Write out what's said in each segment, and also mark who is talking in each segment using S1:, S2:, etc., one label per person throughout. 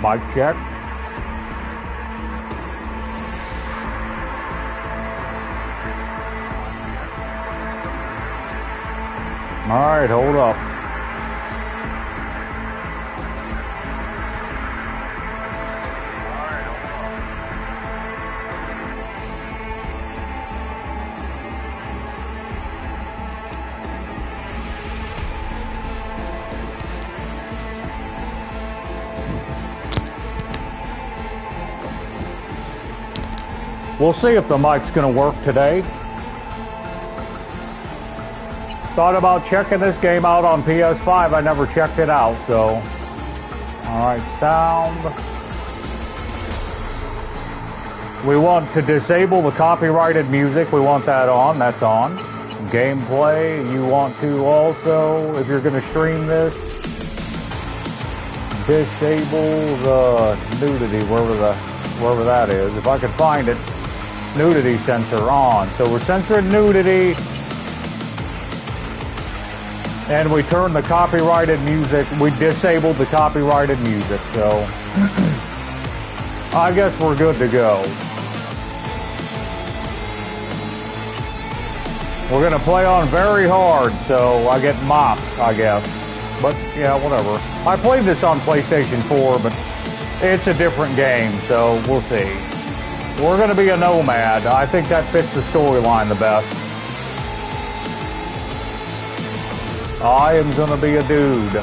S1: Mic check. All right, hold up. We'll see if the mic's going to work today. Thought about checking this game out on PS5. I never checked it out, so. Alright, sound. We want to disable the copyrighted music. We want that on. That's on. Gameplay. You want to also, if you're going to stream this, disable the nudity, wherever that is. If I could find it. Nudity censor on. So we're censoring nudity. And we turn the copyrighted music. We disabled the copyrighted music. So I guess we're good to go. We're going to play on very hard. So I get mopped, I guess. But yeah, whatever. I played this on PlayStation 4, but it's a different game. So we'll see. We're going to be a nomad. I think that fits the storyline the best. I am going to be a dude.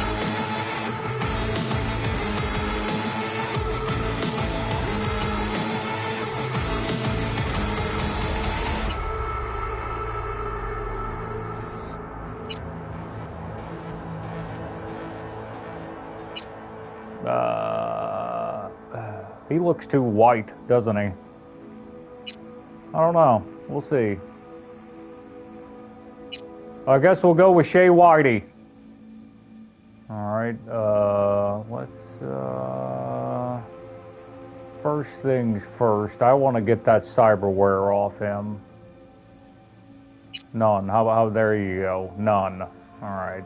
S1: He looks too white, doesn't he? I don't know. We'll see. I guess we'll go with Shea Whitey. Alright, let's, first things first. I want to get that cyberware off him. None. How there you go. None. Alright.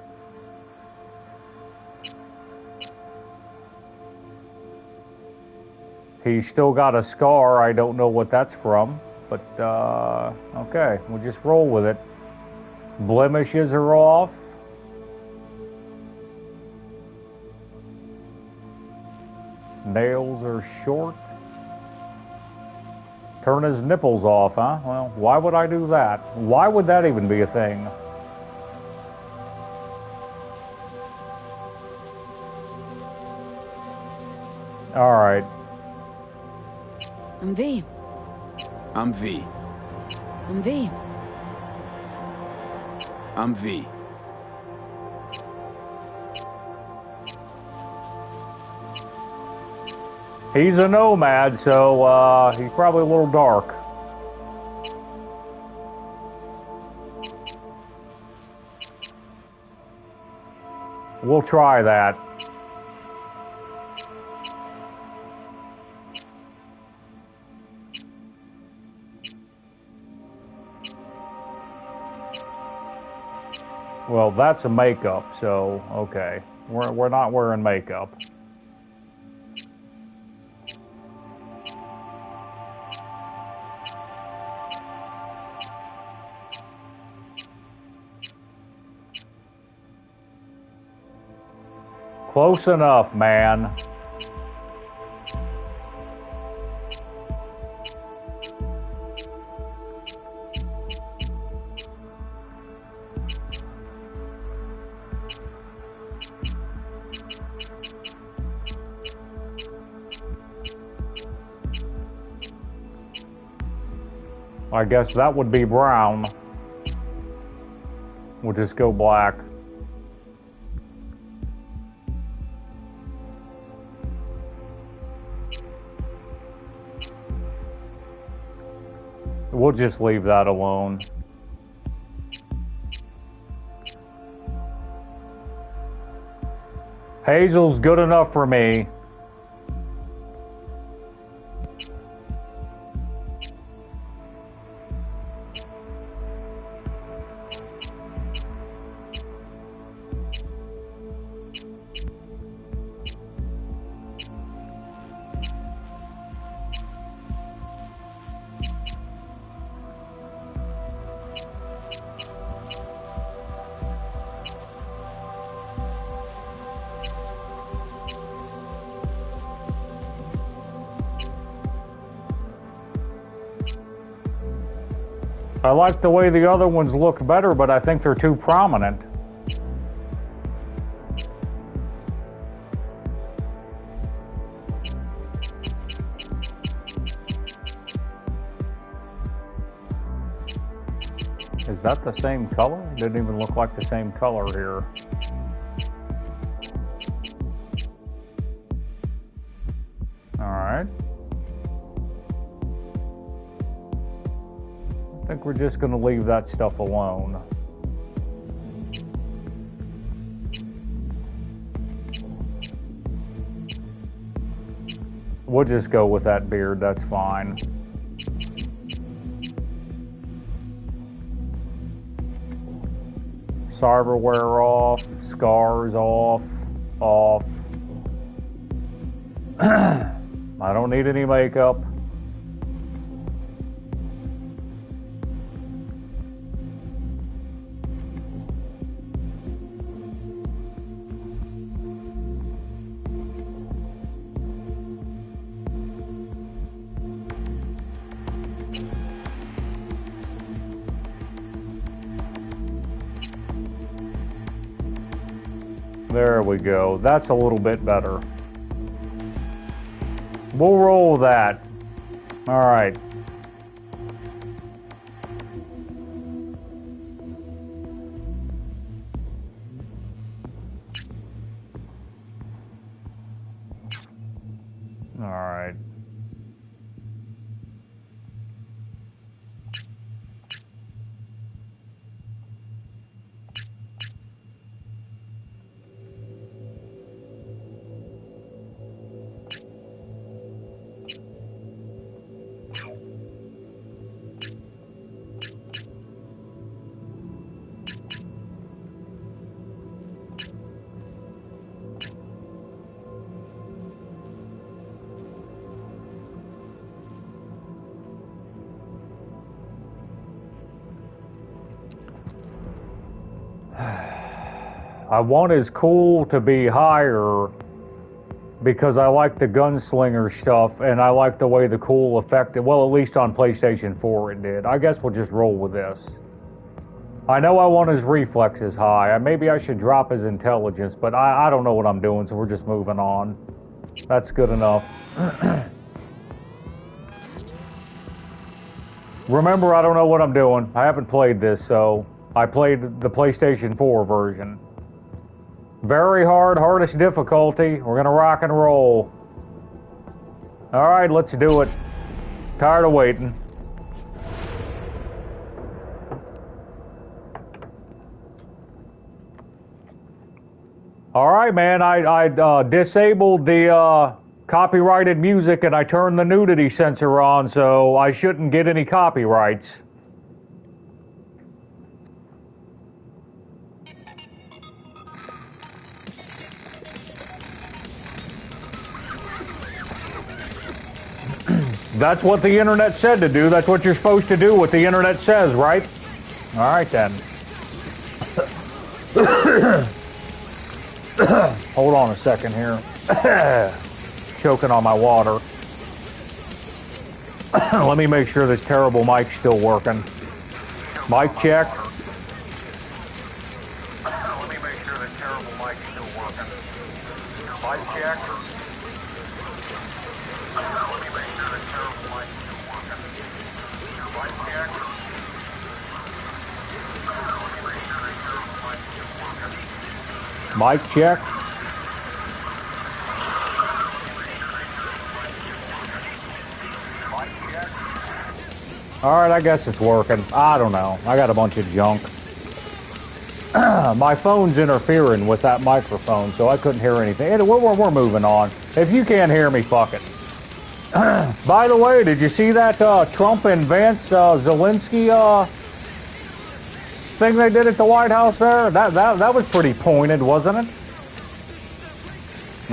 S1: He's still got a scar. I don't know what that's from. But, okay, we'll just roll with it. Blemishes are off. Nails are short. Turn his nipples off, huh? Well, why would I do that? Why would that even be a thing? All right.
S2: I'm V.
S3: I'm V.
S2: I'm V.
S3: I'm V.
S1: He's a nomad, so he's probably a little dark. We'll try that. Well, that's a makeup, so okay. We're not wearing makeup. Close enough, man. I guess that would be brown. We'll just go black. We'll just leave that alone. Hazel's good enough for me. I like the way the other ones look better, but I think they're too prominent. Is that the same color? Didn't even look like the same color here. Alright. I think we're just going to leave that stuff alone. We'll just go with that beard, that's fine. Cyberwear off, scars off, off. I don't need any makeup. There we go. That's a little bit better. We'll roll that. All right. All right. I want his cool to be higher because I like the gunslinger stuff and I like the way the cool affected, well, at least on PlayStation 4 it did. I guess we'll just roll with this. I know I want his reflexes high. Maybe I should drop his intelligence, but I don't know what I'm doing, so we're just moving on. That's good enough. Remember, I don't know what I'm doing. I haven't played this, so I played the PlayStation 4 version. Very hard, hardest difficulty. We're gonna rock and roll. All right, let's do it. Tired of waiting. All right, man, I disabled the copyrighted music and I turned the nudity censor on, so I shouldn't get any copyrights. That's what the internet said to do. That's what you're supposed to do, what the internet says, right? All right, then. Hold on a second here. Choking on my water. Let me make sure this terrible mic's still working. Mic check. Let me make sure this terrible mic's still working. Mic check. Mic check. All right, I guess it's working. I don't know. I got a bunch of junk. My phone's interfering with that microphone, so I couldn't hear anything. Anyway, we're moving on. If you can't hear me, fuck it. By the way, did you see that Trump and Vance Zelensky thing they did at the White House there? That was pretty pointed, wasn't it?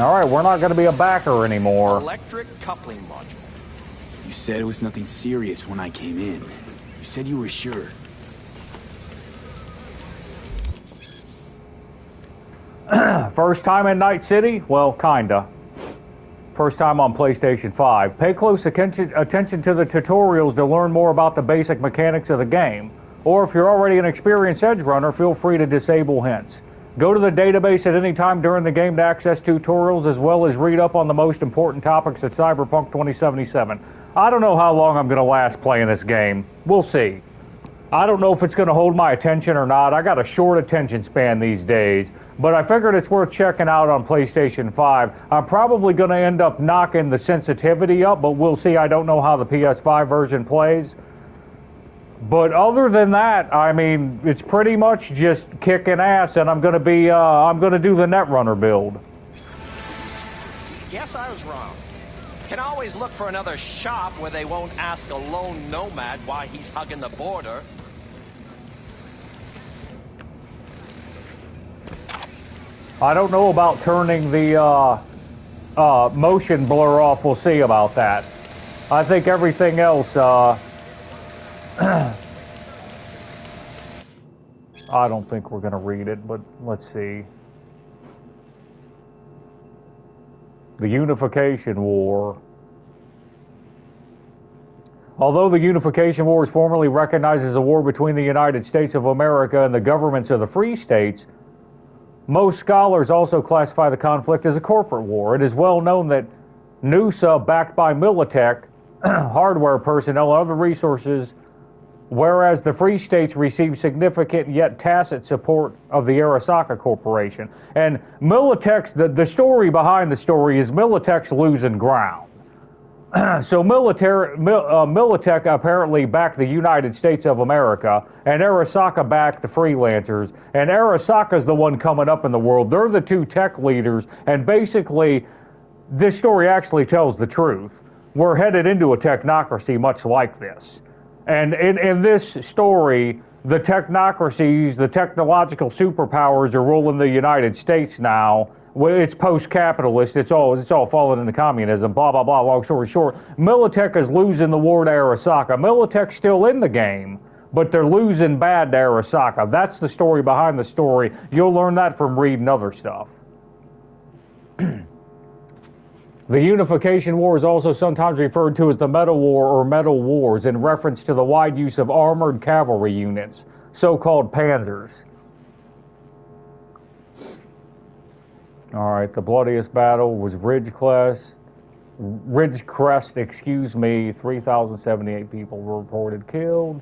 S1: All right, we're not going to be a backer anymore.
S2: Electric coupling module.
S3: You said it was nothing serious when I came in. You said you were sure.
S1: First time in Night City? Well, kinda. First time on PlayStation 5. Pay close attention to the tutorials to learn more about the basic mechanics of the game. Or if you're already an experienced edge runner, feel free to disable hints. Go to the database at any time during the game to access tutorials as well as read up on the most important topics at Cyberpunk 2077. I don't know how long I'm going to last playing this game. We'll see. I don't know if it's going to hold my attention or not. I got a short attention span these days, but I figured it's worth checking out on PlayStation 5. I'm probably going to end up knocking the sensitivity up, but we'll see. I don't know how the PS5 version plays. But other than that, I mean, it's pretty much just kicking ass, and I'm going to do the Netrunner build.
S2: Guess I was wrong. Can always look for another shop where they won't ask a lone nomad why he's hugging the border.
S1: I don't know about turning the motion blur off. We'll see about that. I think everything else, I don't think we're going to read it, but let's see. The Unification War. Although the Unification War is formally recognized as a war between the United States of America and the governments of the Free States, most scholars also classify the conflict as a corporate war. It is well known that NUSA, backed by Militech, hardware personnel, and other resources, whereas the Free States receive significant yet tacit support of the Arasaka Corporation. And Militech's, the story behind the story is Militech's losing ground. So Militech apparently backed the United States of America, and Arasaka backed the freelancers, and Arasaka's the one coming up in the world. They're the two tech leaders, and basically, this story actually tells the truth. We're headed into a technocracy much like this. And in this story, the technocracies, the technological superpowers are ruling the United States now. It's post-capitalist. It's all fallen into communism. Blah blah blah. Long story short, Militech is losing the war to Arasaka. Militech's still in the game, but they're losing bad to Arasaka. That's the story behind the story. You'll learn that from reading other stuff. The Unification War is also sometimes referred to as the Metal War or Metal Wars in reference to the wide use of armored cavalry units, so-called panzers. Alright, the bloodiest battle was Ridgecrest, 3,078 people were reported killed.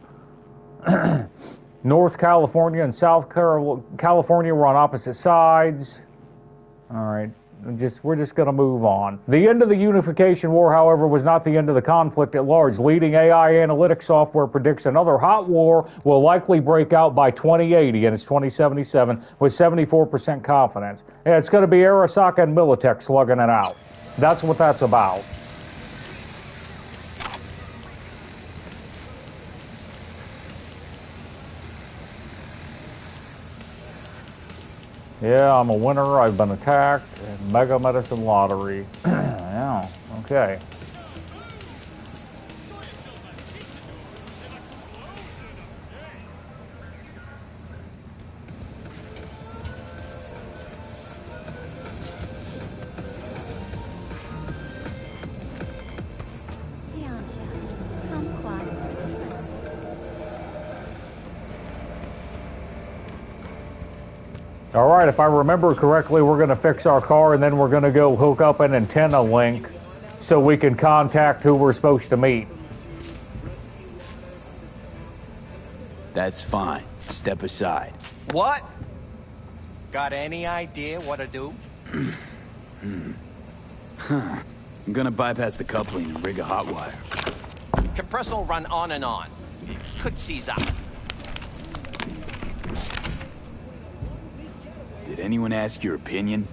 S1: North California and South California were on opposite sides. Alright. We're just going to move on. The end of the Unification War, however, was not the end of the conflict at large. Leading AI analytics software predicts another hot war will likely break out by 2080, and it's 2077, with 74% confidence. And it's going to be Arasaka and Militech slugging it out. That's what that's about. Yeah, I'm a winner. I've been attacked. Mega Medicine Lottery. Yeah, okay. Alright, if I remember correctly, we're going to fix our car and then we're going to go hook up an antenna link so we can contact who we're supposed to meet.
S3: That's fine. Step aside.
S2: What? Got any idea what to do?
S3: I'm gonna bypass the coupling and rig a hot wire.
S2: Compressor will run on and on. It could seize up.
S3: Did anyone ask your opinion?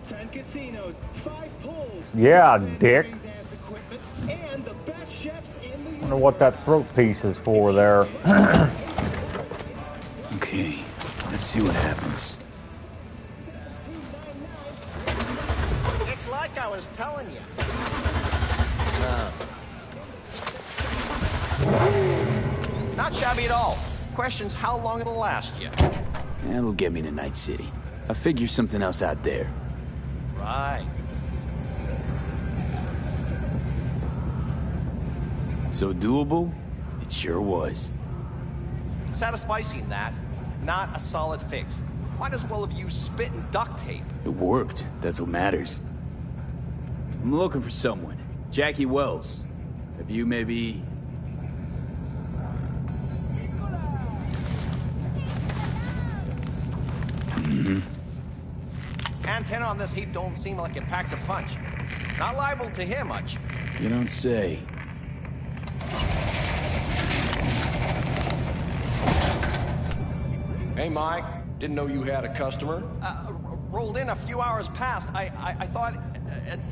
S4: 10 casinos, 5 pools.
S1: Yeah, dick.
S4: And the best chefs in the
S1: Wonder what that throat piece is for there.
S3: Okay, let's see what happens.
S2: It's like I was telling you. Not shabby at all. Question's how long it'll last you.
S3: That'll get me to Night City. I'll figure something else out there.
S2: Right.
S3: So doable? It sure was.
S2: Satisficing that, not a solid fix. Might as well have used spit and duct tape.
S3: It worked. That's what matters. I'm looking for someone. Jackie Wells. Have you maybe...
S2: Antenna on this heap don't seem like it packs a punch. Not liable to hear much.
S3: You don't say.
S5: Hey, Mike. Didn't know you had a customer.
S2: Rolled in a few hours past. I thought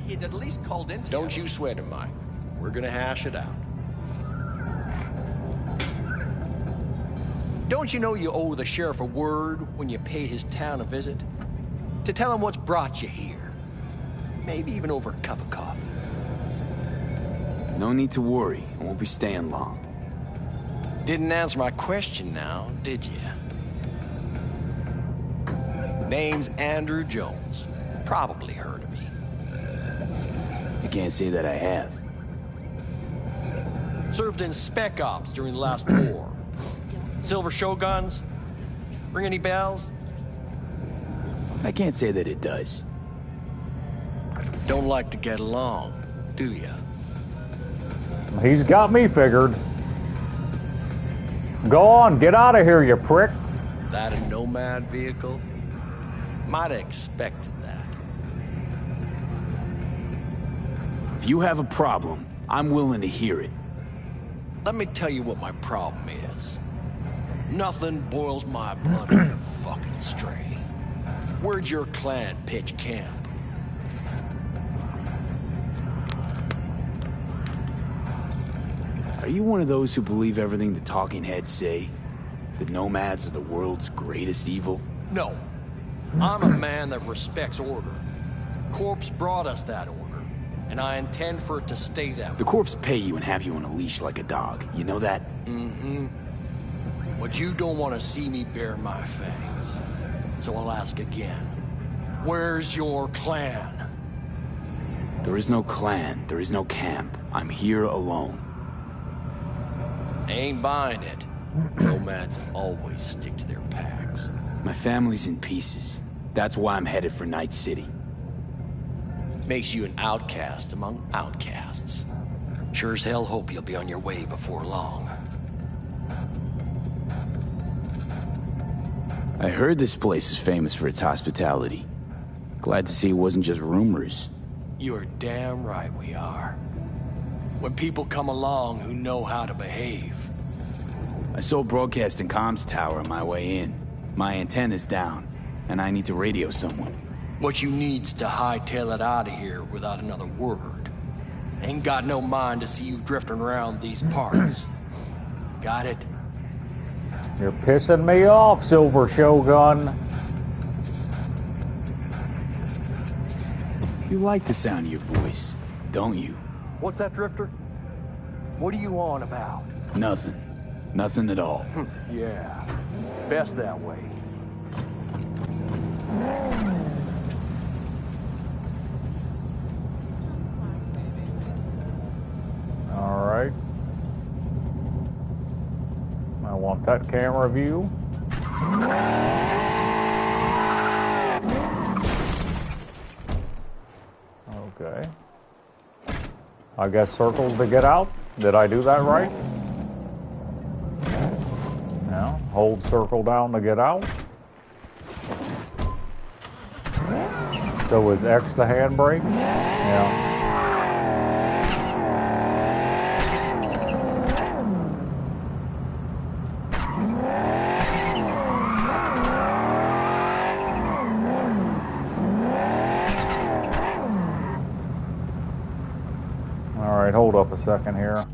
S2: he'd at least called in to
S5: Don't you sweat it, Mike. We're gonna hash it out.
S2: Don't you know you owe the sheriff a word when you pay his town a visit? To tell him what's brought you here. Maybe even over a cup of coffee.
S3: No need to worry. I won't be staying long.
S2: Didn't answer my question now, did you? Name's Andrew Jones. Probably heard of me.
S3: I can't say that I have.
S2: Served in Spec Ops during the last war. Silver Shoguns? Ring any bells?
S3: I can't say that it does.
S2: Don't like to get along, do you?
S1: He's got me figured. Go on, get out of here, you prick.
S2: That a Nomad vehicle? Might have expected that.
S3: If you have a problem, I'm willing to hear it.
S2: Let me tell you what my problem is. Nothing boils my blood like a fucking stray. Where'd your clan pitch camp?
S3: Are you one of those who believe everything the talking heads say? That nomads are the world's greatest evil?
S2: No. I'm a man that respects order. Corpse brought us that order, and I intend for it to stay that way.
S3: The corps pay you and have you on a leash like a dog. You know that?
S2: Mm-hmm. But you don't want to see me bare my fangs. So I'll ask again. Where's your clan?
S3: There is no clan. There is no camp. I'm here alone.
S2: Ain't buying it. Nomads always stick to their packs.
S3: My family's in pieces. That's why I'm headed for Night City.
S2: Makes you an outcast among outcasts. Sure as hell hope you'll be on your way before long.
S3: I heard this place is famous for its hospitality. Glad to see it wasn't just rumors.
S2: You're damn right we are. When people come along who know how to behave.
S3: I saw a broadcasting comms tower on my way in. My antenna's down, and I need to radio someone.
S2: What you need's to hightail it out of here without another word. Ain't got no mind to see you drifting around these parts. Got it?
S1: You're pissing me off, Silver Shogun.
S3: You like the sound of your voice, don't you?
S2: What's that, Drifter? What are you on about?
S3: Nothing. Nothing at all.
S2: Yeah, best that way.
S1: All right. I want that camera view. Okay. I guess circle to get out. Did I do that right? Now, hold circle down to get out. So is X the handbrake? Yeah. All right, hold up a second here.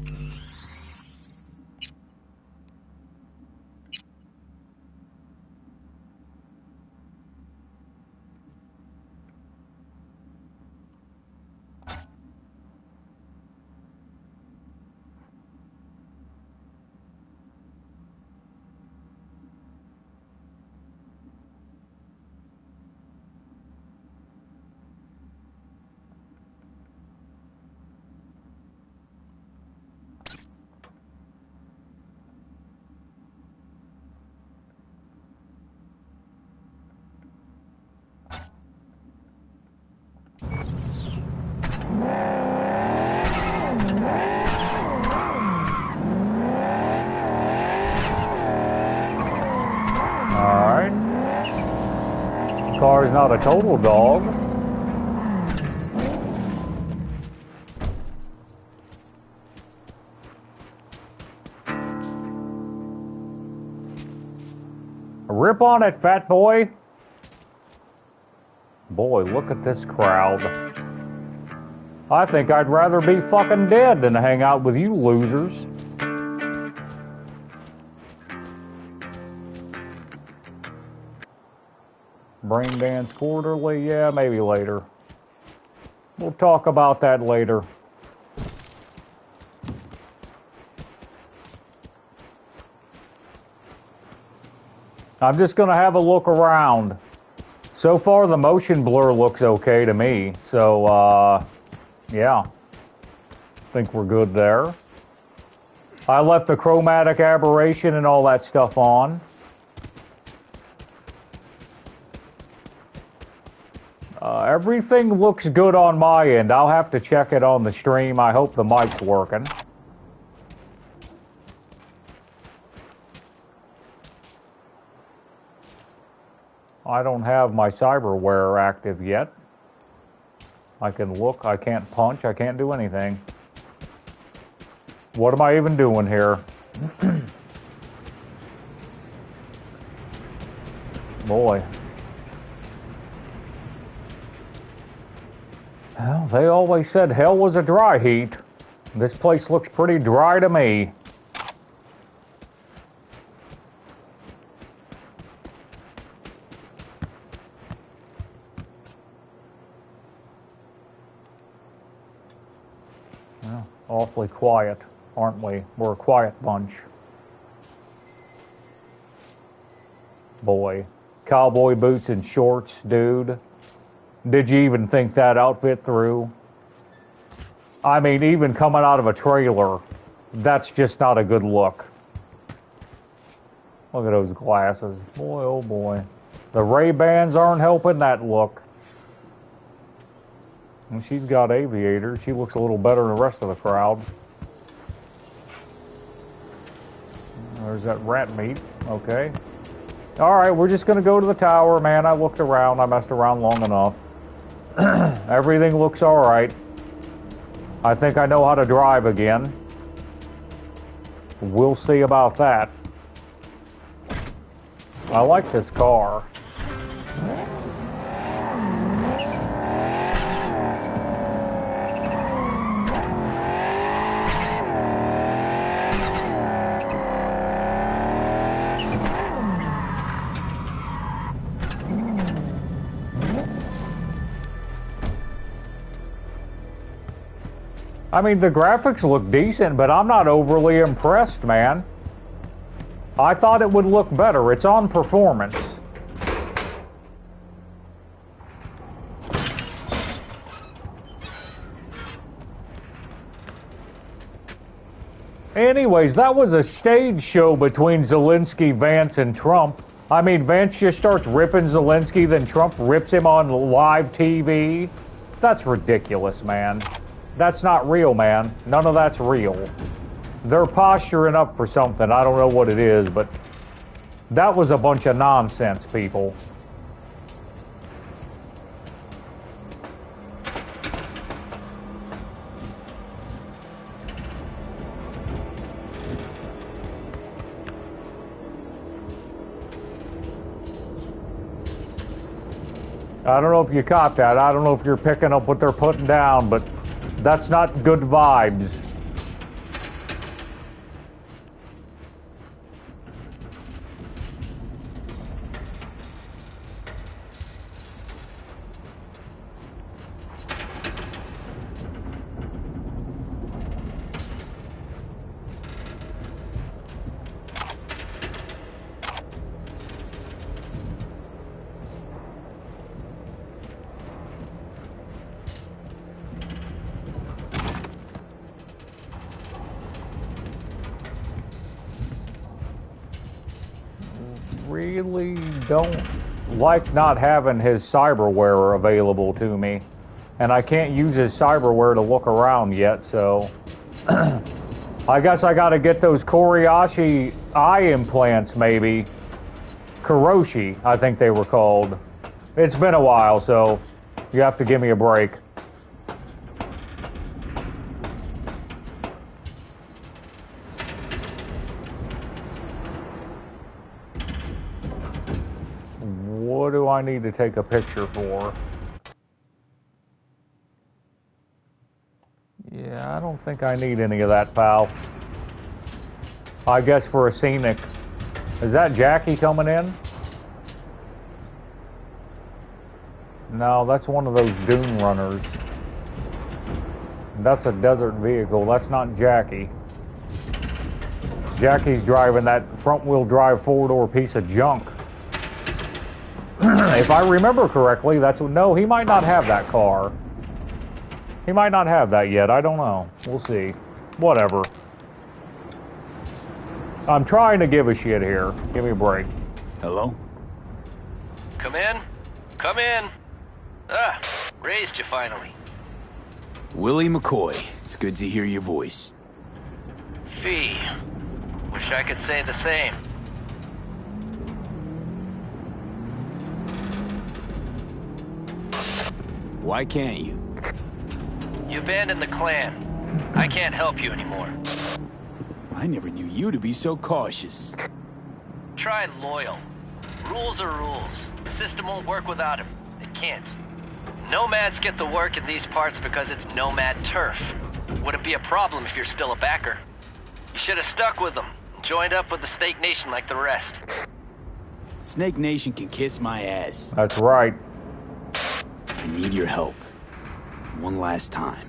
S1: car's not a total dog. Rip on it, fat boy. Boy, look at this crowd. I think I'd rather be fucking dead than to hang out with you losers. Brain Dance Quarterly? Yeah, maybe later. We'll talk about that later. I'm just going to have a look around. So far, the motion blur looks okay to me. So, yeah. Think we're good there. I left the chromatic aberration and all that stuff on. Everything looks good on my end. I'll have to check it on the stream. I hope the mic's working. I don't have my cyberware active yet. I can look, I can't punch, I can't do anything. What am I even doing here? Boy. Well, they always said hell was a dry heat. This place looks pretty dry to me. Well, awfully quiet, aren't we? We're a quiet bunch. Boy, cowboy boots and shorts, dude. Did you even think that outfit through? I mean, even coming out of a trailer, that's just not a good look. Look at those glasses. Boy, oh boy. The Ray-Bans aren't helping that look. And she's got aviators. She looks a little better than the rest of the crowd. There's that rat meat. Okay. All right, we're just going to go to the tower, man. I looked around. I messed around long enough. Everything looks all right. I think I know how to drive again. We'll see about that. I like this car. I mean, the graphics look decent, but I'm not overly impressed, man. I thought it would look better. It's on performance. Anyways, that was a stage show between Zelensky, Vance, and Trump. I mean, Vance just starts ripping Zelensky, then Trump rips him on live TV. That's ridiculous, man. That's not real, man. None of that's real. They're posturing up for something. I don't know what it is, but that was a bunch of nonsense, people. I don't know if you caught that. I don't know if you're picking up what they're putting down, but that's not good vibes. Really don't like not having his cyberware available to me, and I can't use his cyberware to look around yet, so I guess I gotta get those Kobayashi eye implants, maybe. Kuroshi, I think they were called. It's been a while, so you have to give me a break. What do I need to take a picture for? Yeah, I don't think I need any of that, pal. I guess for a scenic. Is that Jackie coming in? No, that's one of those dune runners. That's a desert vehicle. That's not Jackie. Jackie's driving that front-wheel drive four-door piece of junk. If I remember correctly, that's... No, he might not have that car. He might not have that yet. I don't know. We'll see. Whatever. I'm trying to give a shit here. Give me a break.
S3: Hello?
S6: Come in. Come in. Ah, raised you finally.
S3: Willie McCoy. It's good to hear your voice.
S6: Fee. Wish I could say the same.
S3: Why can't you?
S6: You abandoned the clan. I can't help you anymore.
S3: I never knew you to be so cautious.
S6: Try loyal. Rules are rules. The system won't work without him. It can't. Nomads get the work in these parts because it's nomad turf. Wouldn't be a problem if you're still a backer. You should have stuck with them and joined up with the Snake Nation like the rest.
S3: Snake Nation can kiss my ass.
S1: That's right.
S3: I need your help. One last time.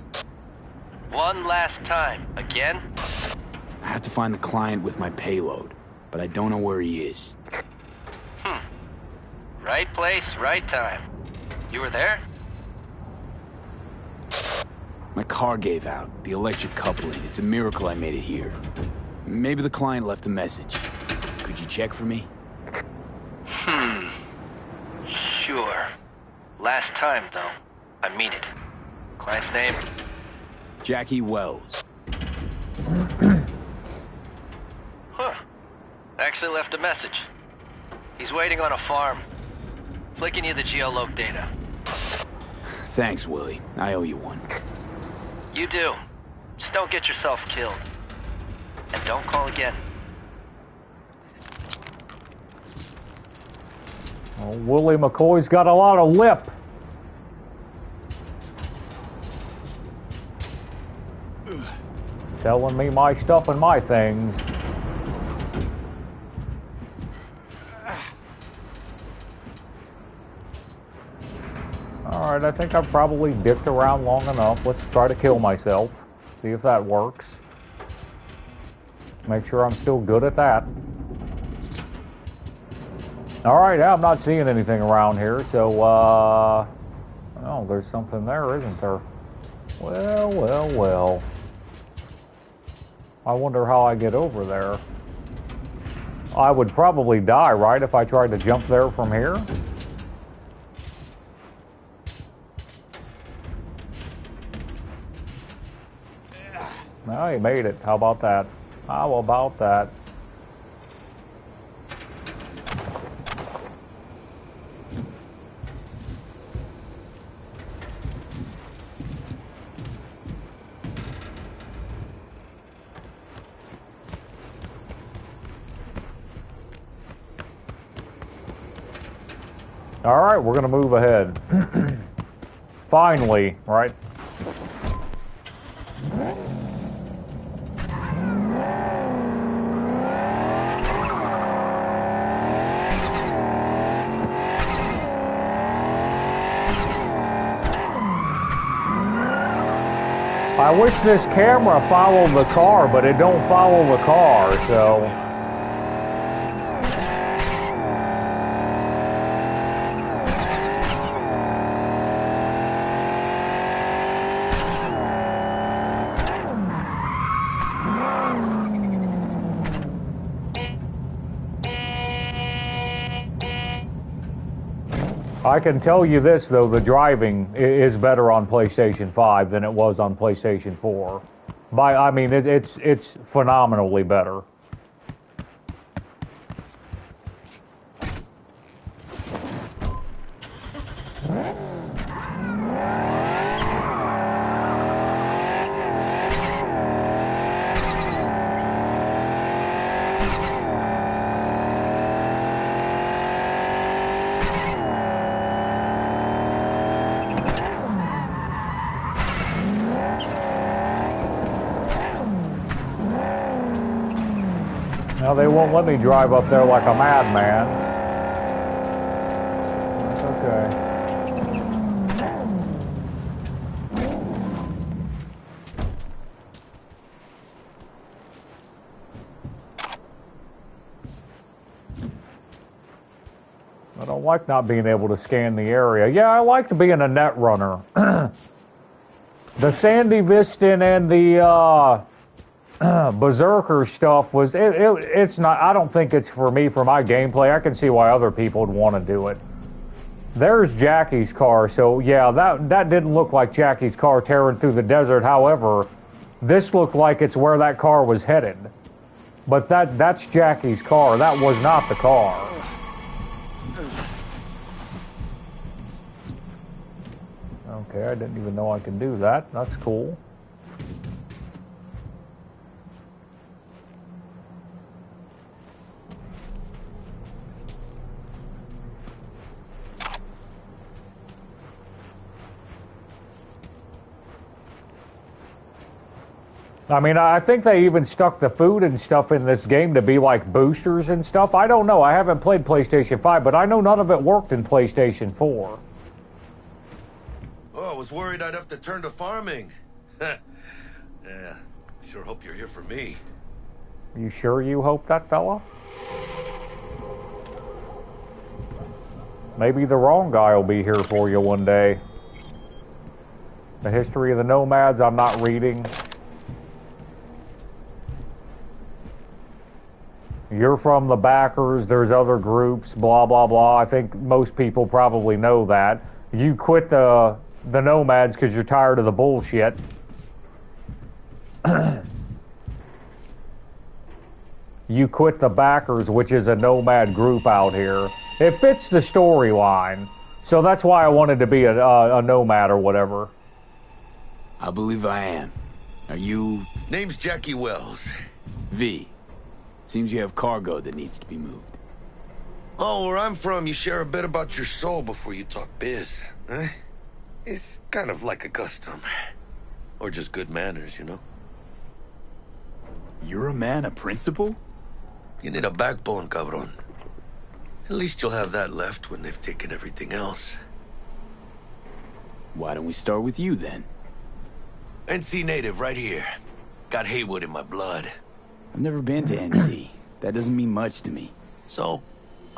S6: One last time. Again?
S3: I have to find the client with my payload, but I don't know where he is.
S6: Right place, right time. You were there?
S3: My car gave out. The electric coupling. It's a miracle I made it here. Maybe the client left a message. Could you check for me?
S6: Sure. Last time, though. I mean it. Client's name?
S3: Jackie Wells.
S6: Huh. Actually left a message. He's waiting on a farm. Flicking you the geoloc data.
S3: Thanks, Willie. I owe you one.
S6: You do. Just don't get yourself killed. And don't call again.
S1: Well, Willie McCoy's got a lot of lip. Telling me my stuff and my things. Alright, I think I've probably dicked around long enough. Let's try to kill myself. See if that works. Make sure I'm still good at that. Alright, yeah, I'm not seeing anything around here, so, oh, there's something there, isn't there? Well, well, well. I wonder how I get over there. I would probably die, right, if I tried to jump there from here? Well, he made it. How about that? How about that? All right, we're going to move ahead. Finally, right? I wish this camera followed the car, but it don't follow the car, so... I can tell you this, though, the driving is better on PlayStation 5 than it was on PlayStation 4. I mean, it's phenomenally better. Now they won't let me drive up there like a madman. That's okay. I don't like not being able to scan the area. Yeah, I like being a net runner. The Sandy Viston and the Berserker stuff was it's not. I don't think it's for me for my gameplay. I can see why other people would want to do it. There's Jackie's car, so yeah, that didn't look like Jackie's car tearing through the desert. However, this looked like it's where that car was headed. But that's Jackie's car. That was not the car. Okay, I didn't even know I could do that. That's cool. I mean, I think they even stuck the food and stuff in this game to be like boosters and stuff. I don't know. I haven't played PlayStation 5, but I know none of it worked in PlayStation 4.
S7: Oh, I was worried I'd have to turn to farming. Yeah, sure hope you're here for me.
S1: You sure you hope that, fella? Maybe the wrong guy will be here for you one day. The history of the nomads, I'm not reading. You're from the backers, there's other groups, blah, blah, blah. I think most people probably know that. You quit the nomads because you're tired of the bullshit. You quit the backers, which is a nomad group out here. It fits the storyline. So that's why I wanted to be a nomad or whatever.
S3: I believe I am. Are you...
S7: Name's Jackie Wells.
S3: V. Seems you have cargo that needs to be moved.
S7: Oh, where I'm from, you share a bit about your soul before you talk biz, eh? It's kind of like a custom. Or just good manners, you know?
S3: You're a man of principle?
S7: You need a backbone, cabron. At least you'll have that left when they've taken everything else.
S3: Why don't we start with you, then?
S7: NC native, right here. Got Haywood in my blood.
S3: I've never been to NC. That doesn't mean much to me.
S7: So,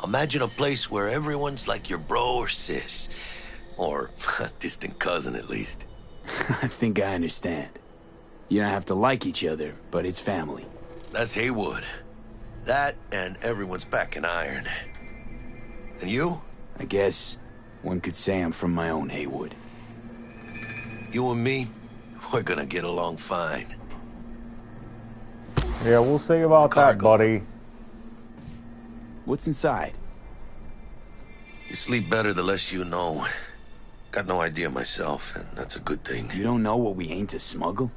S7: imagine a place where everyone's like your bro or sis. Or a distant cousin, at least.
S3: I think I understand. You don't have to like each other, but it's family.
S7: That's Haywood. That and everyone's back in iron. And you?
S3: I guess one could say I'm from my own Haywood.
S7: You and me, we're gonna get along fine.
S1: Yeah, we'll see about that, buddy.
S3: What's inside?
S7: You sleep better the less you know. Got no idea myself, and that's a good thing.
S3: You don't know what we aim to smuggle?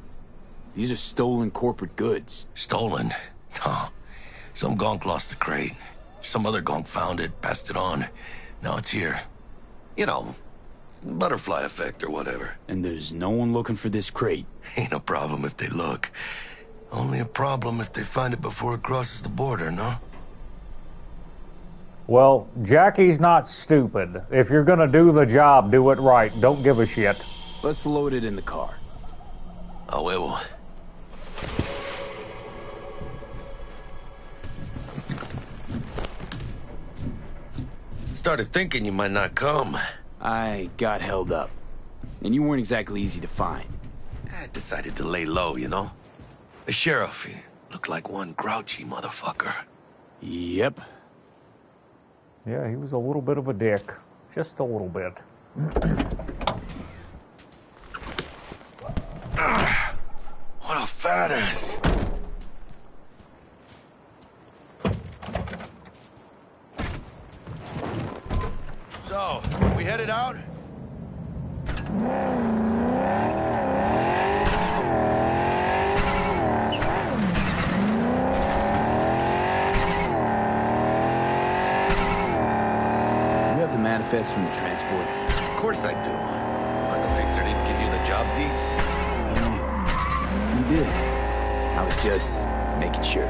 S3: These are stolen corporate goods.
S7: Stolen? No. Some gonk lost the crate. Some other gonk found it, passed it on. Now it's here. You know, butterfly effect or whatever.
S3: And there's no one looking for this crate?
S7: Ain't no problem if they look. Only a problem if they find it before it crosses the border, no?
S1: Well, Jackie's not stupid. If you're gonna do the job, do it right. Don't give a shit.
S3: Let's load it in the car.
S7: A huevo. Started thinking you might not come.
S3: I got held up. And you weren't exactly easy to find.
S7: I decided to lay low, you know? The sheriff, he looked like one grouchy motherfucker.
S3: Yep.
S1: Yeah, he was a little bit of a dick. Just a little bit.
S7: What a fat ass. So, we headed out?
S3: You have the manifest from the transport?
S7: Of course I do. Why the fixer didn't give you the job deeds?
S3: You did. I was just making sure.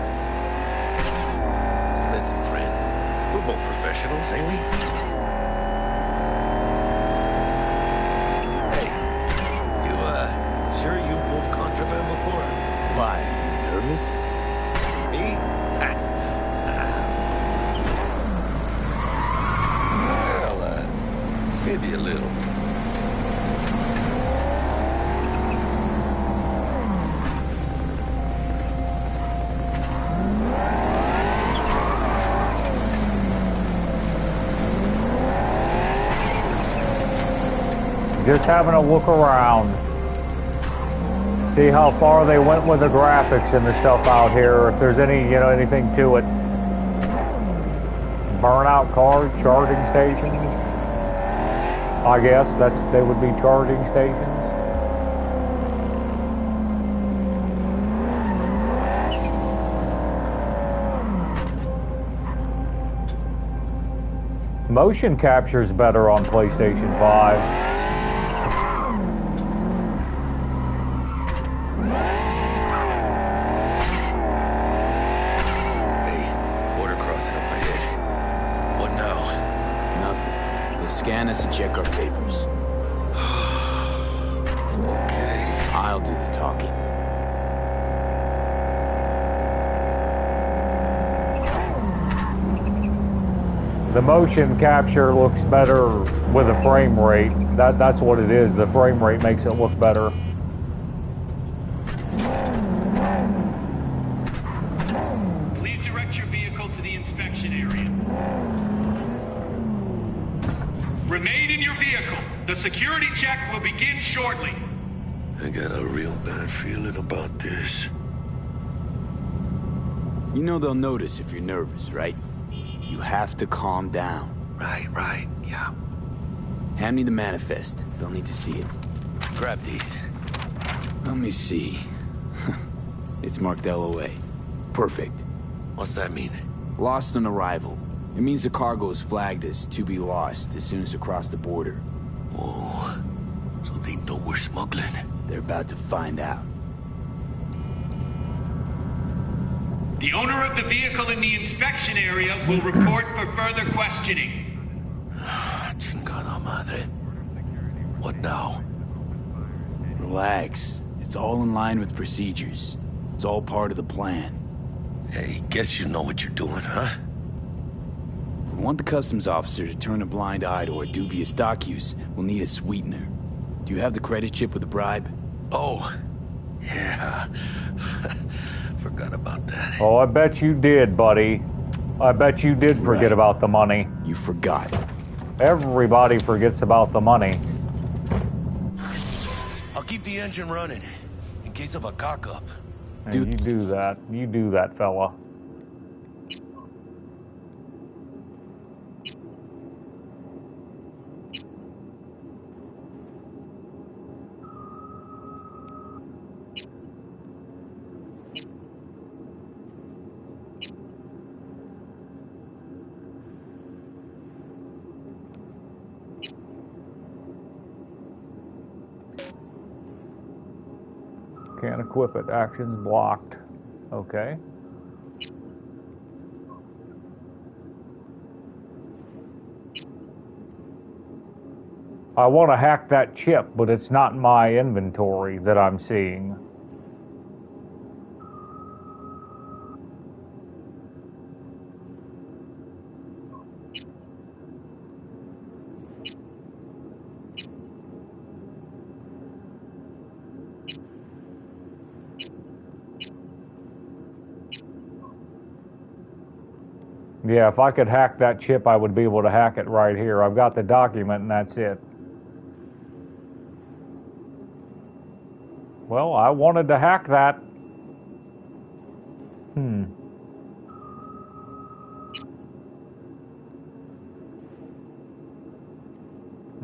S7: Listen, friend. We're both professionals, ain't we? Hey, you, sure you've moved contraband before?
S3: Why? You nervous?
S7: Me? Well, maybe a little.
S1: Just having a look around. See how far they went with the graphics and the stuff out here. If there's any, anything to it. Burnout cars, charging stations. I guess they would be charging stations. Motion capture's better on PlayStation 5.
S3: Scan us and check our papers.
S7: Okay.
S3: I'll do the talking.
S1: The motion capture looks better with a frame rate. That's what it is. The frame rate makes it look better.
S4: Please direct your vehicle to the inspection area. Remain in your vehicle. The security check will begin shortly.
S7: I got a real bad feeling about this.
S3: You know they'll notice if you're nervous, right? You have to calm down.
S7: Right, yeah.
S3: Hand me the manifest. They'll need to see it.
S7: Grab these.
S3: Let me see. It's marked LOA. Perfect.
S7: What's that mean?
S3: Lost on arrival. It means the cargo is flagged as to be lost as soon as you cross the border.
S7: Oh, so they know we're smuggling.
S3: They're about to find out.
S4: The owner of the vehicle in the inspection area will report for further questioning.
S7: Chingada madre. What now?
S3: Relax. It's all in line with procedures. It's all part of the plan.
S7: Hey, guess you know what you're doing, huh?
S3: If we want the customs officer to turn a blind eye to our dubious dock use, we'll need a sweetener. Do you have the credit chip with the bribe?
S7: Oh, yeah. Forgot about that.
S1: Oh, I bet you did, buddy. I bet you did forget
S3: Right.
S1: about the money.
S3: You forgot.
S1: Everybody forgets about the money.
S7: I'll keep the engine running in case of a cock-up.
S1: And
S3: Dude.
S1: you do that. You do that, fella. Can't equip it. Actions blocked. Okay. I want to hack that chip, but it's not in my inventory that I'm seeing. Yeah, if I could hack that chip, I would be able to hack it right here. I've got the document and that's it. Well, I wanted to hack that.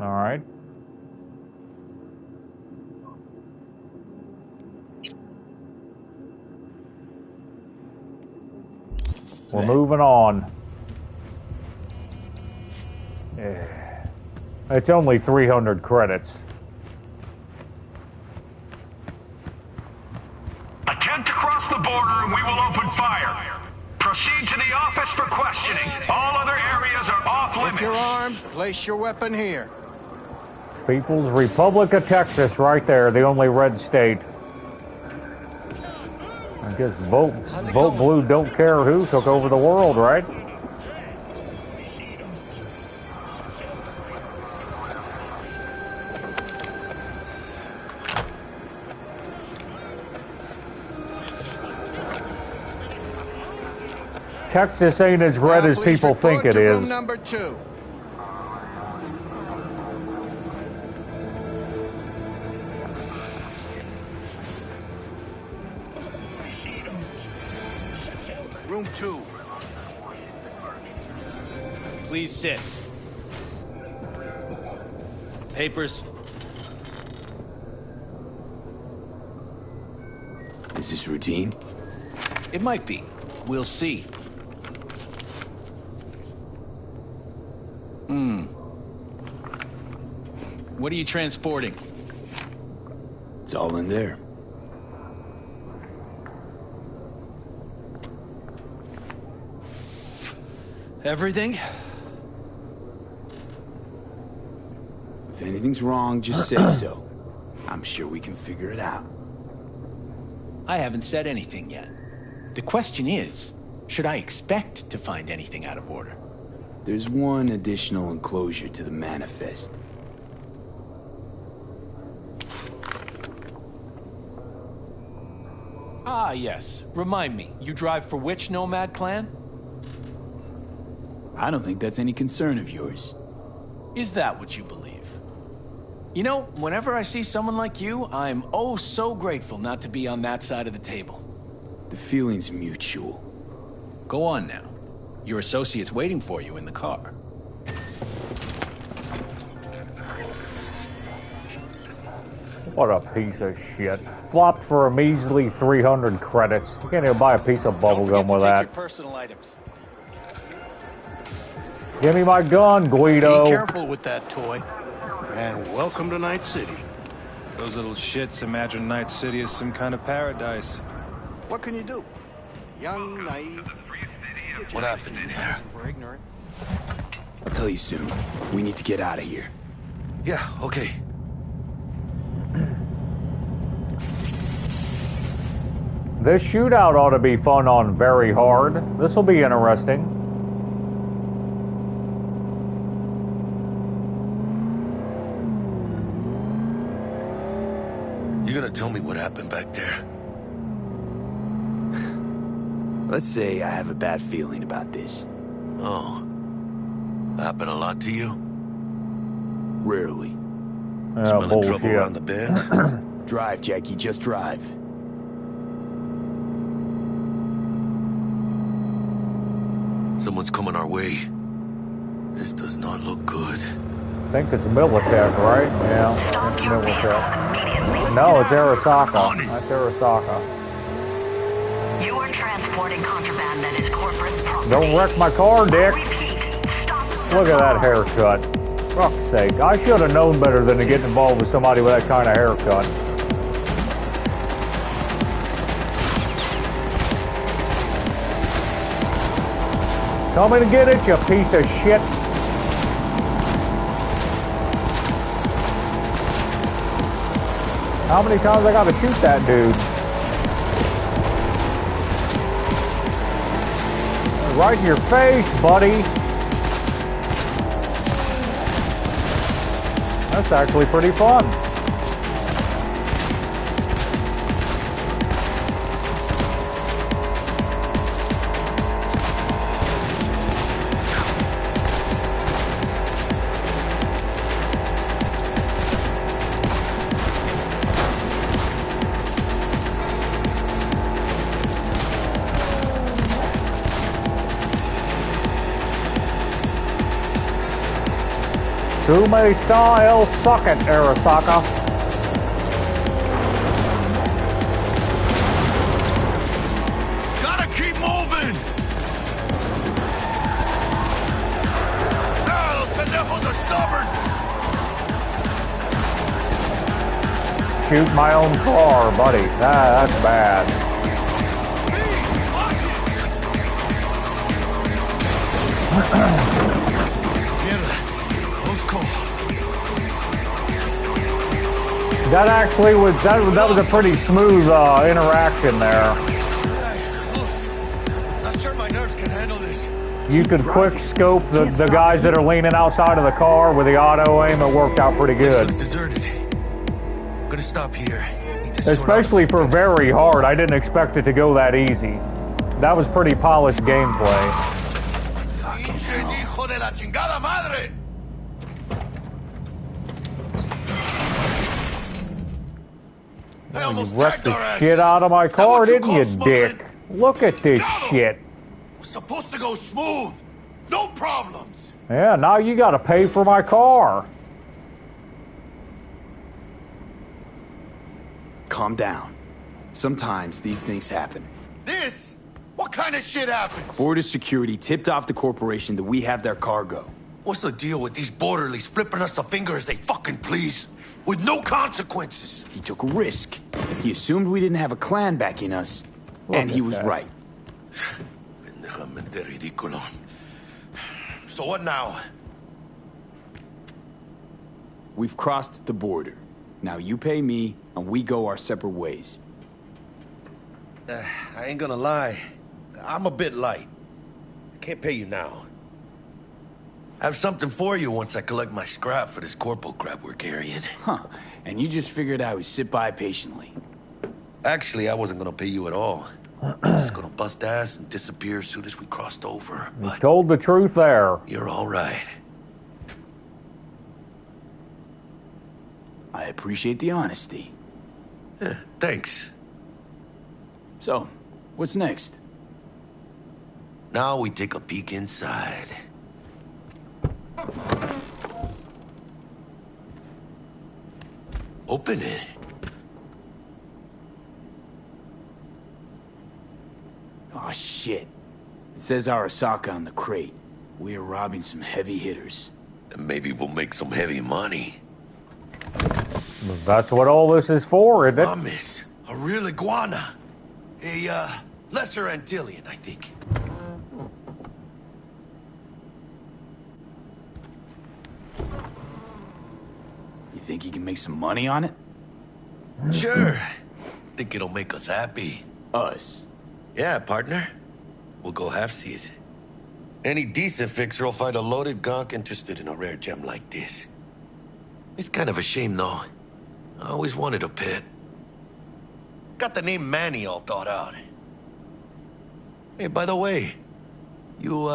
S1: All right. We're moving on. Yeah. It's only 300 credits.
S8: Attempt to cross the border and we will open fire. Proceed to the office for questioning. All other areas are off limits.
S9: If you're armed, place your weapon here.
S1: People's Republic of Texas, right there, the only red state. I guess vote blue, don't care who took over the world, right? Texas ain't as red as people think it is.
S9: Room number 2. Room 2.
S10: Please sit. Papers.
S3: Is this routine?
S10: It might be. We'll see. What are you transporting?
S3: It's all in there.
S10: Everything?
S3: If anything's wrong, just say so. I'm sure we can figure it out.
S10: I haven't said anything yet. The question is, should I expect to find anything out of order?
S3: There's one additional enclosure to the manifest.
S10: Ah, yes. Remind me, you drive for which nomad clan?
S3: I don't think that's any concern of yours.
S10: Is that what you believe? You know, whenever I see someone like you, I'm oh so grateful not to be on that side of the table.
S3: The feeling's mutual.
S10: Go on now. Your associate's waiting for you in the car.
S1: What a piece of shit. Flopped for a measly 300 credits. You can't even buy a piece of bubblegum with that.
S10: Your personal items.
S1: Give me my gun, Guido.
S9: Be careful with that toy. And welcome to Night City.
S11: Those little shits imagine Night City is some kind of paradise.
S9: What can you do? Young, naive.
S7: What happened in there?
S9: We're ignorant.
S3: I'll tell you soon. We need to get out of here.
S7: Yeah, okay.
S1: This shootout ought to be fun on very hard. This will be interesting.
S7: You gonna tell me what happened back there?
S3: Let's say I have a bad feeling about this.
S7: Oh. Happened a lot to you?
S3: Rarely.
S7: Smelling trouble around the bend?
S3: Drive, Jackie, just drive.
S7: Someone's coming our way. This does not look good.
S1: I think it's Militech, right? Yeah, it's Militech. No, it's Arasaka. That's Arasaka.
S12: You are transporting contraband that is corporate property.
S1: Don't wreck my car, Dick. Look at that haircut. For fuck's sake. I should have known better than to get involved with somebody with that kind of haircut. Coming to get it, you piece of shit. How many times I gotta shoot that dude? Right in your face, buddy. That's actually pretty fun. Too many styles, suck it, Arasaka.
S7: Gotta keep moving!
S1: shoot my own car, buddy. That's bad. That actually was that was a pretty smooth interaction there.
S7: Not sure my nerves can handle this.
S1: You could quick scope the guys that are leaning outside of the car with the auto aim. It worked out pretty good.
S7: Looks deserted. I'm gonna stop here.
S1: Especially for very hard. I didn't expect it to go that easy. That was pretty polished gameplay.
S7: Hijo de la chingada madre!
S1: You wrecked the shit out of my car, didn't you, dick? Look at this shit.
S7: Was supposed to go smooth. No problems.
S1: Yeah, now you gotta pay for my car.
S3: Calm down. Sometimes these things happen.
S7: This? What kind of shit happens?
S3: Border security tipped off the corporation that we have their cargo.
S7: What's the deal with these borderlies flipping us the finger as they fucking please? With no consequences.
S3: He took a risk. He assumed we didn't have a clan backing us, and he was right.
S7: So what now?
S3: We've crossed the border. Now you pay me, and we go our separate ways.
S7: I ain't gonna lie. I'm a bit light. I can't pay you now. I have something for you once I collect my scrap for this corpo crap we're carrying.
S3: Huh. And you just figured I would sit by patiently.
S7: Actually, I wasn't gonna pay you at all. I was just gonna bust ass and disappear as soon as we crossed over.
S1: You told the truth there.
S7: You're all right.
S3: I appreciate the honesty.
S7: Yeah, thanks.
S3: So, what's next?
S7: Now we take a peek inside. Open it.
S3: Aw, shit. It says Arasaka on the crate. We are robbing some heavy hitters.
S7: And maybe we'll make some heavy money.
S1: That's what all this is for, isn't it?
S7: Promise. A real iguana. A, lesser Antillean, I think.
S3: You think you can make some money on it?
S7: Sure. Think it'll make us happy.
S3: Us?
S7: Yeah, partner. We'll go halfsies. Any decent fixer will find a loaded gonk interested in a rare gem like this. It's kind of a shame, though. I always wanted a pet. Got the name Manny all thought out. Hey, by the way, you,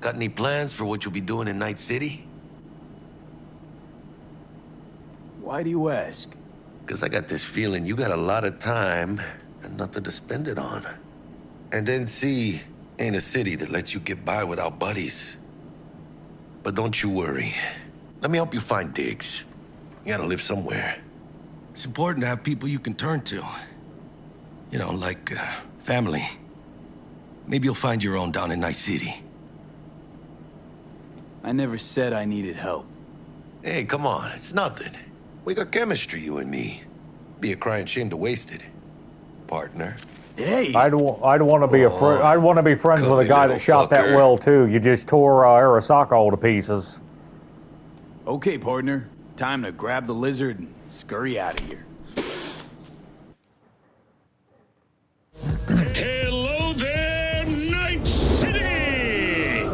S7: got any plans for what you'll be doing in Night City?
S3: Why do you ask?
S7: Because I got this feeling you got a lot of time and nothing to spend it on. And NC ain't a city that lets you get by without buddies. But don't you worry. Let me help you find digs. You gotta live somewhere. It's important to have people you can turn to. You know, like, family. Maybe you'll find your own down in Night City.
S3: I never said I needed help.
S7: Hey, come on, it's nothing. We got chemistry, you and me. Be a crying shame to waste it, partner.
S3: Hey!
S1: I'd want to be I'd want to be friends with a guy that shot that well too. You just tore Arasaka all to pieces.
S3: Okay, partner. Time to grab the lizard and scurry out of here.
S8: Hello there, Night City!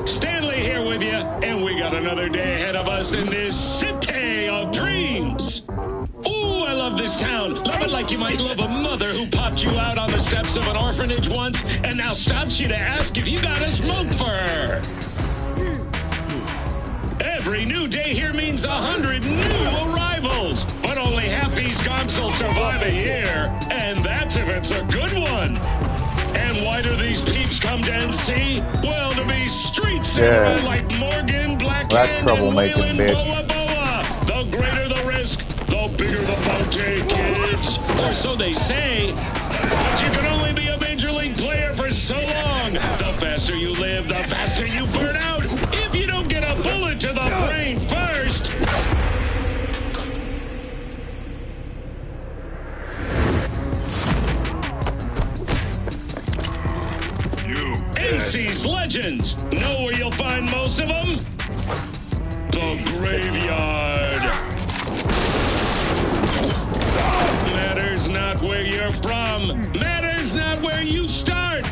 S8: Stanley here with you, and we got another day ahead of us in this city of dreams. Ooh, I love this town. Love it like you might love a mother who popped you out on the steps of an orphanage once and now stops you to ask if you got a smoke for her. Every new day here means 100 new arrivals, but only half these gonks will survive a year, and that's if it's a good one. And why do these peeps come to NC? Well, to be street samurai like Morgan, Blackhand, and Wayland Boa Boa. The greater the risk, the bigger the bounty, kids. Or so they say. But you can only be a major league player for so long. The faster you live, the faster you burn out. If you don't get a bullet to the brain first. engines. Know where you'll find most of them? The graveyard. Matters not where you're from. Matters not where you start.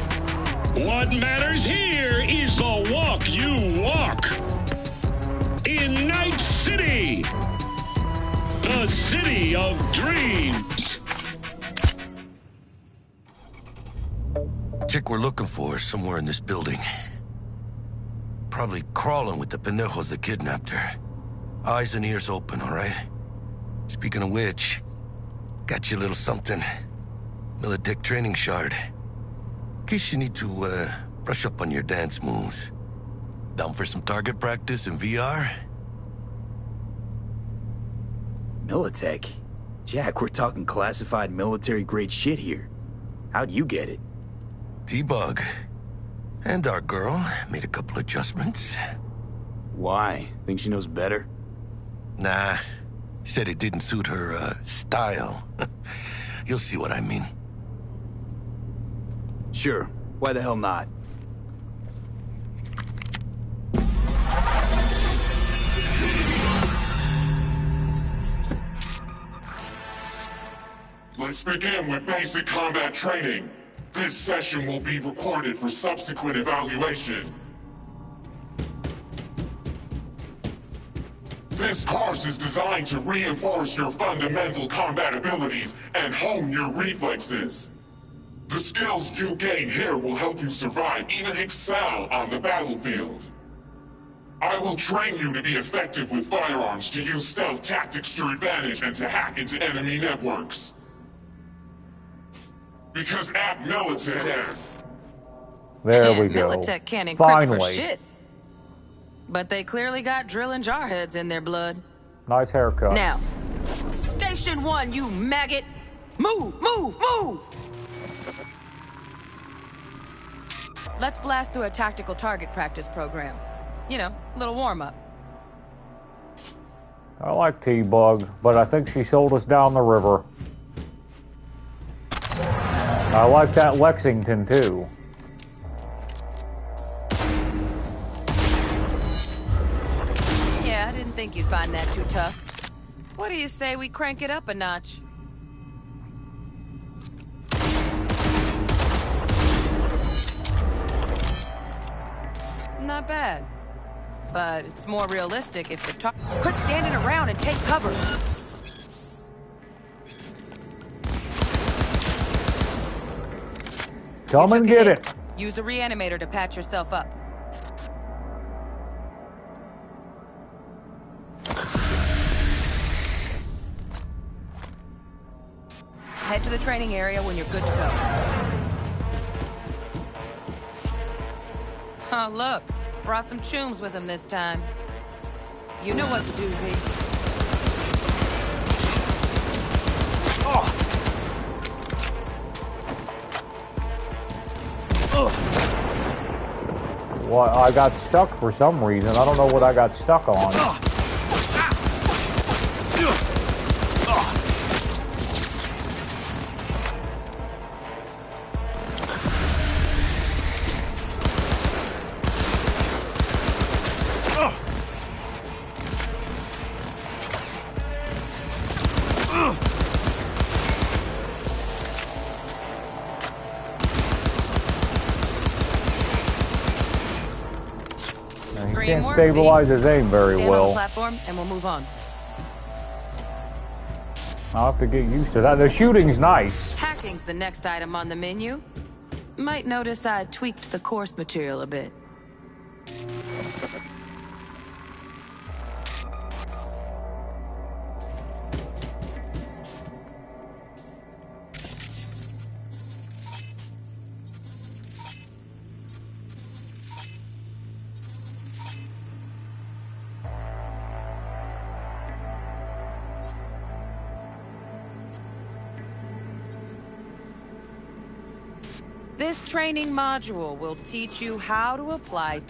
S8: What matters here is the walk you walk. In Night City. The city of dreams.
S7: Chick we're looking for is somewhere in this building. Probably crawling with the pendejos that kidnapped her. Eyes and ears open, all right? Speaking of which, got you a little something. Militech training shard. In case you need to, brush up on your dance moves. Down for some target practice in VR?
S3: Militech? Jack, we're talking classified military-grade shit here. How'd you get it?
S7: T-Bug. And our girl made a couple adjustments.
S3: Why? Think she knows better?
S7: Nah. Said it didn't suit her, style. You'll see what I mean.
S3: Sure. Why the hell not?
S13: Let's begin with basic combat training. This session will be recorded for subsequent evaluation. This course is designed to reinforce your fundamental combat abilities and hone your reflexes. The skills you gain here will help you survive, even excel on the battlefield. I will train you to be effective with firearms, to use stealth tactics to your advantage, and to hack into enemy networks. Because at Militech...
S1: There we go.
S14: Militech can't encrypt for
S1: Finally.
S14: shit. But they clearly got drill and jarheads in their blood.
S1: Nice haircut.
S14: Now, Station 1, you maggot! Move, move, move! Let's blast through a tactical target practice program. You know, a little warm-up.
S1: I like T-Bug, but I think she sold us down the river. I like that Lexington, too.
S14: Yeah, I didn't think you'd find that too tough. What do you say we crank it up a notch? Not bad. But it's more realistic if you're talking. Quit standing around and take cover.
S1: Come and get it.
S14: Use a reanimator to patch yourself up. Head to the training area when you're good to go. Oh, look. Brought some chooms with him this time. You know what to do, V.
S1: Well, I got stuck for some reason. I don't know what I got stuck on. He can't stabilize his aim very
S14: Stand on the
S1: well.
S14: platform and we'll move on.
S1: I'll have to get used to that. The shooting's nice.
S14: Hacking's the next item on the menu. Might notice I tweaked the course material a bit. This training module will teach you how to apply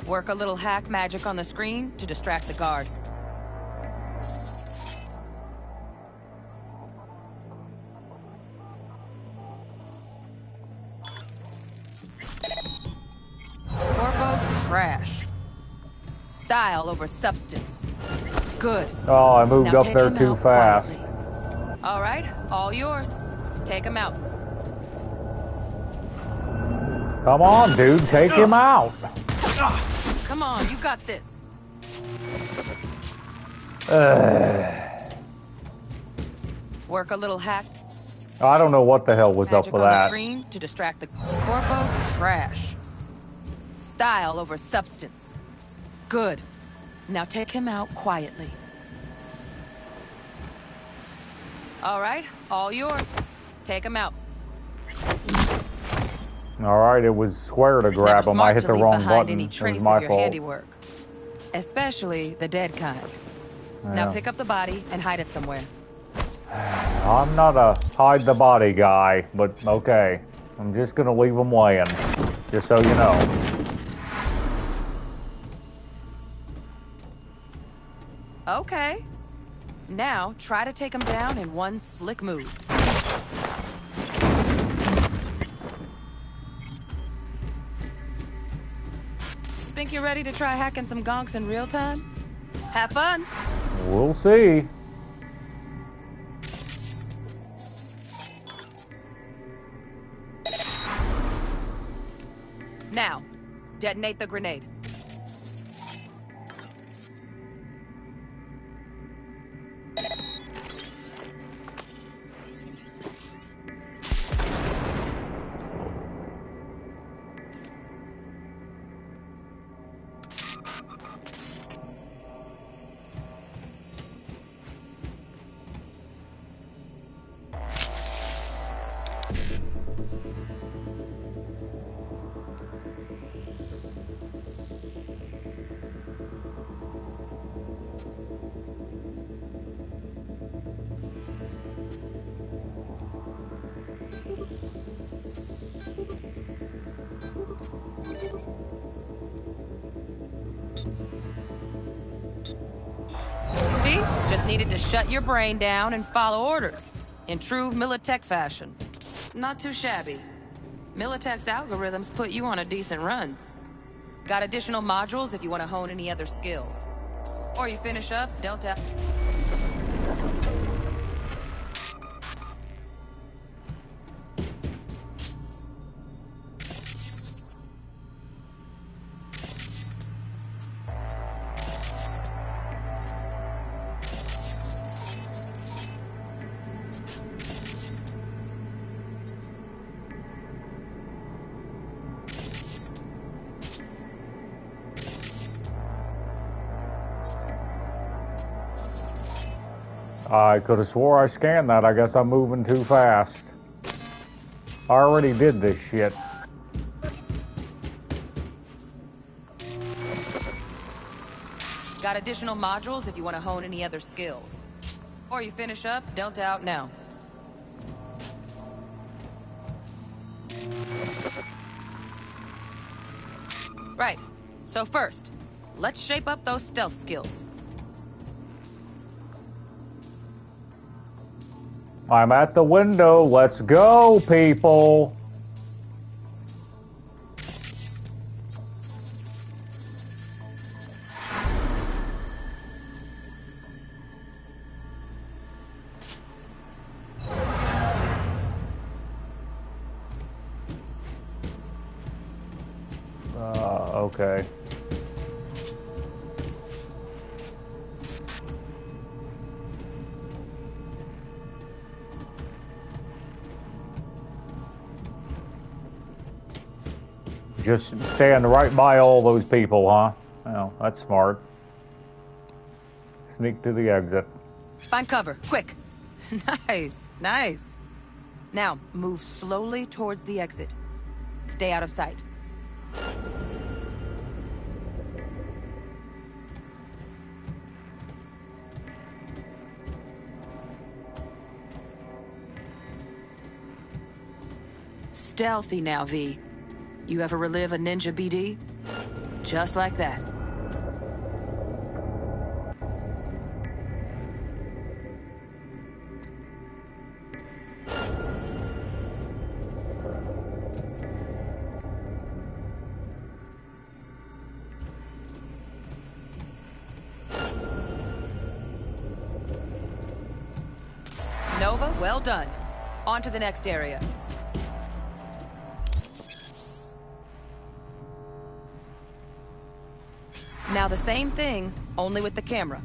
S14: work a little hack magic on the screen to distract the guard. Style over substance. Good.
S1: Oh, I moved
S14: now
S1: up
S14: take
S1: there
S14: him
S1: too
S14: out
S1: fast.
S14: quietly. All right, all yours. Take him out.
S1: Come on, dude, take him out.
S14: Come on, you got this. Work a little hack.
S1: I don't know what the hell was up
S14: Magic
S1: with
S14: on the
S1: that.
S14: screen to distract the corpo trash. Style over substance. Good. Now take him out quietly. All right, all yours. Take him out.
S1: All right, it was square to grab him. I hit the wrong button.
S14: Any
S1: It
S14: trace
S1: was my
S14: of your
S1: fault.
S14: handiwork, especially the dead kind. Now
S1: Yeah.
S14: pick up the body and hide it somewhere.
S1: I'm not a hide the body guy, but okay. I'm just gonna leave him laying, just so you know.
S14: Okay. Now try to take him down in one slick move. Think you're ready to try hacking some gonks in real time? Have fun.
S1: We'll see.
S14: Now, detonate the grenade. See? Just needed to shut your brain down and follow orders. In true Militech fashion. Not too shabby. Militech's algorithms put you on a decent run. Got additional modules if you want to hone any other skills. Or you finish up, Delta.
S1: I could have swore I scanned that. I guess I'm moving too fast. I already did this shit.
S14: Got additional modules if you want to hone any other skills. Or you finish up, Delta out now. Right. So first, let's shape up those stealth skills.
S1: I'm at the window. Let's go, people. Okay. Just stand right by all those people, huh? Oh, that's smart. Sneak to the exit.
S14: Find cover, quick. Nice, nice. Now, move slowly towards the exit. Stay out of sight. Stealthy now, V. You ever relive a ninja BD? Just like that. Nova, well done. On to the next area. Now the same thing, only with the camera.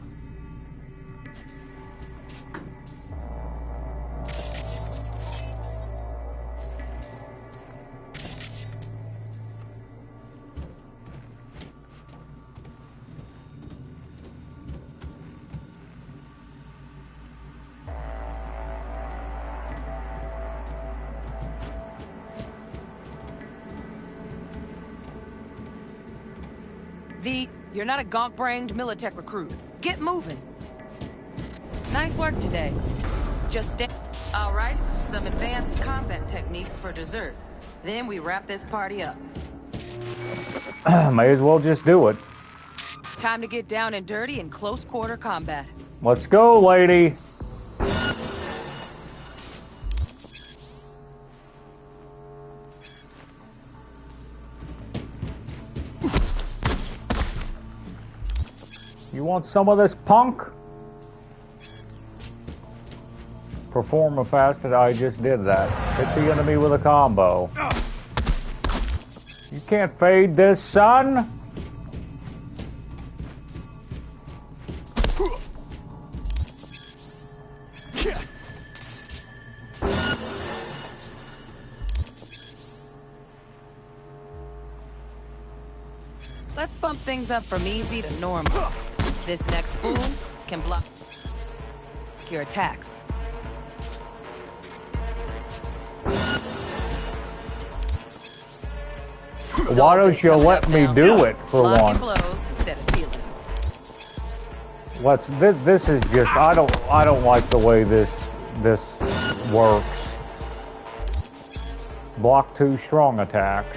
S14: V, you're not a gonk-brained Militech recruit. Get moving. Nice work today. Just stay. All right, some advanced combat techniques for dessert. Then we wrap this party up.
S1: May as well just do it.
S14: Time to get down and dirty in close quarter combat.
S1: Let's go, lady. You want some of this, punk? Perform a fast that I just did that. Hit the enemy with a combo. You can't fade this, son.
S14: Let's bump things up from easy to normal. This next fool can block your attacks.
S1: Why don't you let me do it for once?
S14: Blows instead of feeling.
S1: This is just I don't like the way this works. Block 2 strong attacks.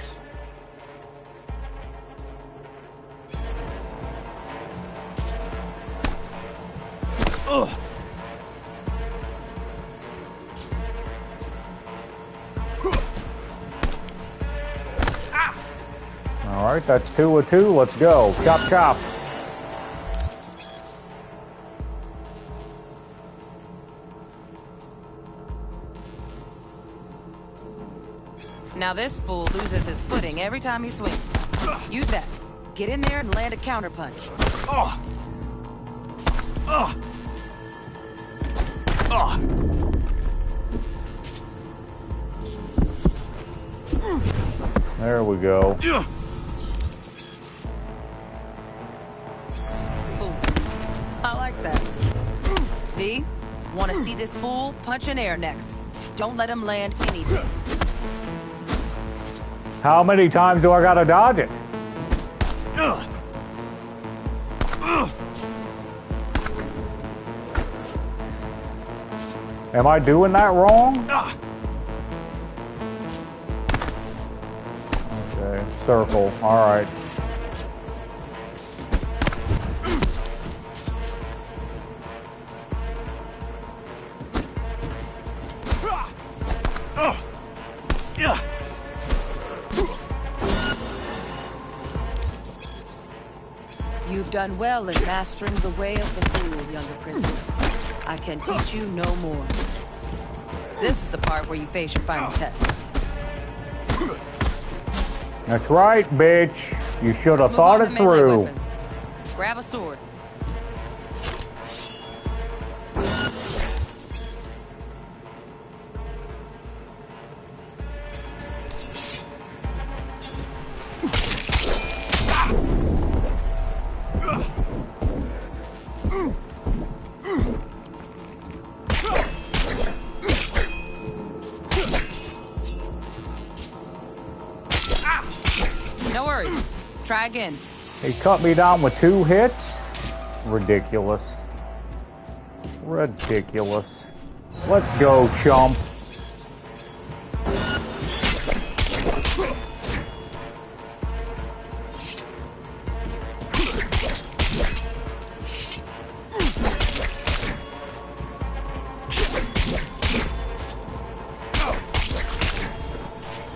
S3: Ugh.
S1: All right, that's 2 of 2. Let's go. Chop, chop.
S14: Now this fool loses his footing every time he swings. Use that. Get in there and land a counterpunch.
S3: Oh. Oh. Oh.
S1: There we go.
S14: Fool. I like that. V, want to see this fool punch in air next. Don't let him land anything.
S1: How many times do I gotta dodge it? Am I doing that wrong? Okay, circle. All right.
S14: You've done well in mastering the way of the fool, younger princess. I can teach you no more. This is the part where you face your final test.
S1: That's right, bitch. You should have thought it through.
S14: Grab a sword. No worries. Try again.
S1: He cut me down with 2 hits? Ridiculous. Ridiculous. Let's go, chump.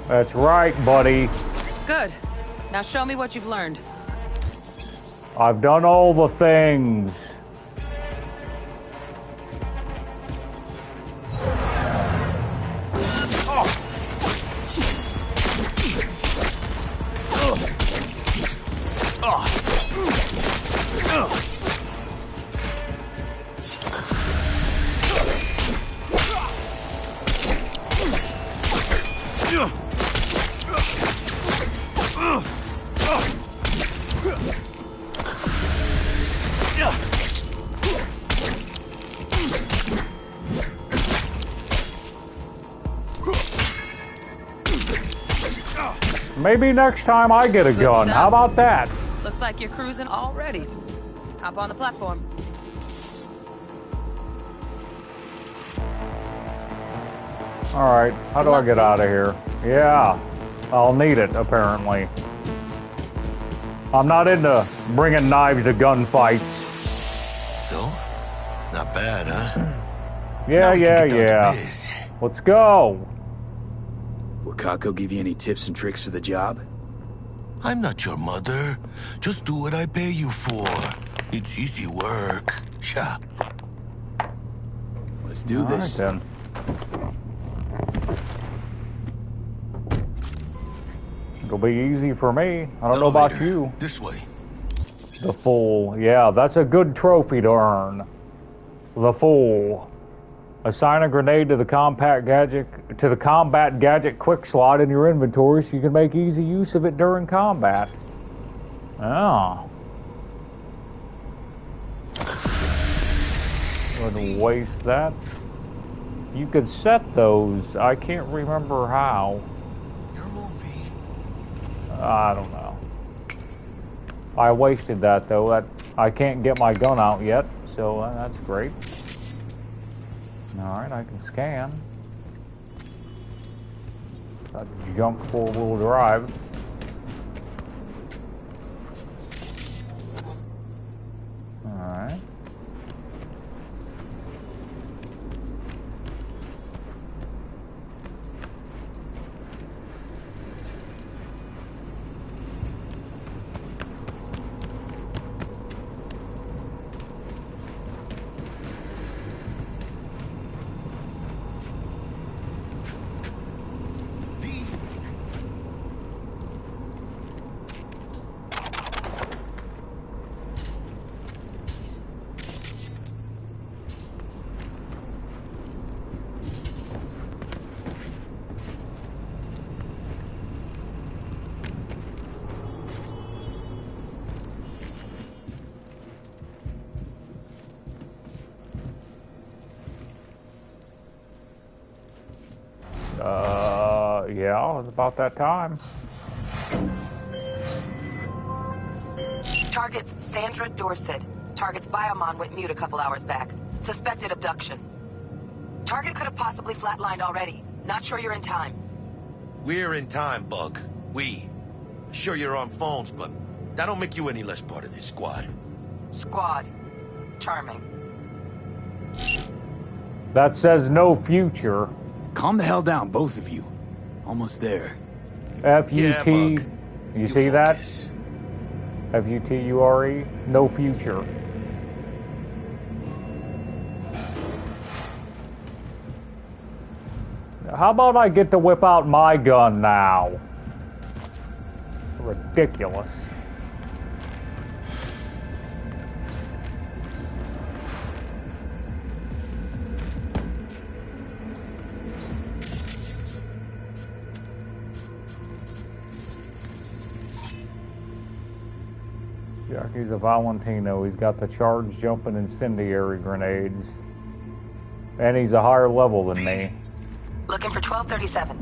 S1: That's right, buddy.
S14: Good. Now show me what you've learned.
S1: I've done all the things. Maybe next time I get a
S14: Good
S1: gun.
S14: stuff.
S1: How about that?
S14: Looks like you're cruising already. Hop on the platform.
S1: Alright, how do I get out of here? Yeah, I'll need it, apparently. I'm not into bringing knives to gunfights.
S7: So? Not bad, huh?
S1: Yeah. Let's go.
S3: Will Kako give you any tips and tricks for the job?
S7: I'm not your mother. Just do what I pay you for. It's easy work. Yeah.
S3: Let's do this.
S1: Then. It'll be easy for me. I don't know about you.
S7: This way.
S1: The Fool. Yeah, that's a good trophy to earn. The Fool. Assign a grenade to the combat gadget quick slot in your inventory so you can make easy use of it during combat. Oh. Wouldn't waste that. You could set those. I can't remember how. I don't know. I wasted that though. I can't get my gun out yet, so that's great. Alright, I can scan. Got junk 4-wheel drive. Alright. Yeah, it's about that time.
S12: Target's Sandra Dorset. Target's biomon went mute a couple hours back. Suspected abduction. Target could have possibly flatlined already. Not sure you're in time.
S7: We're in time, Bug. We. Sure you're on phones, but that don't make you any less part of this squad.
S12: Squad. Charming.
S1: That says no future.
S3: Calm the hell down, both of you. Almost there.
S1: F-U-T. You see that? F-U-T-U-R-E. No future. How about I get to whip out my gun now? Ridiculous. Jackie's a Valentino. He's got the charge jumping incendiary grenades. And he's a higher level than me.
S12: Looking for 1237.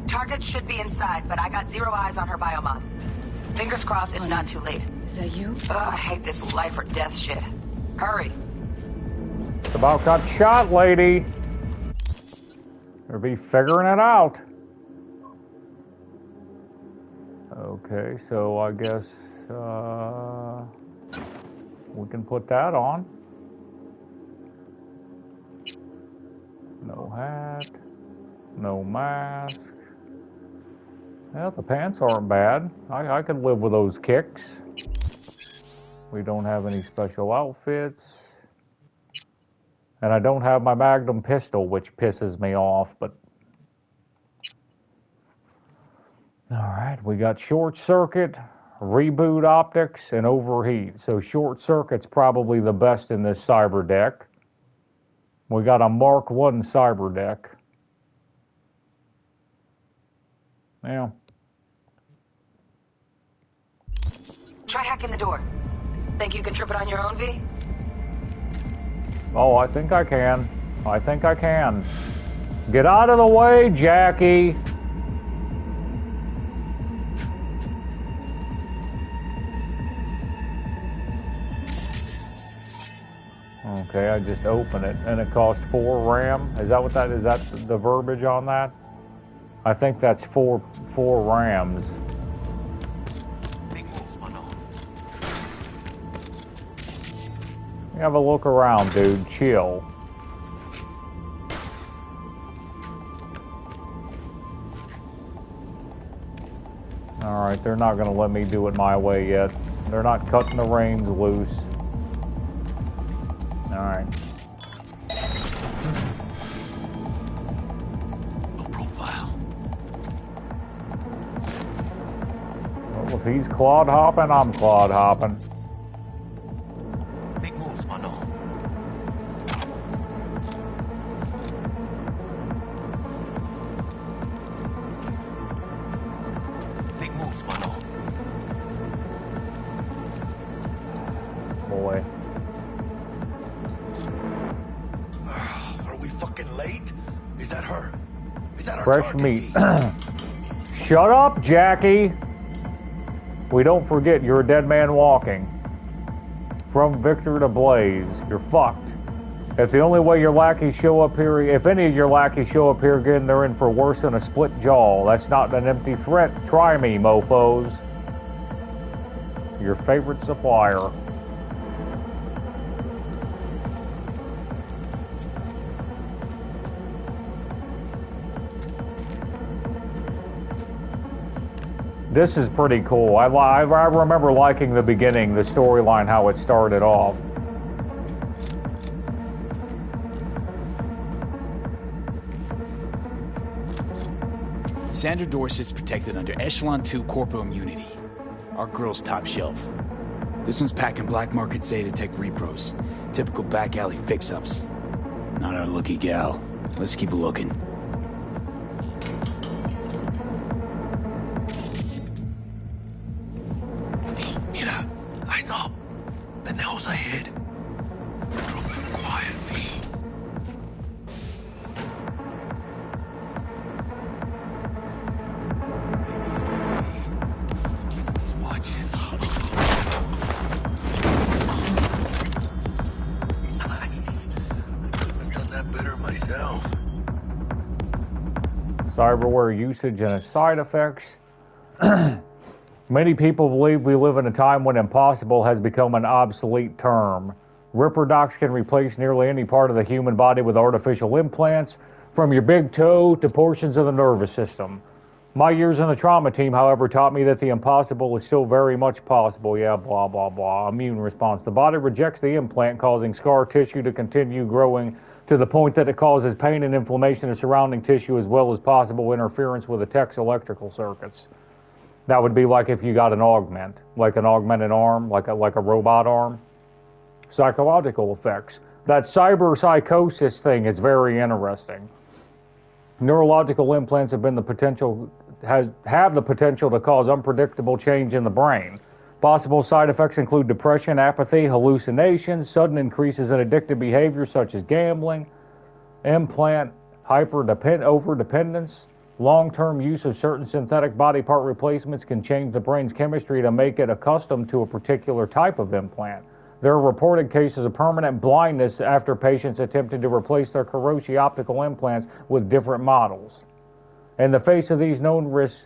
S12: Target should be inside, but I got zero eyes on her biomon. Fingers crossed it's not too late.
S14: Is that you?
S12: I hate this life or death shit. Hurry.
S1: About got shot, lady. Or be figuring it out. Okay, so I guess we can put that on. No hat, no mask. Well, the pants aren't bad. I could live with those kicks. We don't have any special outfits. And I don't have my Magnum pistol, which pisses me off, but... Alright, we got short circuit, reboot optics, and overheat. So short circuit's probably the best in this cyber deck. We got a Mark I cyber deck. Yeah.
S12: Try hacking the door. Think you can trip it on your own, V?
S1: Oh, I think I can. I think I can. Get out of the way, Jackie. Okay, I just open it, and it costs 4 RAM. Is that what that is? That the verbiage on that? I think that's four RAMs. Have a look around, dude. Chill. Alright, they're not gonna let me do it my way yet. They're not cutting the reins loose. Alright.
S7: No profile.
S1: Well, if he's clod hopping, I'm clod hopping.
S7: Big moves, mano. Big moves, mano.
S1: Boy.
S7: Are we fucking late? Is that her? Is that our
S1: Fresh
S7: target?
S1: meat. Shut up, Jackie! We don't forget you're a dead man walking. From Victor to Blaze, you're fucked. If the only way your lackeys show up here, if any of your lackeys show up here again, they're in for worse than a split jaw. That's not an empty threat. Try me, mofos. Your favorite supplier. This is pretty cool. I remember liking the beginning, the storyline, how it started off.
S3: Sandra Dorset's protected under Echelon 2 Corpo Immunity. Our girl's top shelf. This one's packing black market Zetatech repros. Typical back alley fix-ups. Not our lucky gal. Let's keep looking.
S7: Mira, eyes up. Pendejos ahead. Drop it quietly. He's watching. Nice. I couldn't have done that better myself.
S1: Cyberware usage and its side effects. Many people believe we live in a time when impossible has become an obsolete term. Ripper docs can replace nearly any part of the human body with artificial implants, from your big toe to portions of the nervous system. My years in the trauma team, however, taught me that the impossible is still very much possible. Yeah, blah, blah, blah. Immune response. The body rejects the implant, causing scar tissue to continue growing to the point that it causes pain and inflammation of surrounding tissue, as well as possible interference with the tech's electrical circuits. That would be like if you got an augment, like an augmented arm, like a robot arm. Psychological effects. That cyber psychosis thing is very interesting. Neurological implants have the potential to cause unpredictable change in the brain. Possible side effects include depression, apathy, hallucinations, sudden increases in addictive behavior such as gambling, implant overdependence. Long-term use of certain synthetic body part replacements can change the brain's chemistry to make it accustomed to a particular type of implant. There are reported cases of permanent blindness after patients attempted to replace their Kiroshi optical implants with different models. In the face of these known risks,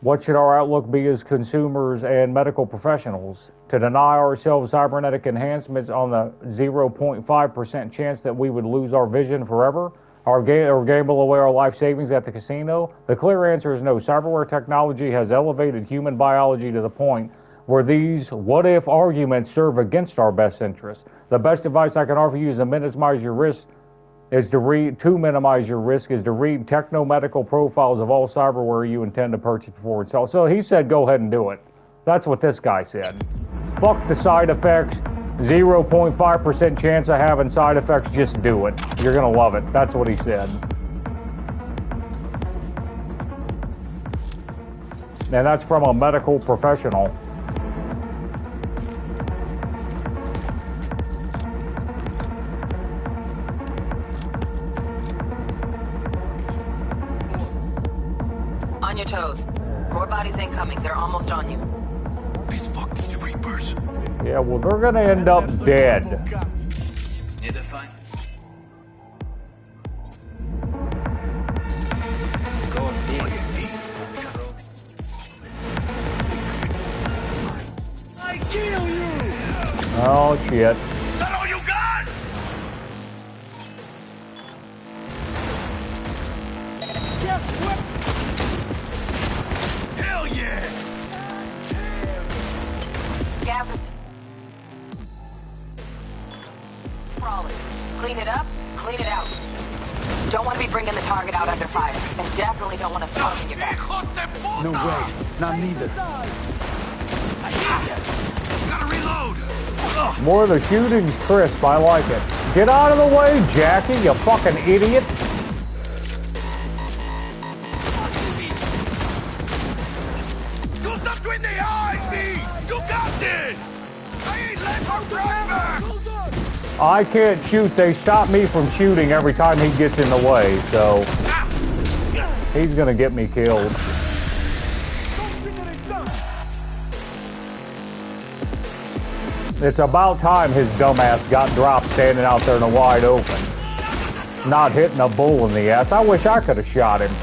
S1: what should our outlook be as consumers and medical professionals? To deny ourselves cybernetic enhancements on the 0.5% chance that we would lose our vision forever? Or gamble away our life savings at the casino? The clear answer is no. Cyberware technology has elevated human biology to the point where these what-if arguments serve against our best interests. The best advice I can offer you is to minimize your risk is to read techno-medical profiles of all cyberware you intend to purchase before it's sold. So he said go ahead and do it. That's what this guy said. Fuck the side effects. 0.5% chance of having side effects, just do it. You're gonna love it. That's what he said. And that's from a medical professional.
S12: On your toes. More bodies incoming. They're almost on you.
S7: These fucking Reapers.
S1: Yeah, well, they're gonna end up dead.
S3: Yeah, they're fine. Score big.
S8: I kill you!
S1: Oh, shit.
S8: Is that all you got? Guess what? Hell yeah!
S12: Gas is sprawling. Clean it up, clean it out. Don't want to be bringing the target out under fire. And definitely don't want to smoke in your back.
S3: No way. Not neither.
S8: I hit you! Gotta reload!
S1: More of the shooting's crisp. I like it. Get out of the way, Jackie, you fucking idiot.
S8: Shoot between the eyes, me! You got this! I ain't let her driver!
S1: I can't shoot. They stop me from shooting every time he gets in the way, so he's gonna get me killed. It's about time his dumbass got dropped standing out there in the wide open. Not hitting a bull in the ass. I wish I could have shot him.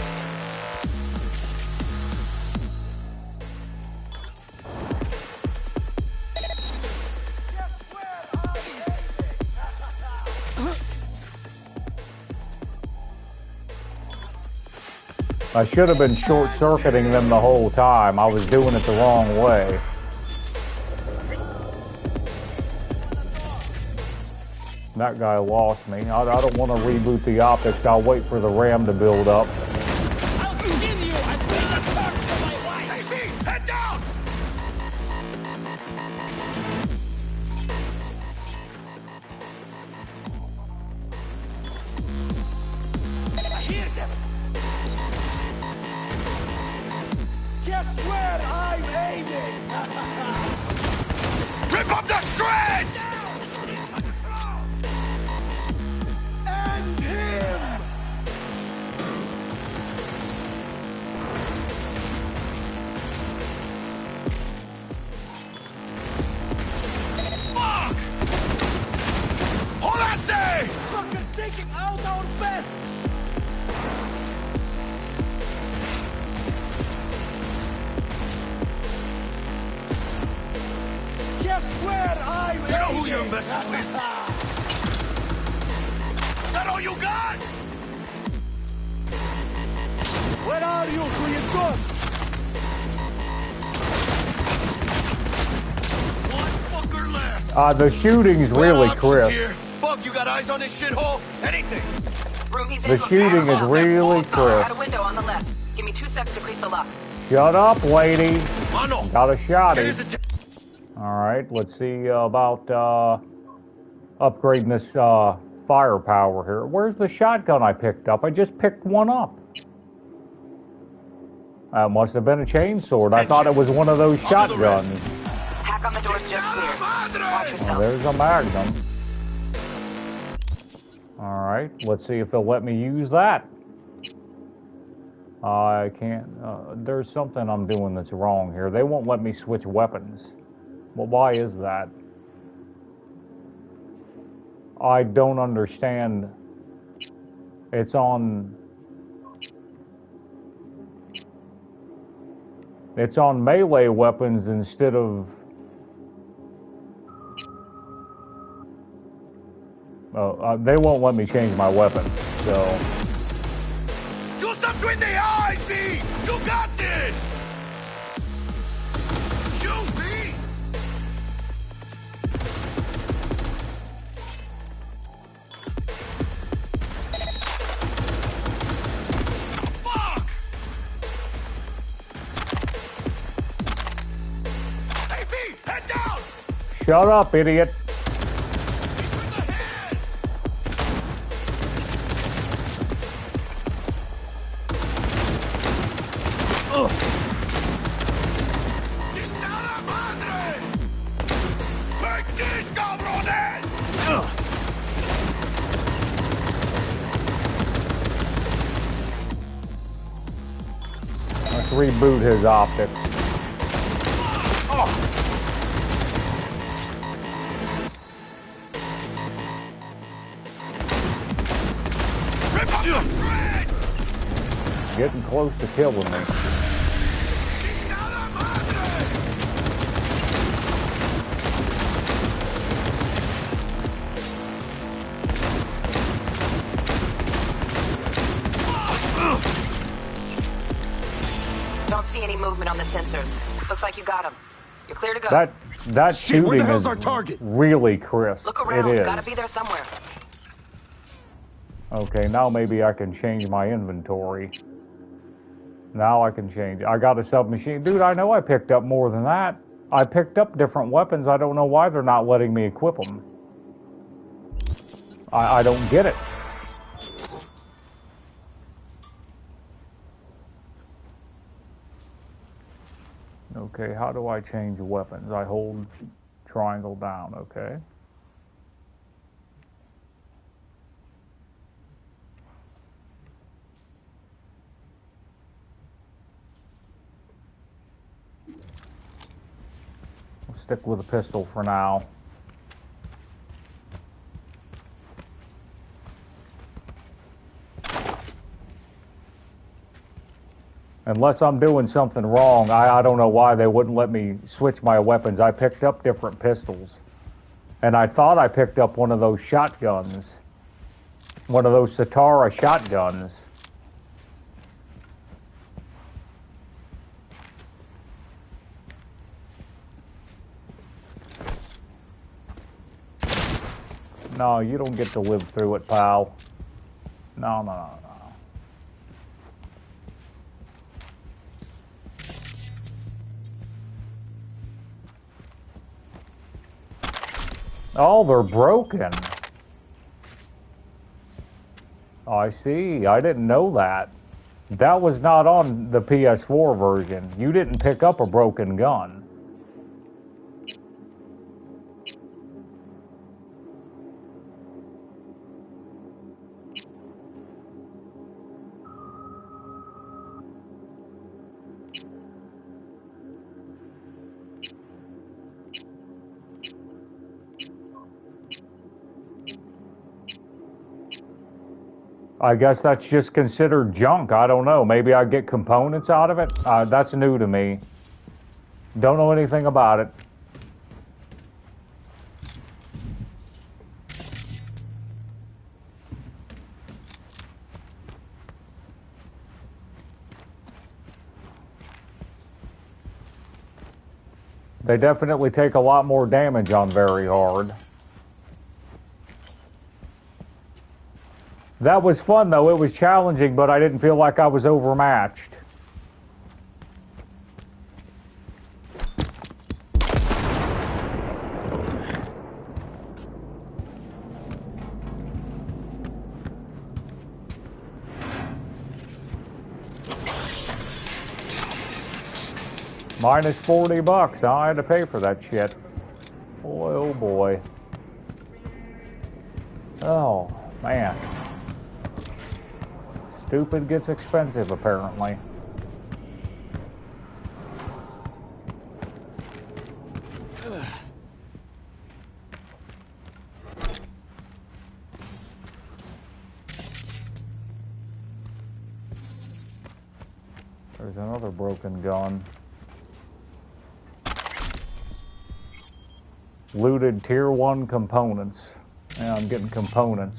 S1: I should have been short-circuiting them the whole time. I was doing it the wrong way. That guy lost me. I don't want to reboot the optics. I'll wait for the RAM to build up.
S8: I'll skin you! I paid the first for my wife! Hey, Pete, head down! I hear them! Guess where I'm aiming? Rip up the shreds! And him! Fuck! Hold on, say! Fuckers taking out our best! Guess where I'm You know who you're messing with? That all you got? Where are you, Cuyescos? One fucker left.
S1: The shooting's really crisp.
S8: Here. Bug, you got eyes on this shithole? Anything?
S12: Room he's in
S1: The
S12: looks
S1: shooting is really
S12: Got
S1: crisp.
S12: a window on the left. Give me 2 seconds to grease the lock.
S1: Shut up, lady.
S8: Mano.
S1: Got a shotty. Alright, let's see about upgrading this firepower here. Where's the shotgun I picked up? I just picked one up. That must have been a chainsword. I thought it was one of those shotguns.
S12: Hack on the door's just cleared. Watch
S1: Oh,
S12: yourself.
S1: there's a magnum. Alright, let's see if they'll let me use that. I can't. There's something I'm doing that's wrong here. They won't let me switch weapons. Well, why is that? I don't understand. It's on melee weapons instead of... they won't let me change my weapon, so...
S8: Do something between the eyes, B! You got this! Shoot, B! Fuck! Hey, B! Head down!
S1: Shut up, idiot! Let's reboot his optics. Getting close to killing me.
S12: Don't see any movement on the sensors. Looks like you got him. You're clear to go.
S1: That shooting
S8: where the hell's
S1: is
S8: our target?
S1: really crisp.
S12: Look around.
S1: It is.
S12: Gotta be there somewhere.
S1: Okay, now maybe I can change my inventory. Now I can change. I got a submachine. Dude, I know I picked up more than that. I picked up different weapons. I don't know why they're not letting me equip them. I don't get it. Okay, how do I change weapons? I hold triangle down, okay. We'll stick with a pistol for now. Unless I'm doing something wrong, I don't know why they wouldn't let me switch my weapons. I picked up different pistols. And I thought I picked up one of those shotguns. One of those Satara shotguns. No, you don't get to live through it, pal. No, no, no. Oh, they're broken. I see. I didn't know that. That was not on the PS4 version. You didn't pick up a broken gun. I guess that's just considered junk. I don't know. Maybe I get components out of it. That's new to me. Don't know anything about it. They definitely take a lot more damage on very hard. That was fun, though. It was challenging, but I didn't feel like I was overmatched. Minus 40 bucks. I had to pay for that shit. Boy, oh boy. Oh, man. Stupid gets expensive, apparently. There's another broken gun. Looted tier 1 components. Yeah, I'm getting components.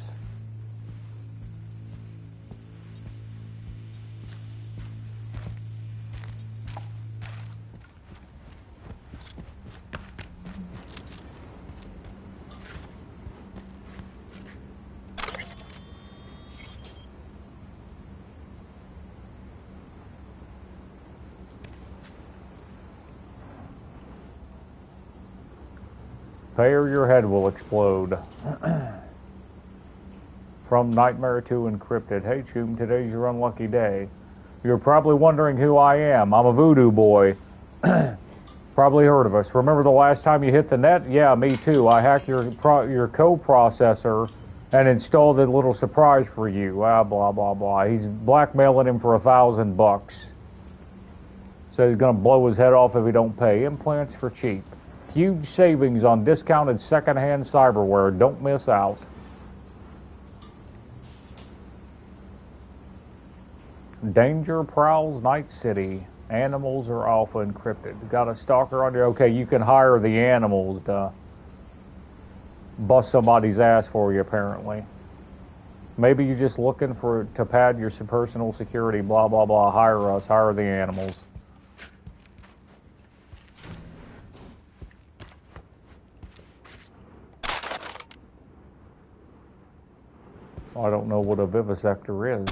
S1: Pay or your head will explode. From Nightmare 2 Encrypted. Hey, Choom, today's your unlucky day. You're probably wondering who I am. I'm a voodoo boy. Probably heard of us. Remember the last time you hit the net? Yeah, me too. I hacked your co-processor and installed a little surprise for you. Blah, blah, blah. He's blackmailing him for $1,000. So he's going to blow his head off if he don't pay. Implants for cheap. Huge savings on discounted secondhand cyberware. Don't miss out. Danger prowls Night City. Animals are alpha encrypted. Got a stalker on you? Okay, you can hire the animals to bust somebody's ass for you, apparently. Maybe you're just looking to pad your personal security, blah, blah, blah. Hire us, hire the animals. I don't know what a vivisector is.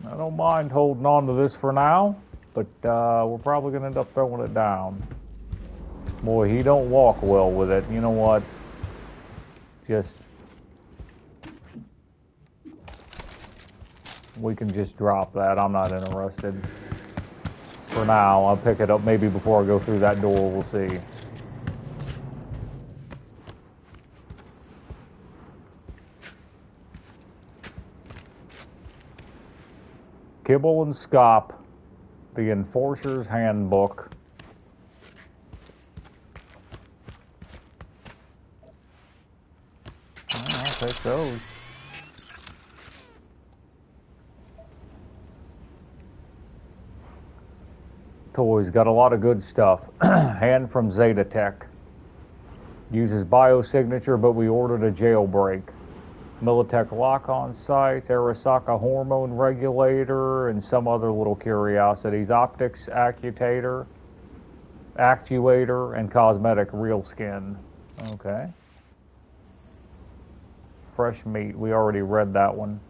S1: I don't mind holding on to this for now, but we're probably going to end up throwing it down. Boy, he don't walk well with it. You know what? We can just drop that. I'm not interested. For now, I'll pick it up maybe before I go through that door. We'll see. Kibble and Scop, the Enforcer's Handbook. I'll take those. Toys, got a lot of good stuff. Hand from Zeta Tech. Uses biosignature, but we ordered a jailbreak. Militech lock on sights, Arasaka hormone regulator, and some other little curiosities. Optics actuator, and cosmetic real skin. Okay. Fresh meat, we already read that one.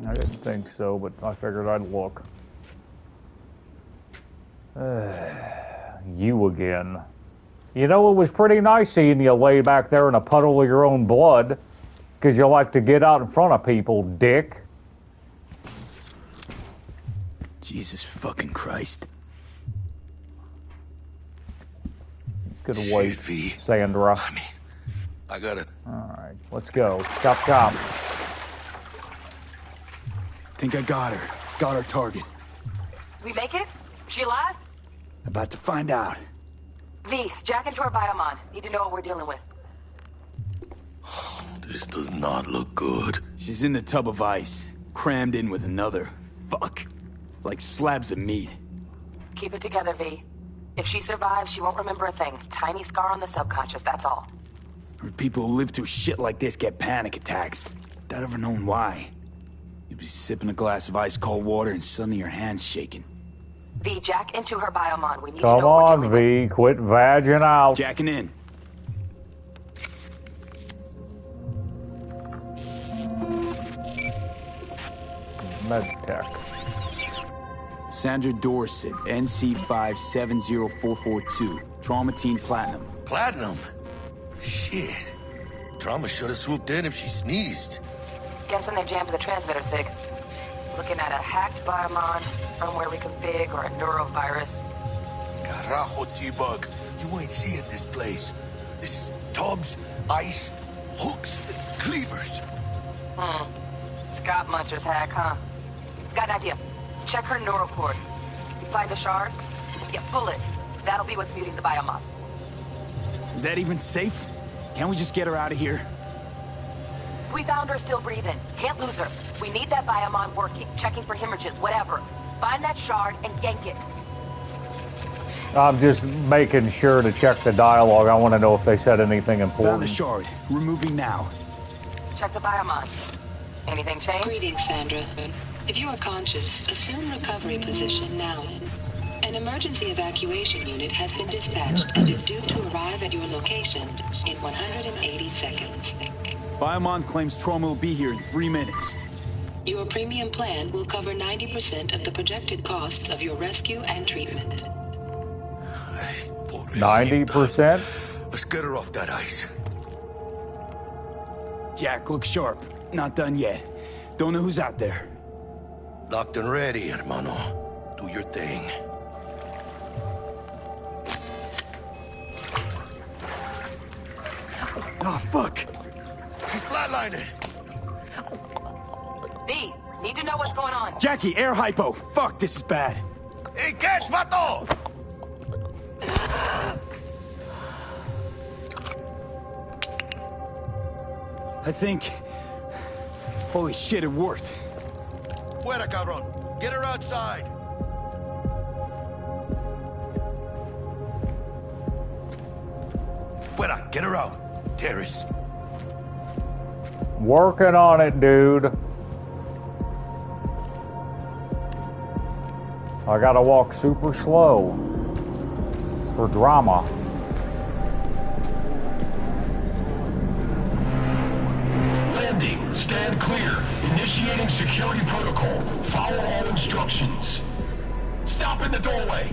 S1: I didn't think so, but I figured I'd look. You again. You know, it was pretty nice seeing you lay back there in a puddle of your own blood, because you like to get out in front of people, dick.
S3: Jesus fucking Christ.
S1: Good wait, Sandra.
S7: I mean, I gotta...
S1: Alright, let's go. Chop.
S3: Think I got her. Got our target.
S12: We make it? She alive?
S3: About to find out.
S12: V, jack into her biomon. Need to know what we're dealing with.
S7: This does not look good.
S3: She's in the tub of ice, crammed in with another. Fuck. Like slabs of meat.
S12: Keep it together, V. If she survives, she won't remember a thing. Tiny scar on the subconscious, that's all.
S3: Or people who live through shit like this get panic attacks. Without ever knowing why. You'd be sipping a glass of ice-cold water and suddenly your hand's shaking.
S12: V, jack into her biomon. We need
S1: Come
S12: to know what we're
S1: on,
S12: dealing with.
S1: V. Quit vagging out.
S3: Jacking in.
S1: Medtech.
S3: Sandra Dorset, NC570442. Traumatine Platinum.
S7: Platinum? Shit. Trauma should have swooped in if she sneezed.
S12: Guessing they jammed the transmitter, Sig. Looking at a hacked biomon, firmware reconfig, or a neurovirus.
S7: Carajo, T-Bug. You ain't seeing this place. This is tubs, ice, hooks, and cleavers.
S12: Scott Muncher's hack, huh? Got an idea. Check her neural cord. You find a shard? Yeah, pull it. That'll be what's muting the biomon.
S3: Is that even safe? Can't we just get her out of here?
S12: We found her still breathing. Can't lose her. We need that biomon working, checking for hemorrhages, whatever. Find that shard and yank it.
S1: I'm just making sure to check the dialogue. I want to know if they said anything
S3: Found the
S1: important.
S3: shard. Removing now.
S12: Check the biomon. Anything change?
S15: Greetings, Sandra. If you are conscious, assume recovery position now. An emergency evacuation unit has been dispatched and is due to arrive at your location in 180 seconds.
S3: Biomon claims trauma will be here in 3 minutes.
S15: Your premium plan will cover 90% of the projected costs of your rescue and treatment.
S1: 90%?
S7: Let's get her off that ice.
S3: Jack, look sharp. Not done yet. Don't know who's out there.
S7: Locked and ready, hermano. Do your thing.
S3: Oh, fuck.
S7: She's flatlining.
S12: V, need to know what's going on.
S3: Jackie, air hypo. Fuck, this is bad.
S7: Hey, catch, vato!
S3: I think... Holy shit, it worked.
S7: Fuera, cabrón. Get her outside. Fuera, get her out. Terrace.
S1: Working on it, dude. I gotta walk super slow for drama.
S8: Landing. Stand clear. Initiating security protocol. Follow all instructions. Stop in the doorway.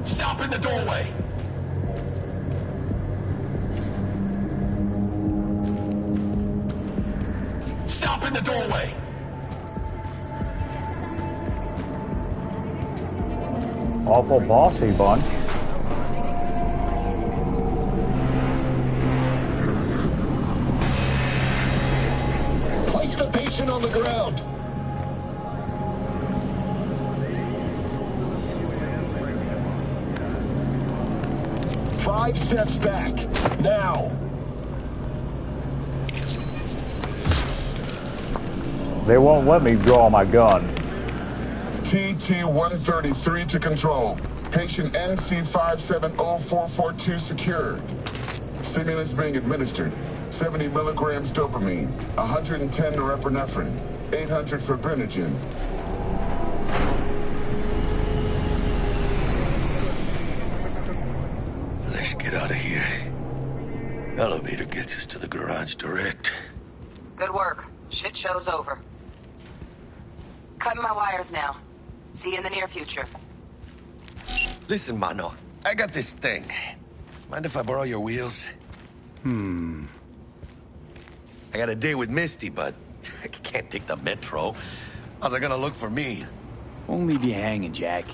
S8: Stop in the doorway. Stop in the doorway.
S1: Awful bossy bunch.
S8: Place the patient on the ground. Five steps back. Now.
S1: They won't let me draw my gun.
S16: TT-133 to control. Patient NC570442 secured. Stimulants being administered. 70 milligrams dopamine, 110 norepinephrine, 800 fibrinogen.
S7: Let's get out of here. Elevator gets us to the garage direct.
S12: Good work. Shit show's over. Cutting my wires now. See you in the near future.
S7: Listen, mano. I got this thing. Mind if I borrow your wheels? I got a date with Misty, but I can't take the metro. How's it gonna look for me?
S3: Won't leave you hanging, Jack.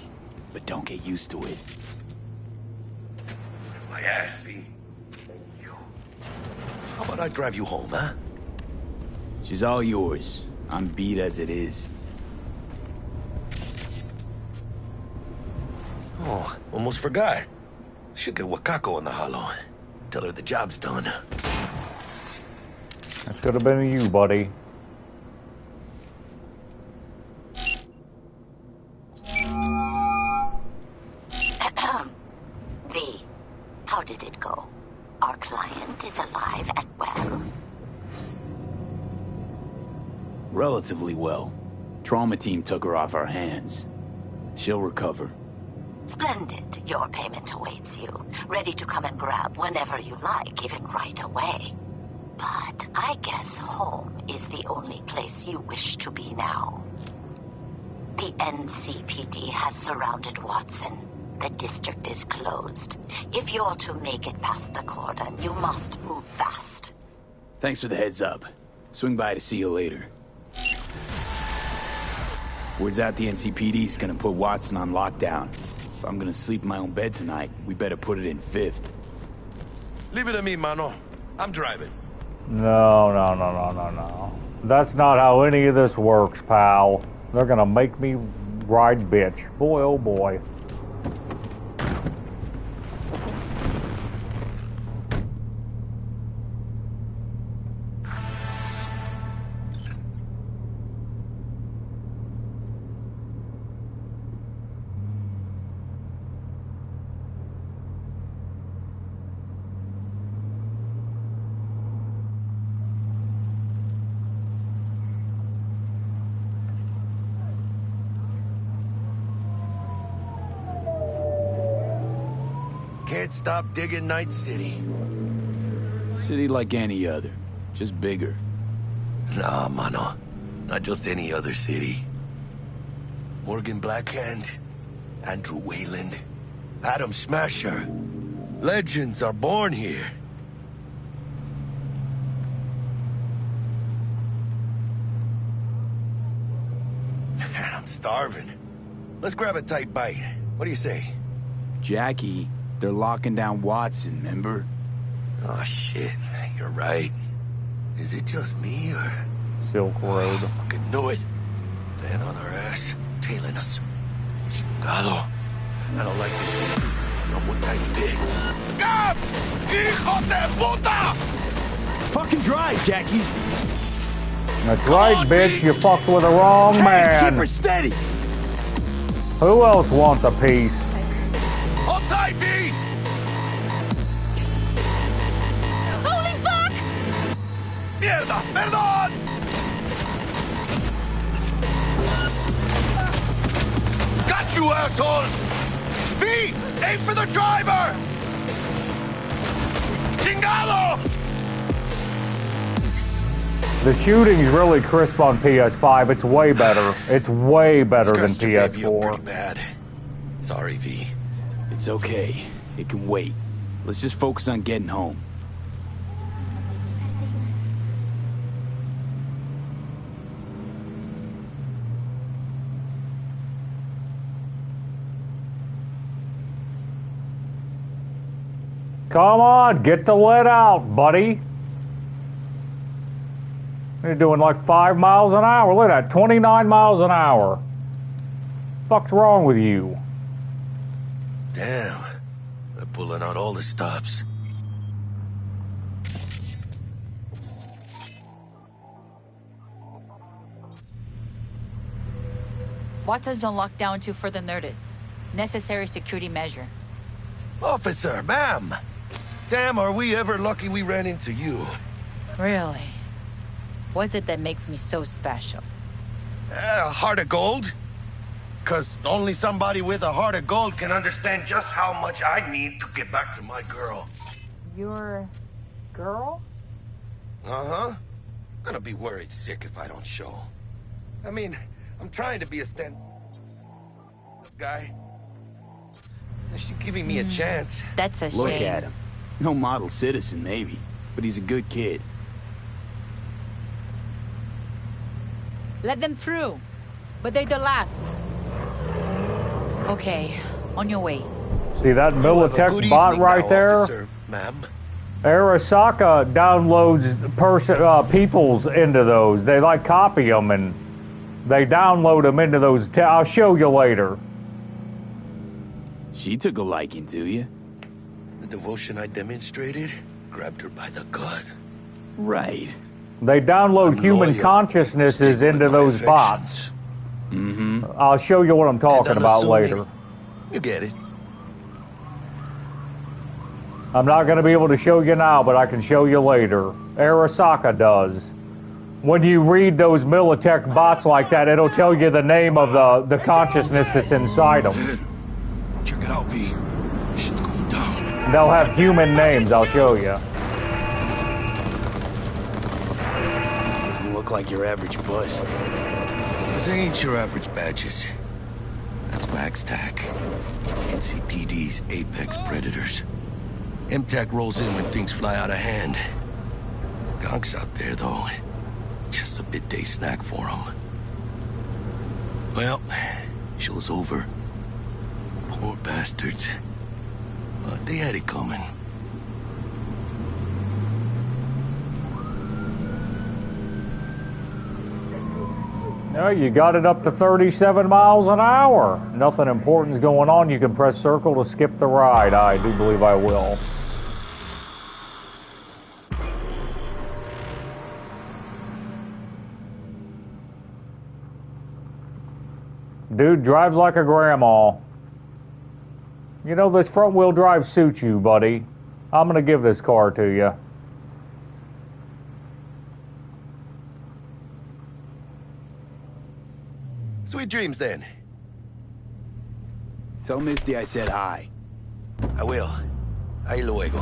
S3: But don't get used to it.
S7: My ass, V. How about I drive you home, huh?
S3: She's all yours. I'm beat as it is.
S7: Oh, almost forgot. Should get Wakako on the holo. Tell her the job's done.
S1: That could have been you, buddy.
S17: V, how did it go? Our client is alive and well.
S3: Relatively well. Trauma team took her off our hands. She'll recover.
S17: Splendid. Your payment awaits you. Ready to come and grab whenever you like, even right away. But I guess home is the only place you wish to be now. The NCPD has surrounded Watson. The district is closed. If you're to make it past the cordon, you must move fast.
S3: Thanks for the heads up. Swing by to see you later. Word's out the NCPD's gonna put Watson on lockdown. If I'm gonna sleep in my own bed tonight, we better put it in 5th.
S7: Leave it to me, mano. I'm driving.
S1: No. That's not how any of this works, pal. They're gonna make me ride bitch. Boy, oh boy.
S7: Can't stop digging Night City.
S3: City like any other, just bigger.
S7: Nah, mano. Not just any other city. Morgan Blackhand, Andrew Wayland, Adam Smasher. Legends are born here. Man, I'm starving. Let's grab a tight bite. What do you say?
S3: Jackie, they're locking down Watson, remember?
S7: Oh, shit. You're right. Is it just me, or...?
S1: Silk Road.
S7: Oh, I fucking knew it. Van on our ass, tailing us. Chingado. I don't like this. Not one tiny bit. Scab! Hijo de puta!
S3: Fucking drive, Jackie.
S1: That's right, bitch. You fucked with the wrong man.
S3: Keep her steady.
S1: Who else wants a piece?
S7: Hold tight, V!
S14: Holy fuck!
S7: Mierda! Perdón! Got you, asshole! V! Aim for the driver! Chingado!
S1: The shooting's really crisp on PS5. It's way better. It's way better than PS4.
S7: Pretty bad. Sorry, V.
S3: It's okay. It can wait. Let's just focus on getting home.
S1: Come on, get the lead out, buddy. You're doing like 5 miles an hour. Look at that, 29 miles an hour. Fuck's wrong with you?
S7: Damn. They're pulling out all the stops.
S18: Watson's on lockdown to further notice. Necessary security measure.
S7: Officer, ma'am. Damn, are we ever lucky we ran into you.
S18: Really? What's it that makes me so special?
S7: A heart of gold? Because only somebody with a heart of gold can understand just how much I need to get back to my girl.
S18: Your girl?
S7: Uh-huh. Gonna be worried sick if I don't show. I mean, I'm trying to be a guy. She's giving me a chance.
S18: That's a shame.
S3: Look at him. No model citizen, maybe. But he's a good kid.
S18: Let them through. But they're the last. Okay, on your way.
S1: See that Militech bot right there?
S7: Ma'am.
S1: Arasaka downloads peoples into those. They like copy them and they download them into those. I'll show you later.
S3: She took a liking to you.
S7: The devotion I demonstrated grabbed her by the gut.
S3: Right.
S1: They download human consciousnesses into those bots.
S3: Mm-hmm.
S1: I'll show you what I'm talking about later.
S7: You get it.
S1: I'm not going to be able to show you now, but I can show you later. Arasaka does. When you read those Militech bots like that, it'll tell you the name of the consciousness that's inside them.
S7: Check it out, V. Shit's going down.
S1: They'll have human names, I'll show you.
S3: You look like your average bust.
S7: This ain't your average badges. That's Max TAC. NCPD's apex predators. MTAC rolls in when things fly out of hand. Gonks out there, though. Just a midday snack for them. Well, show's over. Poor bastards. But they had it coming.
S1: No, you got it up to 37 miles an hour. Nothing important is going on. You can press circle to skip the ride. I do believe I will. Dude drives like a grandma. You know, this front-wheel drive suits you, buddy. I'm going to give this car to you.
S7: Sweet dreams, then.
S3: Tell Misty I said hi.
S7: I will. Ahí luego.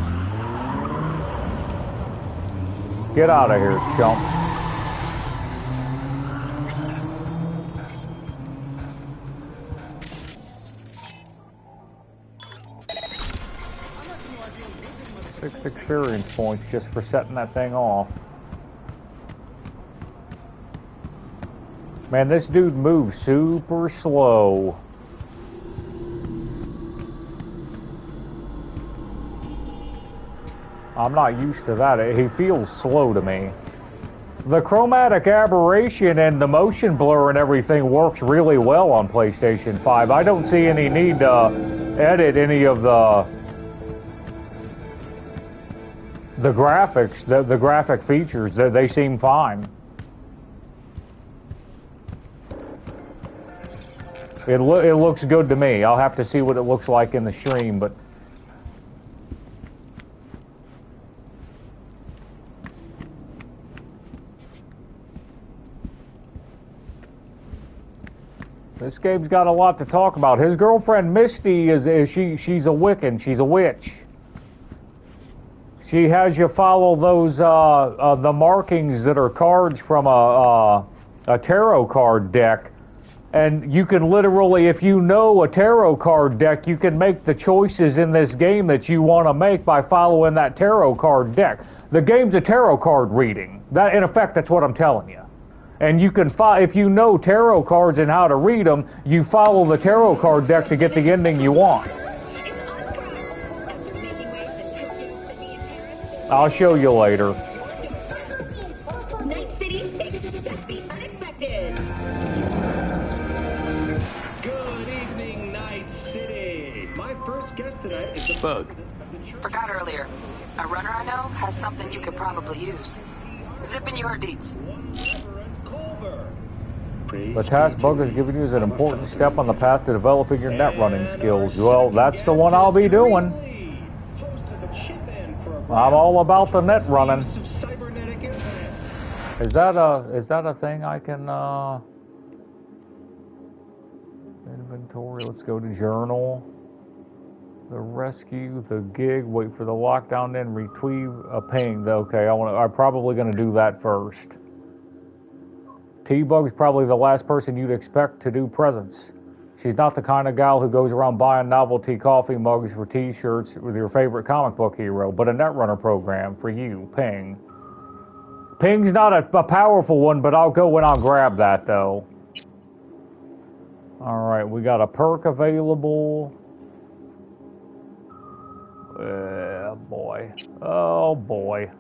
S1: Get out of here, chump. 6 experience points just for setting that thing off. Man, this dude moves super slow. I'm not used to that. He feels slow to me. The chromatic aberration and the motion blur and everything works really well on PlayStation 5. I don't see any need to edit any of the graphics, the graphic features. They seem fine. It looks good to me. I'll have to see what it looks like in the stream, but this game's got a lot to talk about. His girlfriend Misty she's a Wiccan. She's a witch. She has you follow those the markings that are cards from a tarot card deck, and you can literally, if you know a tarot card deck, you can make the choices in this game that you want to make by following that tarot card deck. The game's a tarot card reading. That, in effect, that's what I'm telling you. And you can if you know tarot cards and how to read them, you follow the tarot card deck to get the ending you want. I'll show you later.
S8: Night City, expect the unexpected. Good evening, Night City. My first guest tonight is the
S3: Bug.
S12: Forgot earlier. A runner I know has something you could probably use. Zipping you her deets.
S1: The task Bug has given you is an important step on the path to developing your net running skills. Well, that's the one I'll be doing. I'm all about the net running. Is that a thing I can inventory? Let's go to journal. The rescue, the gig, wait for the lockdown, then retrieve a ping. Okay, I'm probably gonna do that first. T-Bug's probably the last person you'd expect to do presents. She's not the kind of gal who goes around buying novelty coffee mugs for t-shirts with your favorite comic book hero, but a Netrunner program for you, Ping. Ping's not a powerful one, but I'll go and I'll grab that, though. Alright, we got a perk available. Boy. Oh, boy.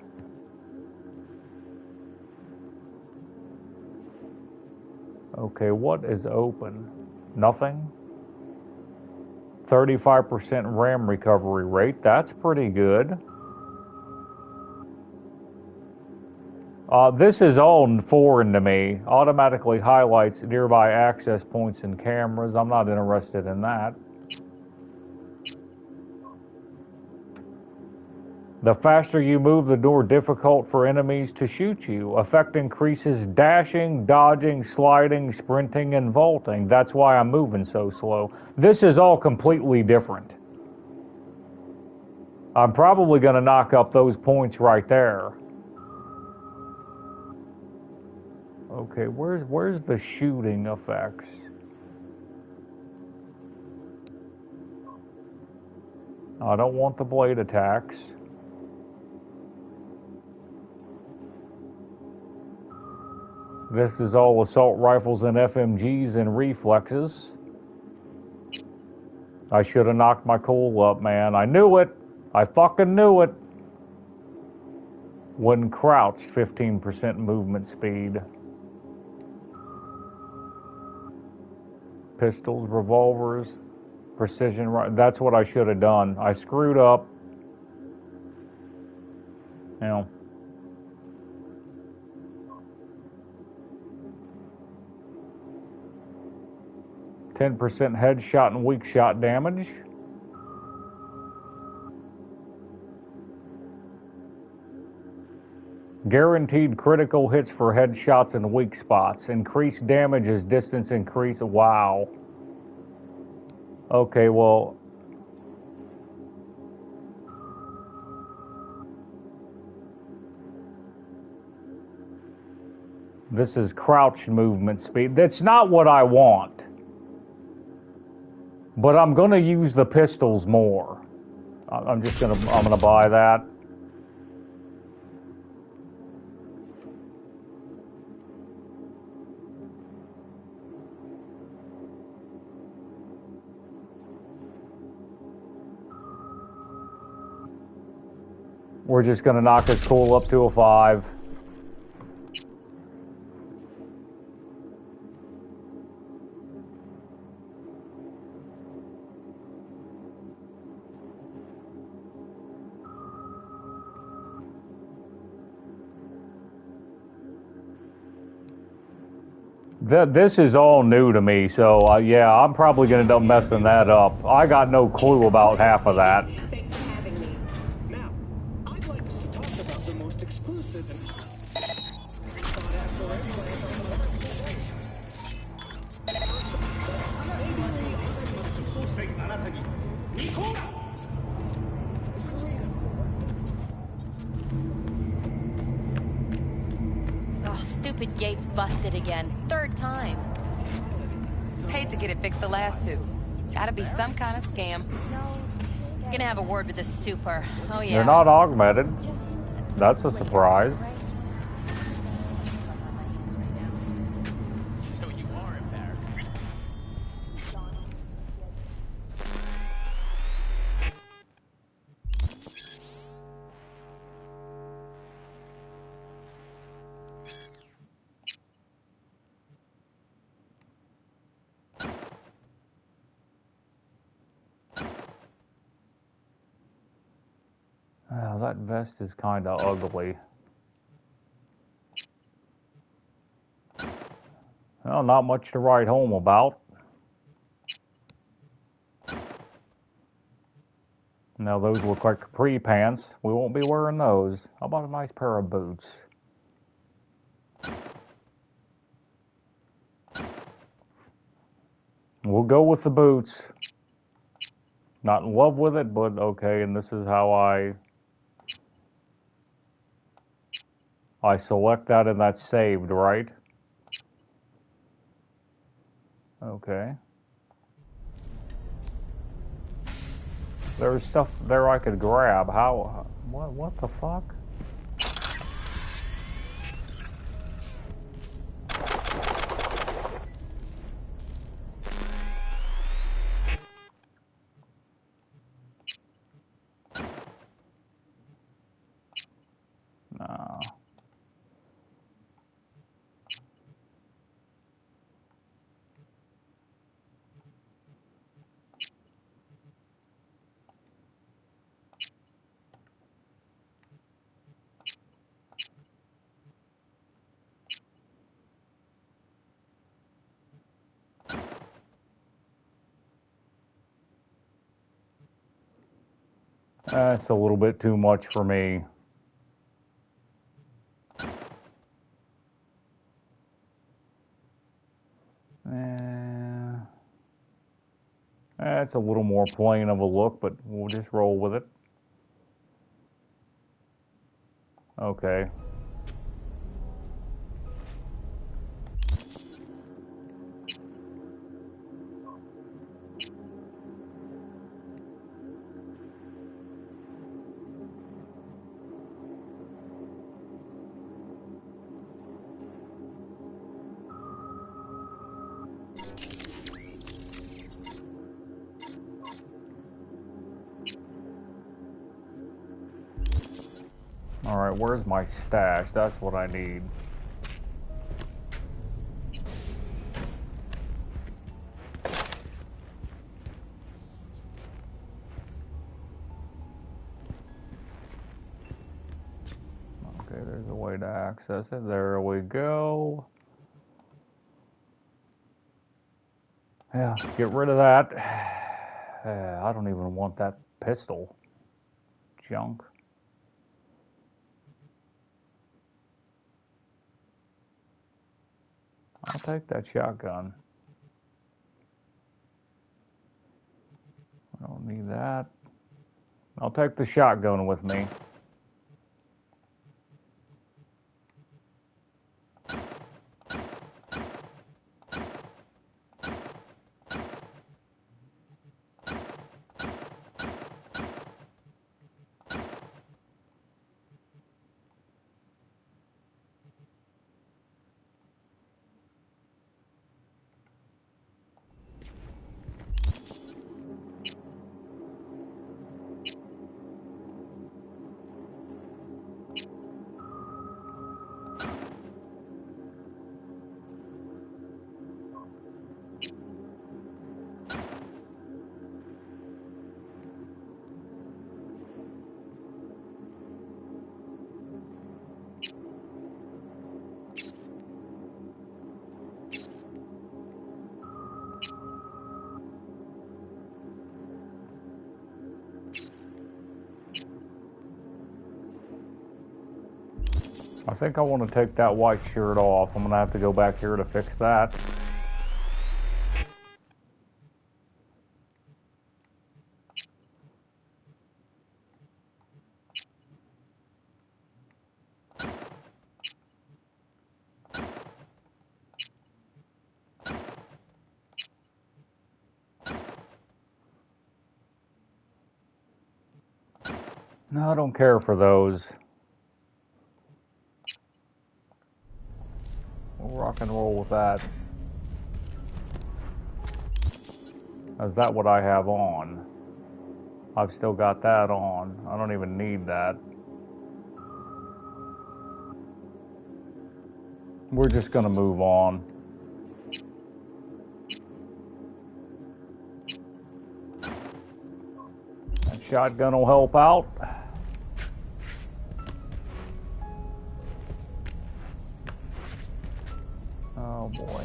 S1: Okay, what is open? Nothing? 35% RAM recovery rate. That's pretty good. This is all foreign to me. Automatically highlights nearby access points and cameras. I'm not interested in that. The faster you move, the more difficult for enemies to shoot you. Effect increases dashing, dodging, sliding, sprinting, and vaulting. That's why I'm moving so slow. This is all completely different. I'm probably going to knock up those points right there. Okay, where's the shooting effects? I don't want the blade attacks. This is all assault rifles and FMGs and reflexes. I should have knocked my cool up, man. I knew it. I fucking knew it. When crouched, 15% movement speed. Pistols, revolvers, precision. That's what I should have done. I screwed up. You know. 10% headshot and weak shot damage. Guaranteed critical hits for headshots and weak spots. Increased damage as distance increase. Wow. Okay, well. This is crouch movement speed. That's not what I want. But I'm going to use the pistols more. I'm gonna buy that. We're just gonna knock his cool up to a 5. This is all new to me, so yeah, I'm probably gonna end up messing that up. I got no clue about half of that.
S19: Thanks for having me. Now, I'd like us to talk about the most exclusive and sought after implants on the market.
S18: Oh, stupid gate's busted again. 3rd time.
S14: Paid to get it fixed the last 2. Gotta be some kind of scam.
S18: Gonna have a word with the super. Oh yeah.
S1: They're not augmented. That's a surprise.
S10: So you are embarrassed.
S1: That vest is kind of ugly. Well, not much to write home about. Now those look like capri pants. We won't be wearing those. How about a nice pair of boots? We'll go with the boots. Not in love with it, but okay, and this is how I select that and that's saved, right? Okay. There's stuff there I could grab. How? What the fuck? No. That's a little bit too much for me. That's a little more plain of a look, but we'll just roll with it. Okay. Alright, where's my stash? That's what I need. Okay, there's a way to access it. There we go. Yeah, get rid of that. I don't even want that pistol. Junk. I'll take that shotgun. I don't need that. I'll take the shotgun with me. I think I want to take that white shirt off. I'm going to have to go back here to fix that. No, I don't care for those. We'll rock and roll with that. Is that what I have on? I've still got that on. I don't even need that. We're just gonna move on. That shotgun will help out. Oh boy.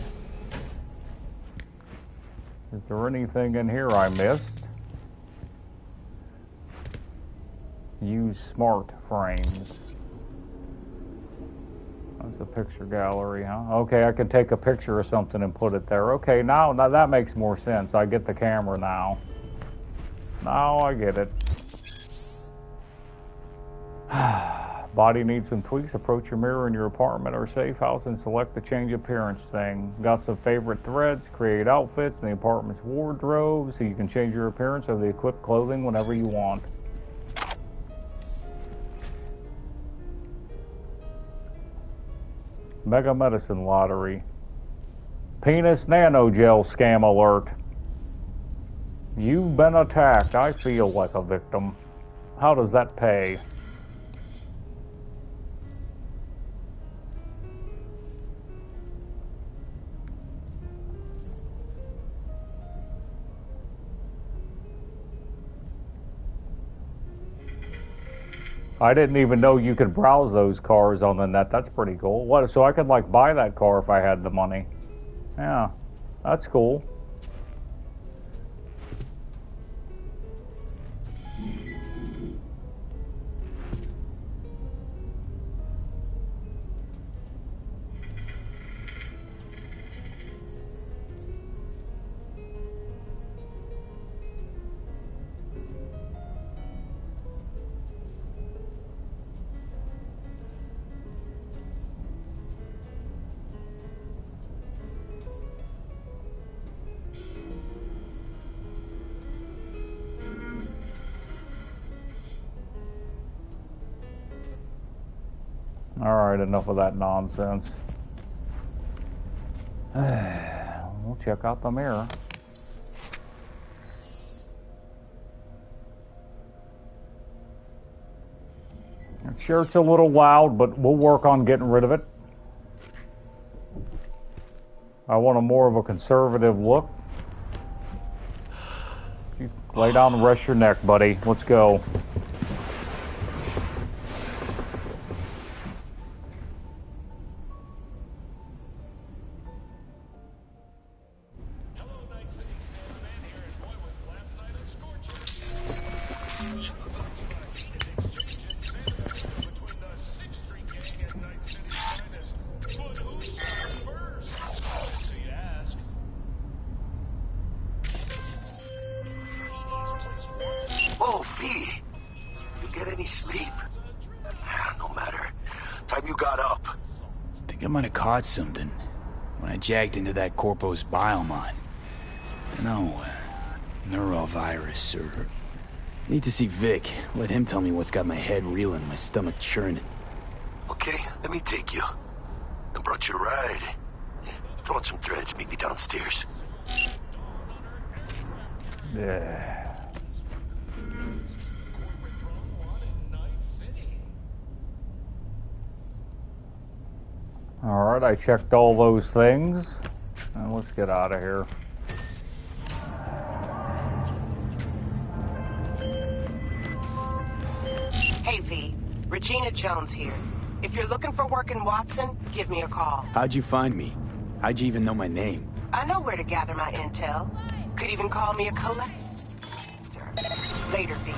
S1: Is there anything in here I missed? Use smart frames. That's a picture gallery, huh? Okay, I can take a picture of something and put it there. Okay, now that makes more sense. I get the camera now. Now I get it. Body needs some tweaks. Approach your mirror in your apartment or safe house and select the change appearance thing. Got some favorite threads, create outfits in the apartment's wardrobe so you can change your appearance of the equipped clothing whenever you want. Mega Medicine Lottery. Penis Nanogel Scam Alert. You've been attacked. I feel like a victim. How does that pay? I didn't even know you could browse those cars on the net. That's pretty cool. What? So I could like buy that car if I had the money. Yeah, that's cool. Alright, enough of that nonsense. We'll check out the mirror. Sure, it's a little loud, but we'll work on getting rid of it. I want a more of a conservative look. You lay down and rest your neck, buddy. Let's go.
S3: Something when I jacked into that Corpo's biomon. Dunno, neurovirus or... Need to see Vic. Let him tell me what's got my head reeling, my stomach churning.
S7: Okay, let me take you. I brought you a ride. Throw on some threads, meet me downstairs.
S1: Yeah. Alright, I checked all those things. Now let's get out of here.
S20: Hey V, Regina Jones here. If you're looking for work in Watson, give me a call.
S3: How'd you find me? How'd you even know my name?
S20: I know where to gather my intel. Could even call me a collector. Later, V.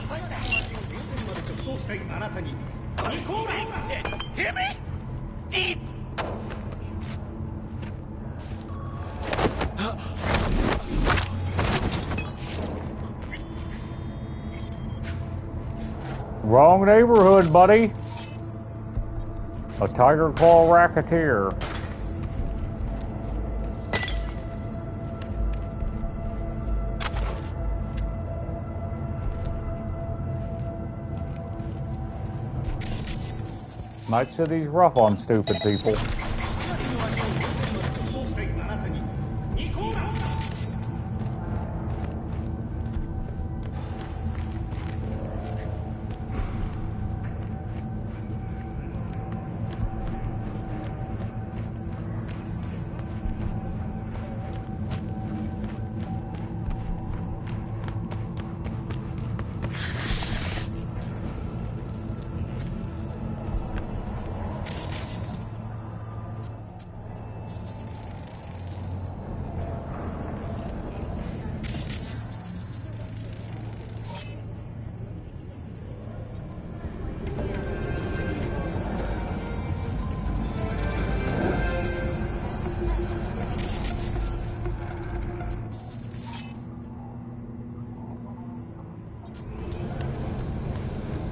S8: Hear me?
S3: Deep!
S1: Wrong neighborhood, buddy. A Tiger Claw racketeer. Night City's rough on stupid people.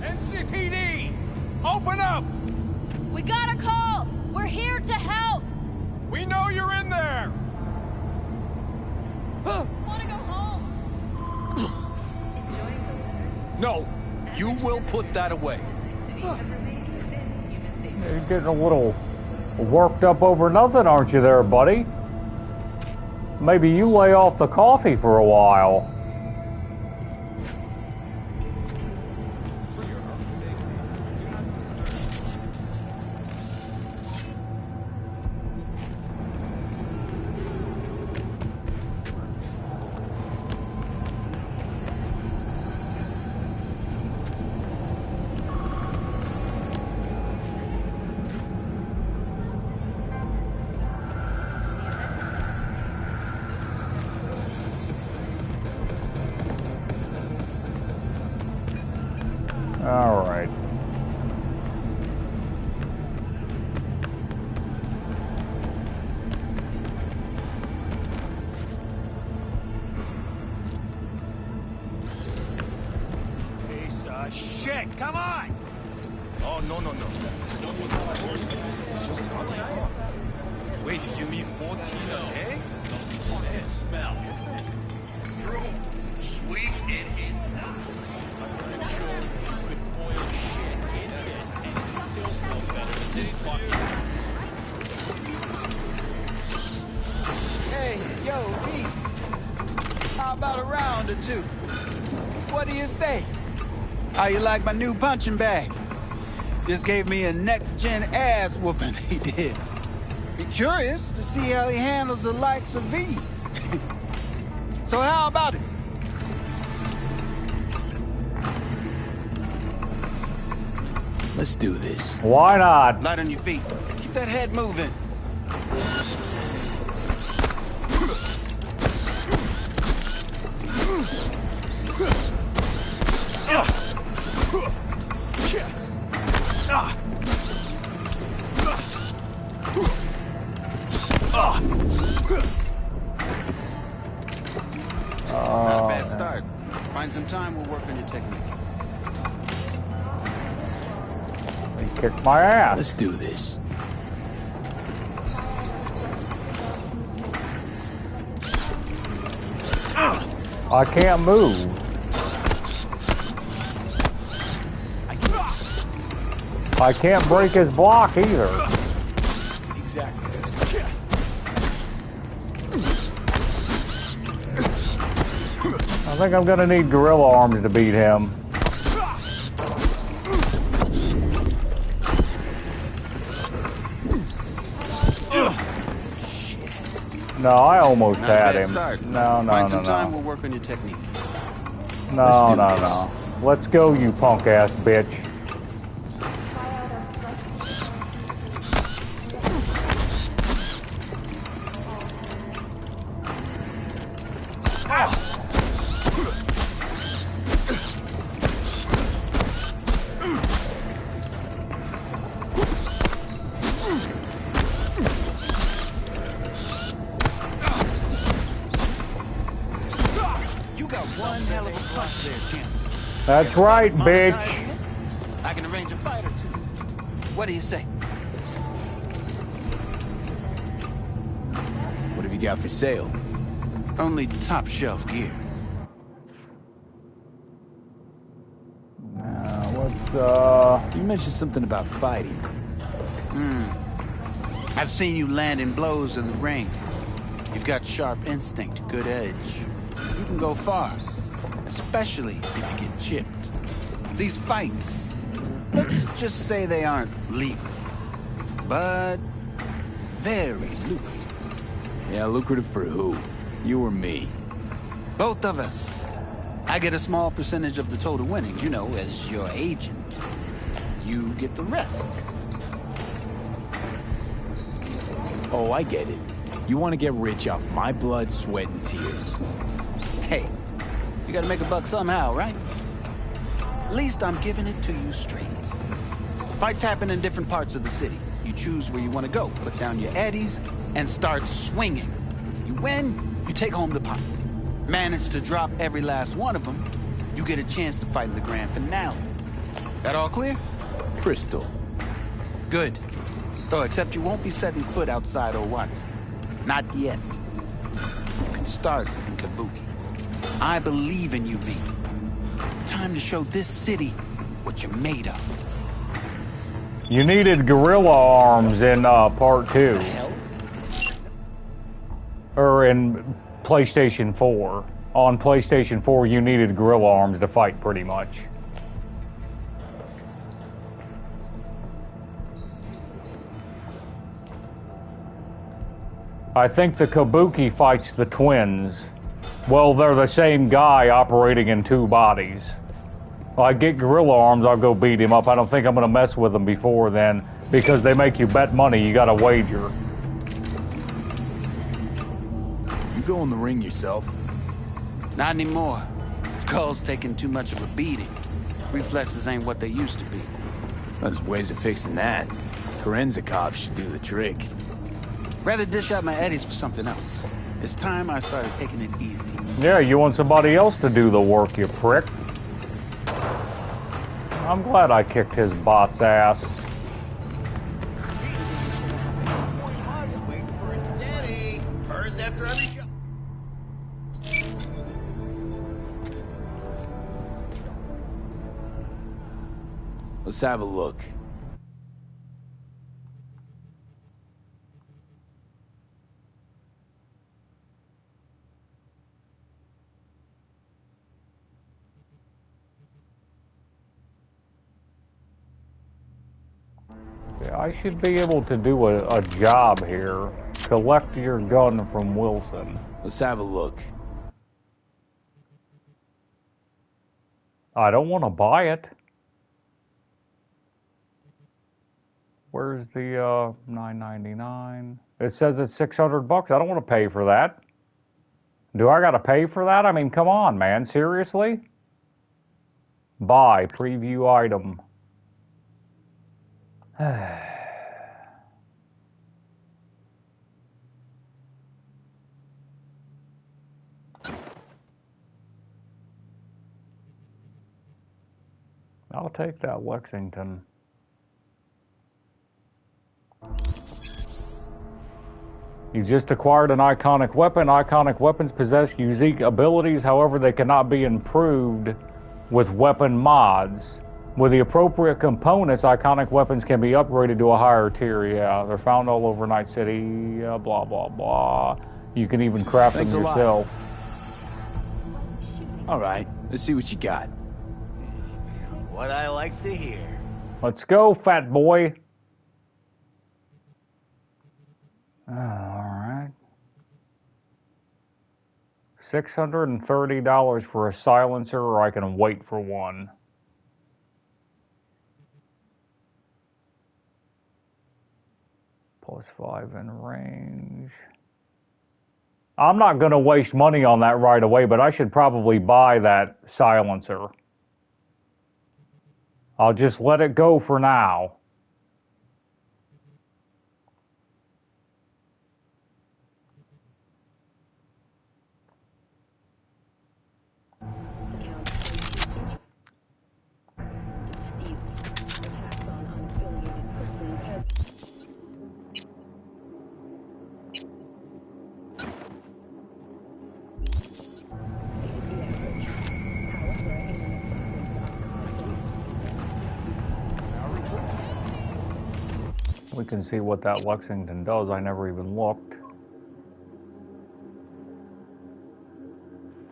S21: NCPD! Open up!
S22: We got a call! We're here to help!
S21: We know you're in there!
S22: Wanna go home?
S2: No, you will put that away.
S1: You're getting a little worked up over nothing, aren't you there, buddy? Maybe you lay off the coffee for a while. All right.
S21: Piece of shit! Come on! Oh, no. It's just honest. Wait, you mean 14 a day? Smell. Sweet in his I'm sure you could boil shit in this and it still smells better than this fucking.
S23: Hey, yo, V. How about a round or two? What do you say? How you like my new punching bag? Just gave me a next-gen ass whooping, he did. Be curious to see how he handles the likes of V. So how about it?
S3: Let's do this.
S1: Why not?
S23: Light on your feet. Keep that head moving. Not a bad start. Find some time, we'll work on your technique.
S1: He kicked my ass.
S3: Let's do this.
S1: I can't move. I can't break his block either.
S3: Exactly.
S1: I think I'm gonna need gorilla arms to beat him. No, I almost
S23: Not a
S1: had
S23: bad
S1: him.
S23: start.
S1: No.
S23: Find some time, we'll work on your technique.
S1: No. Let's go, you punk ass bitch.
S23: hell of a punch there, champ.
S1: That's right, bitch.
S23: Monetizing it? I can arrange a fight or two. What do you say?
S3: What have you got for sale?
S23: Only top shelf gear.
S1: You
S3: mentioned something about fighting.
S23: I've seen you landing blows in the ring. You've got sharp instinct, good edge. You can go far, especially if you get chipped. These fights, let's just say they aren't legal, but very lucrative.
S3: Yeah, lucrative for who? You or me?
S23: Both of us. I get a small percentage of the total winnings, you know, as your agent. You get the rest.
S3: Oh, I get it. You want to get rich off my blood, sweat, and tears.
S23: Hey, you gotta make a buck somehow, right? At least I'm giving it to you straight. Fights happen in different parts of the city. You choose where you want to go, put down your eddies, and start swinging. You win, you take home the pot. Manage to drop every last one of them, you get a chance to fight in the grand finale. That all clear?
S3: Crystal.
S23: Good. Oh, except you won't be setting foot outside Watson. Not yet. You can start in Kabuki. I believe in you, V. Time to show this city what you're made of.
S1: You needed gorilla arms in part 2. Or in PlayStation 4. On PlayStation 4, you needed gorilla arms to fight, pretty much. I think the Kabuki fights the twins. Well, they're the same guy operating in two bodies. I get gorilla arms, I'll go beat him up. I don't think I'm going to mess with them before then, because they make you bet money, you got to wager.
S3: You go in the ring yourself?
S23: Not anymore. Skull's taking too much of a beating. Reflexes ain't what they used to be.
S3: There's ways of fixing that. Korenzakov should do the trick.
S23: Rather dish out my eddies for something else. It's time I started taking it easy.
S1: Yeah, you want somebody else to do the work, you prick. I'm glad I kicked his bot's ass.
S3: Let's have a look.
S1: I should be able to do a job here. Collect your gun from Wilson.
S3: Let's have a look.
S1: I don't want to buy it. Where's the $9.99? It says it's $600. I don't want to pay for that. Do I got to pay for that? I mean, come on, man. Seriously? Buy. Preview item. I'll take that Lexington. You just acquired an iconic weapon. Iconic weapons possess unique abilities, however, they cannot be improved with weapon mods. With the appropriate components, iconic weapons can be upgraded to a higher tier. Yeah, they're found all over Night City, blah, blah, blah. You can even craft them yourself.
S3: All right, let's see what you got.
S4: What I like to hear.
S1: Let's go, fat boy. All right. $630 for a silencer, or I can wait for one. +5 in range. I'm not going to waste money on that right away, but I should probably buy that silencer. I'll just let it go for now. We can see what that Lexington does. I never even looked.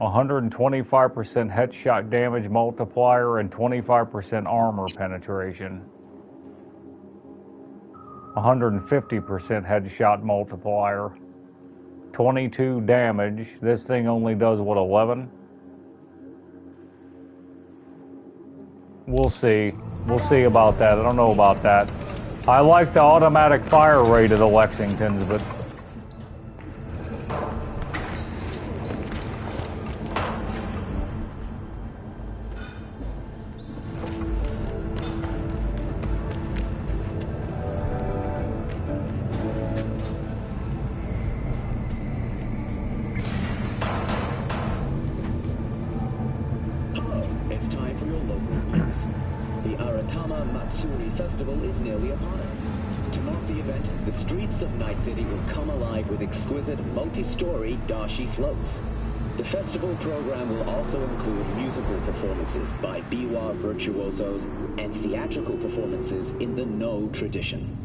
S1: 125% headshot damage multiplier and 25% armor penetration. 150% headshot multiplier. 22 damage. This thing only does, what, 11? We'll see. We'll see about that. I don't know about that. I like the automatic fire rate of the Lexingtons, but...
S5: multi-story dashi floats. The festival program will also include musical performances by biwa virtuosos and theatrical performances in the No tradition.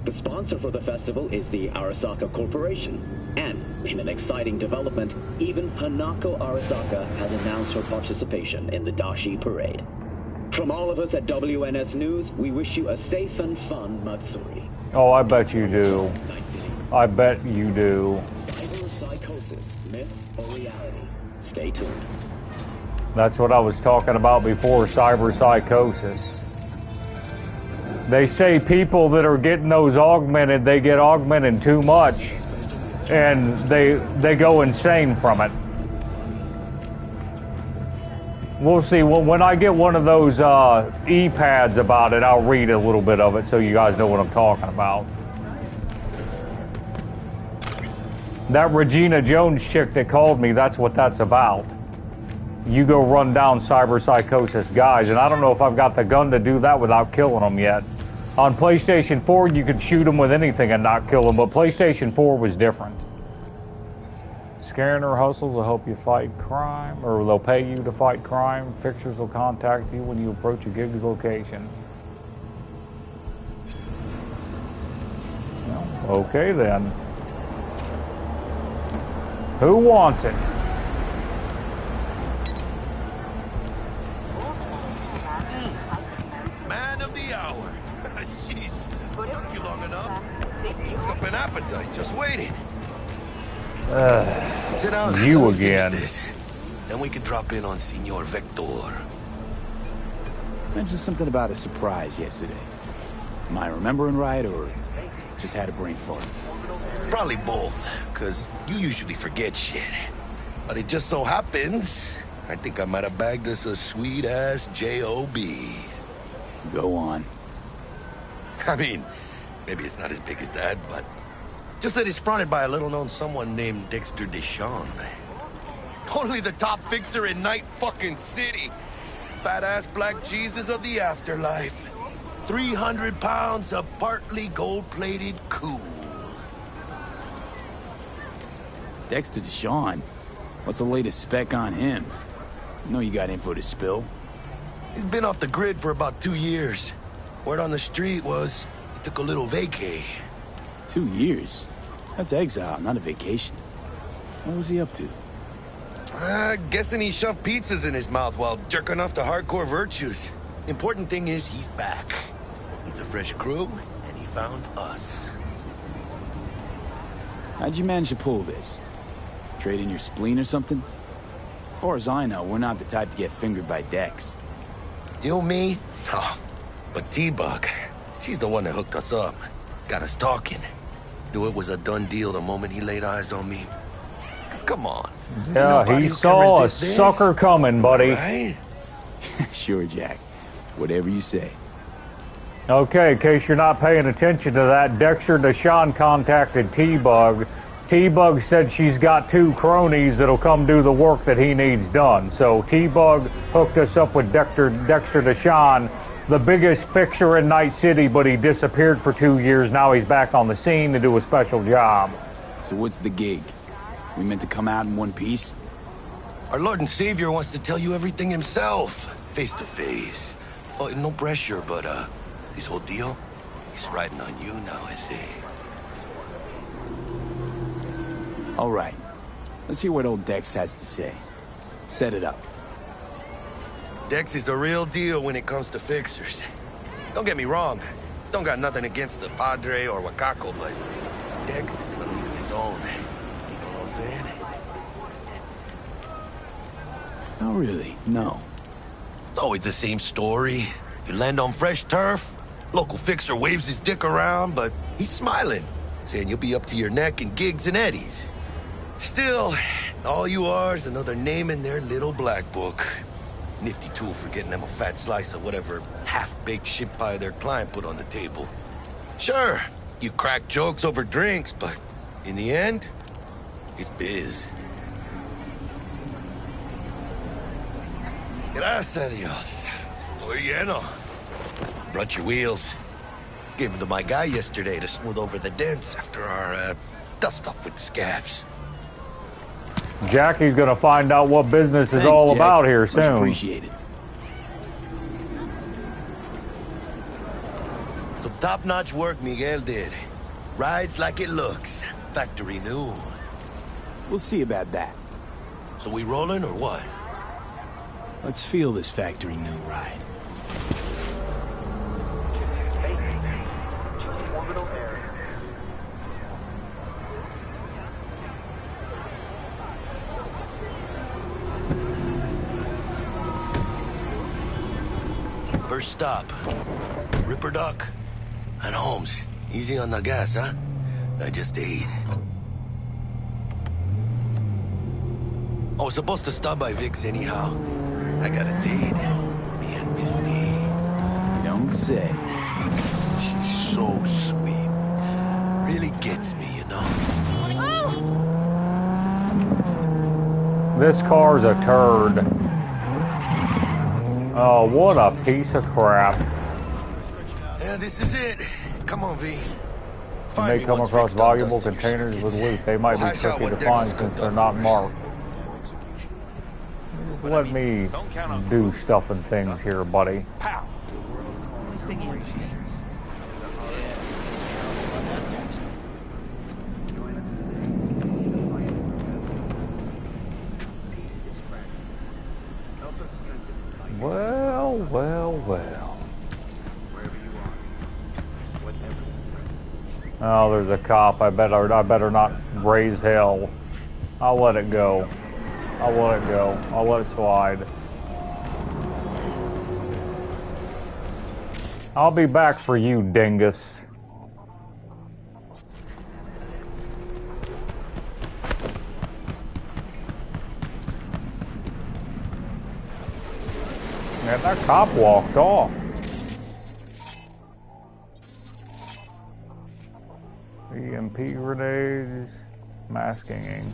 S5: The sponsor for the festival is the Arasaka Corporation, and in an exciting development, even Hanako Arasaka has announced her participation in the Dashi Parade. From all of us at WNS News, we wish you a safe and fun Matsuri.
S1: Oh, I bet you do. I bet you do.
S5: Psychosis, myth or reality? Stay tuned.
S1: That's what I was talking about before, cyber psychosis. They say people that are getting those augmented, they get augmented too much, and they go insane from it. We'll see. Well, when I get one of those e-pads about it, I'll read a little bit of it so you guys know what I'm talking about. That Regina Jones chick that called me, that's what that's about. You go run down cyber psychosis guys, and I don't know if I've got the gun to do that without killing them yet. On PlayStation 4, you could shoot them with anything and not kill them, but PlayStation 4 was different. Scanner hustles will help you fight crime, or they'll pay you to fight crime. Fixers will contact you when you approach a gig's location. Well, okay then. Who wants it?
S7: Man of the hour. Jeez, took you long enough. Cooked up an appetite, just waiting. Sit down.
S1: You again.
S7: Then we can drop in on Senor Vector.
S3: Mentioned something about a surprise yesterday. Am I remembering right, or just had a brain fart?
S7: Probably both, because you usually forget shit. But it just so happens, I think I might have bagged us a sweet-ass J.O.B.
S3: Go on.
S7: I mean, maybe it's not as big as that, but just that it's fronted by a little-known someone named Dexter Deshawn. Only the top fixer in Night fucking City. Fat-ass black Jesus of the afterlife. 300 pounds of partly gold-plated cool.
S3: Dexter Deshawn? What's the latest spec on him? I know you got info to spill.
S7: He's been off the grid for about 2 years. Word on the street was he took a little vacay.
S3: 2 years? That's exile, not a vacation. What was he up to?
S7: Guessing he shoved pizzas in his mouth while jerking off to hardcore virtues. Important thing is he's back. He's a fresh crew, and he found us.
S3: How'd you manage to pull this? Trade in your spleen or something? As far as I know, we're not the type to get fingered by Dex.
S7: You, me? Oh, but T-Bug, she's the one that hooked us up. Got us talking. Knew it was a done deal the moment he laid eyes on me. 'Cause come on.
S1: Yeah, he saw a sucker coming, buddy.
S7: Right?
S3: Sure, Jack. Whatever you say.
S1: Okay, in case you're not paying attention to that, Dexter Deshawn contacted T-Bug. T-Bug said she's got 2 cronies that'll come do the work that he needs done. So T-Bug hooked us up with Dexter Deshawn, the biggest fixer in Night City, but he disappeared for 2 years. Now he's back on the scene to do a special job.
S3: So what's the gig? We meant to come out in one piece?
S7: Our Lord and Savior wants to tell you everything himself, face to face. Oh, no pressure, but this whole deal, He's riding on you now, is he?
S3: All right. Let's hear what old Dex has to say. Set it up.
S7: Dex is a real deal when it comes to fixers. Don't get me wrong. Don't got nothing against the Padre or Wakako, but Dex is in a league of his own. You know what I'm saying?
S3: Oh, really? No.
S7: It's always the same story. You land on fresh turf, local fixer waves his dick around, but he's smiling, saying you'll be up to your neck in gigs and eddies. Still, all you are is another name in their little black book. Nifty tool for getting them a fat slice of whatever half-baked shit pie their client put on the table. Sure, you crack jokes over drinks, but in the end, it's biz. Gracias a Dios. Estoy lleno. Brought your wheels. Gave them to my guy yesterday to smooth over the dents after our dust-up with the scabs.
S1: Jackie's gonna find out what business is
S3: Thanks,
S1: all
S3: Jack.
S1: about here
S3: Much
S1: soon.
S3: appreciated.
S7: Some top-notch work Miguel did. Rides like it looks. Factory new.
S3: We'll see about that.
S7: So we rolling or what?
S3: Let's feel this factory new ride.
S7: First stop, Ripper Duck and Holmes. Easy on the gas, huh? I just ate. I was supposed to stop by Vic's anyhow. I got a date. Me and Miss D.
S3: You don't say.
S7: She's so sweet. Really gets me, you know?
S1: This car's a turd. Oh, what a piece of crap.
S7: Yeah, this is it. Come on, V.
S1: When they come across valuable containers with loot, they might be tricky to find since they're not marked. Let me do stuff and things here, buddy. Well, well, well. Oh, there's a cop. I better not raise hell. I'll let it go. I'll let it go. I'll let it slide. I'll be back for you, dingus. Man, that cop walked off. EMP grenades, masking ink.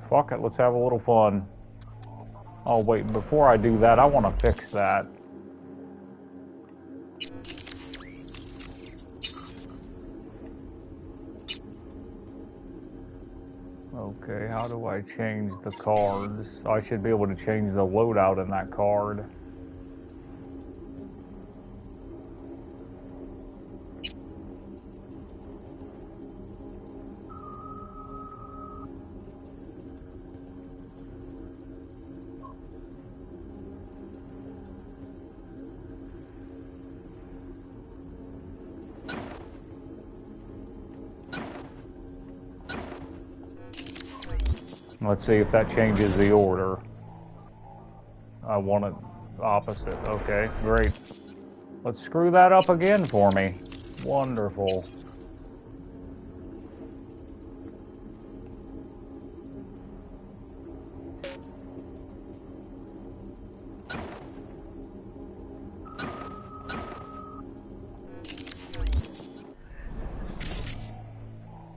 S1: Fuck it, let's have a little fun. Oh wait, before I do that, I want to fix that. Okay, how do I change the cards? I should be able to change the loadout in that card. Let's see if that changes the order. I want it opposite. Okay, great. Let's screw that up again for me. Wonderful.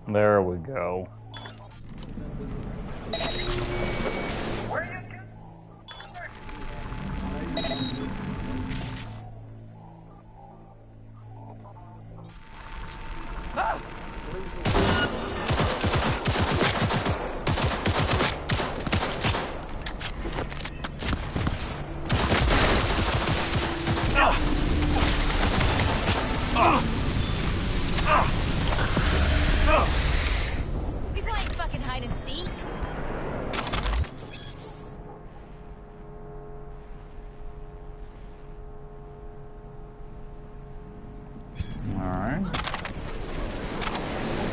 S1: There we go.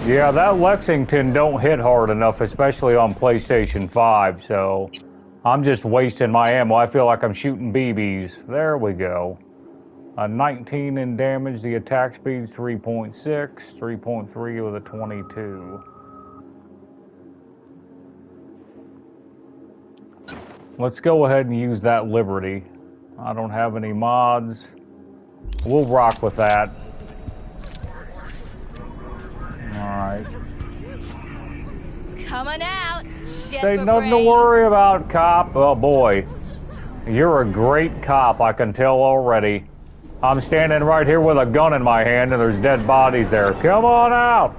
S1: Yeah, that Lexington don't hit hard enough, especially on PlayStation 5, so I'm just wasting my ammo. I feel like I'm shooting BBs. There we go. 19 in damage, the attack speed's 3.6, 3.3 with a 22. Let's go ahead and use that Liberty. I don't have any mods. We'll rock with that. Alright.
S22: Coming out. Shit
S1: Ain't
S22: for
S1: nothing to
S22: brains.
S1: worry about, cop. Oh boy. You're a great cop, I can tell already. I'm standing right here with a gun in my hand and there's dead bodies there. Come on out!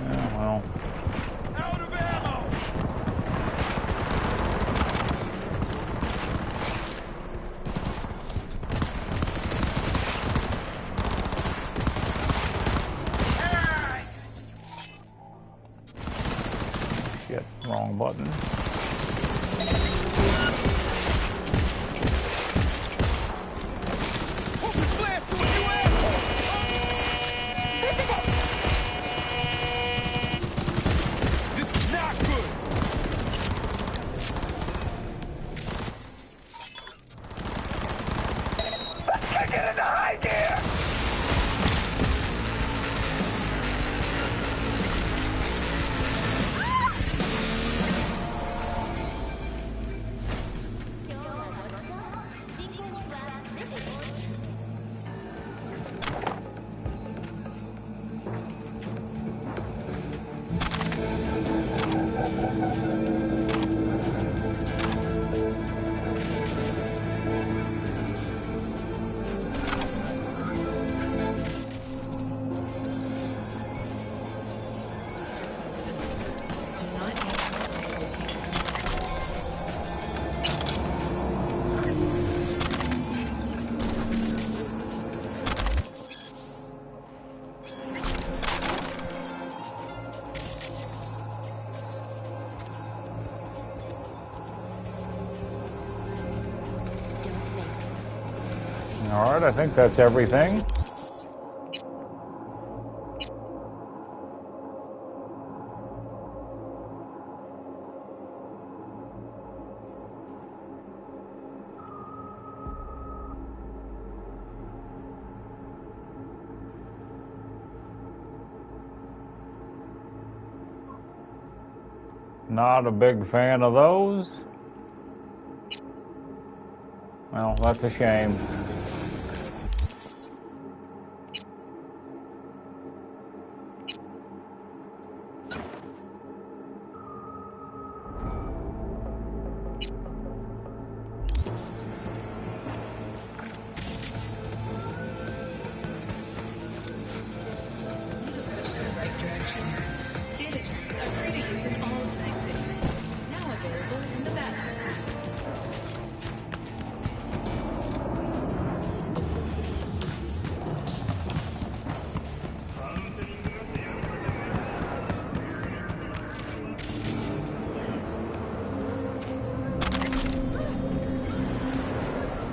S1: Yeah, well.
S8: Out of ammo!
S1: Shit, wrong button. Alright, I think that's everything. Not a big fan of those. Well, that's a shame.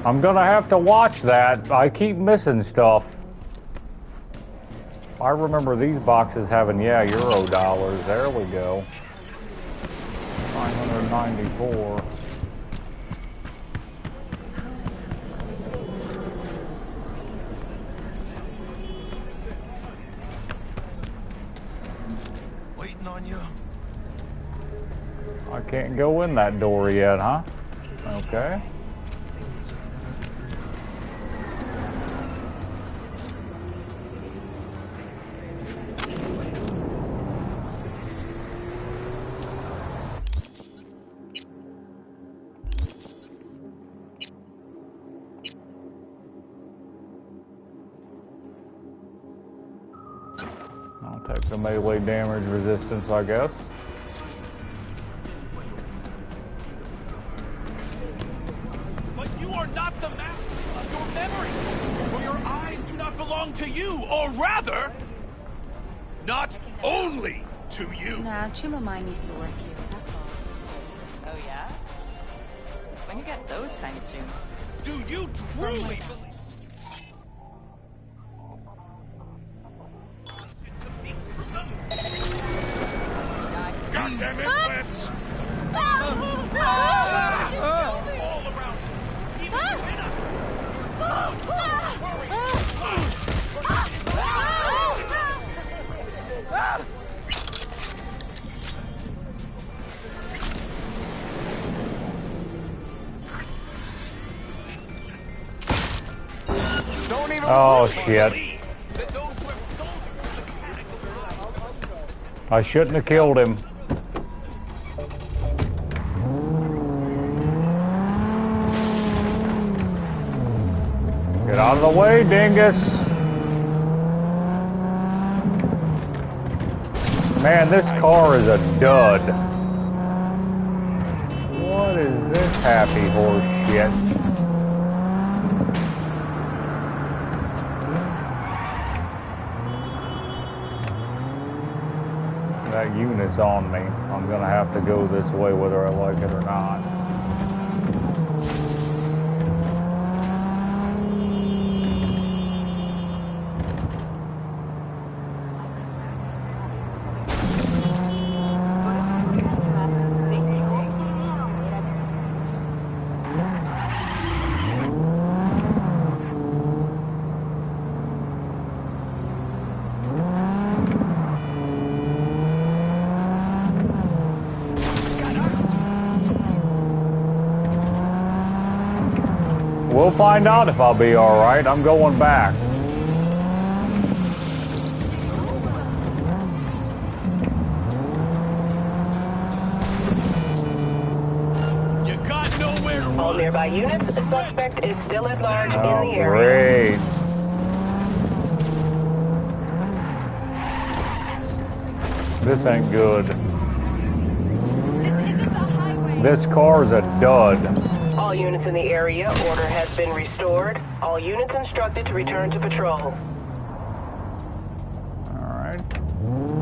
S1: I'm gonna have to watch that. I keep missing stuff. I remember these boxes having, yeah, Euro dollars. There we go. 994.
S2: Waiting on you.
S1: I can't go in that door yet, huh? Okay. I'll take the melee damage resistance, I guess.
S8: But you are not the master of your memory, for your eyes do not belong to you, or rather, not only to you.
S6: Nah, Chumamai needs to work here, that's all.
S12: Oh, yeah? When you get those kind of tunes?
S8: Do you truly believe?
S1: Oh, shit. I shouldn't have killed him. Get out of the way, dingus. Man, this car is a dud. What is this happy horse shit? That unit's on me. I'm gonna have to go this way whether I like it or not. We'll find out if I'll be alright. I'm going back.
S8: You got nowhere to run.
S20: All nearby units, a suspect is still at large in the area.
S1: Great. This ain't good. This car's a dud.
S20: All units in the area, order has been restored. All units instructed to return to patrol.
S1: Alright.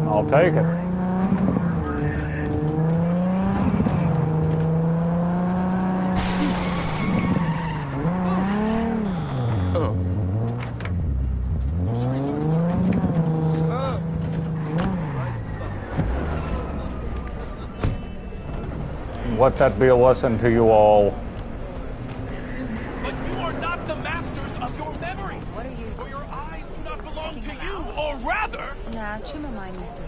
S1: I'll take it. Let that be a lesson to you all.
S8: But you are not the masters of your memories. What are you? For your eyes do not belong to you, or rather...
S6: Nah, chuma mind Mr.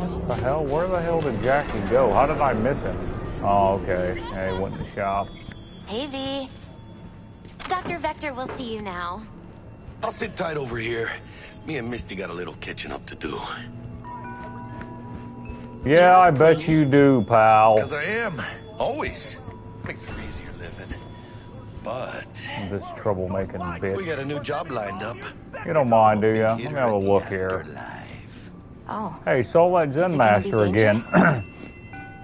S1: What the hell? Where the hell did Jackie go? How did I miss him? Oh, okay. Yeah, he went in the shop.
S9: Hey, V. Dr. Vector will see you now.
S7: I'll sit tight over here. Me and Misty got a little catching up to do.
S1: Yeah, I bet you do, pal.
S7: Because I am. Always. Makes it easier living. But...
S1: This troublemaking bitch.
S7: we got a new job lined up.
S1: You don't mind, do you? Let me have a look here.
S9: Oh.
S1: Hey, saw that Zen Master again.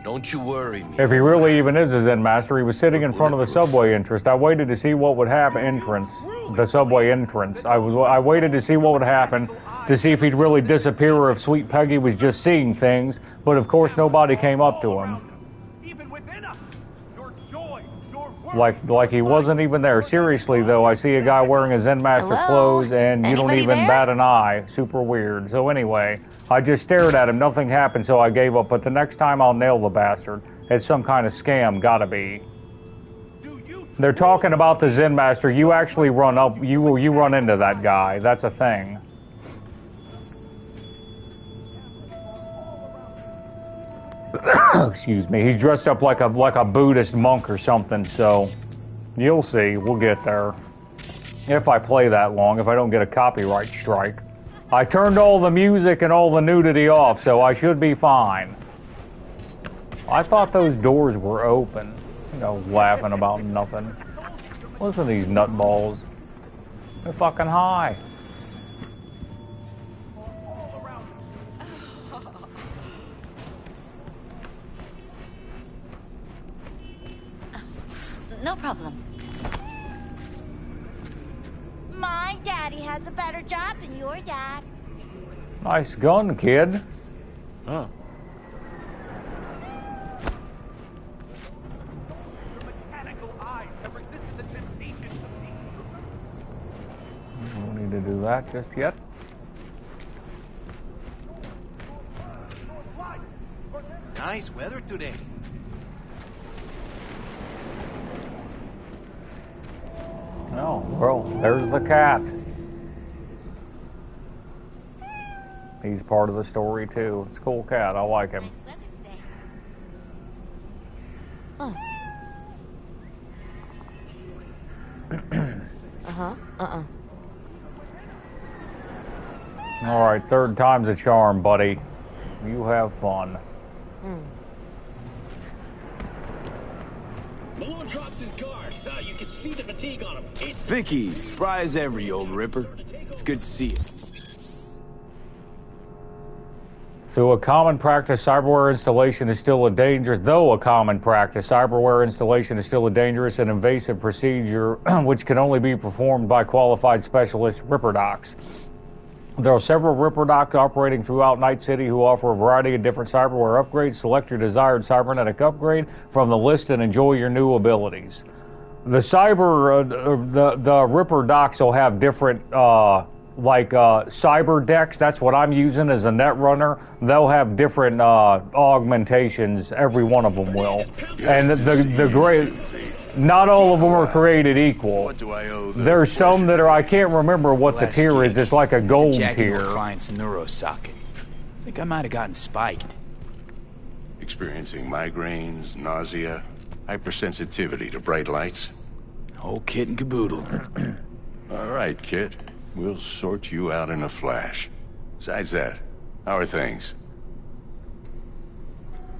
S7: Don't you worry, me.
S1: If he really even is a Zen Master, he was sitting in front of the subway entrance. I waited to see what would happen. The subway entrance. I waited to see what would happen, to see if he'd really disappear or if Sweet Peggy was just seeing things. But of course, nobody came up to him. Like he wasn't even there. Seriously, though, I see a guy wearing a Zen Master clothes, and you don't even bat an eye. Super weird. So anyway, I just stared at him. Nothing happened, so I gave up. But the next time, I'll nail the bastard. It's some kind of scam. Gotta be. They're talking about the Zen Master. You actually run up. You run into that guy. That's a thing. Excuse me. He's dressed up like a Buddhist monk or something. So you'll see. We'll get there. If I play that long. If I don't get a copyright strike. I turned all the music and all the nudity off, so I should be fine. I thought those doors were open. You know, laughing about nothing. Listen to these nutballs. They're fucking high.
S9: No problem.
S11: My daddy has a better job than your dad.
S1: Nice gun, kid.
S10: Huh.
S1: Don't need to do that just yet.
S4: Nice weather today.
S1: Oh, well, there's the cat. He's part of the story too. It's a cool cat. I like him.
S6: Huh.
S1: All right, third time's a charm, buddy. You have fun.
S19: Malone drops his guard. You can see the fatigue on him. It's
S3: Vicky, spry as ever, you old ripper. It's good to see you.
S1: Though a common practice, cyberware installation is still a dangerous and invasive procedure which can only be performed by qualified specialist Ripper Docs. There are several Ripper Docs operating throughout Night City who offer a variety of different cyberware upgrades. Select your desired cybernetic upgrade from the list and enjoy your new abilities. The Ripper Docs will have different cyber decks. That's what I'm using as a net runner. They'll have different augmentations. Every one of them will. And the great, not all of them are created equal. There's some that are, I can't remember what the tier is. It's like a gold tier.
S3: Client's neurosocket. I think I might have gotten spiked.
S13: Experiencing migraines, nausea, hypersensitivity to bright lights.
S3: Whole kit and caboodle.
S13: All right, kid. We'll sort you out in a flash. Besides that, how are things?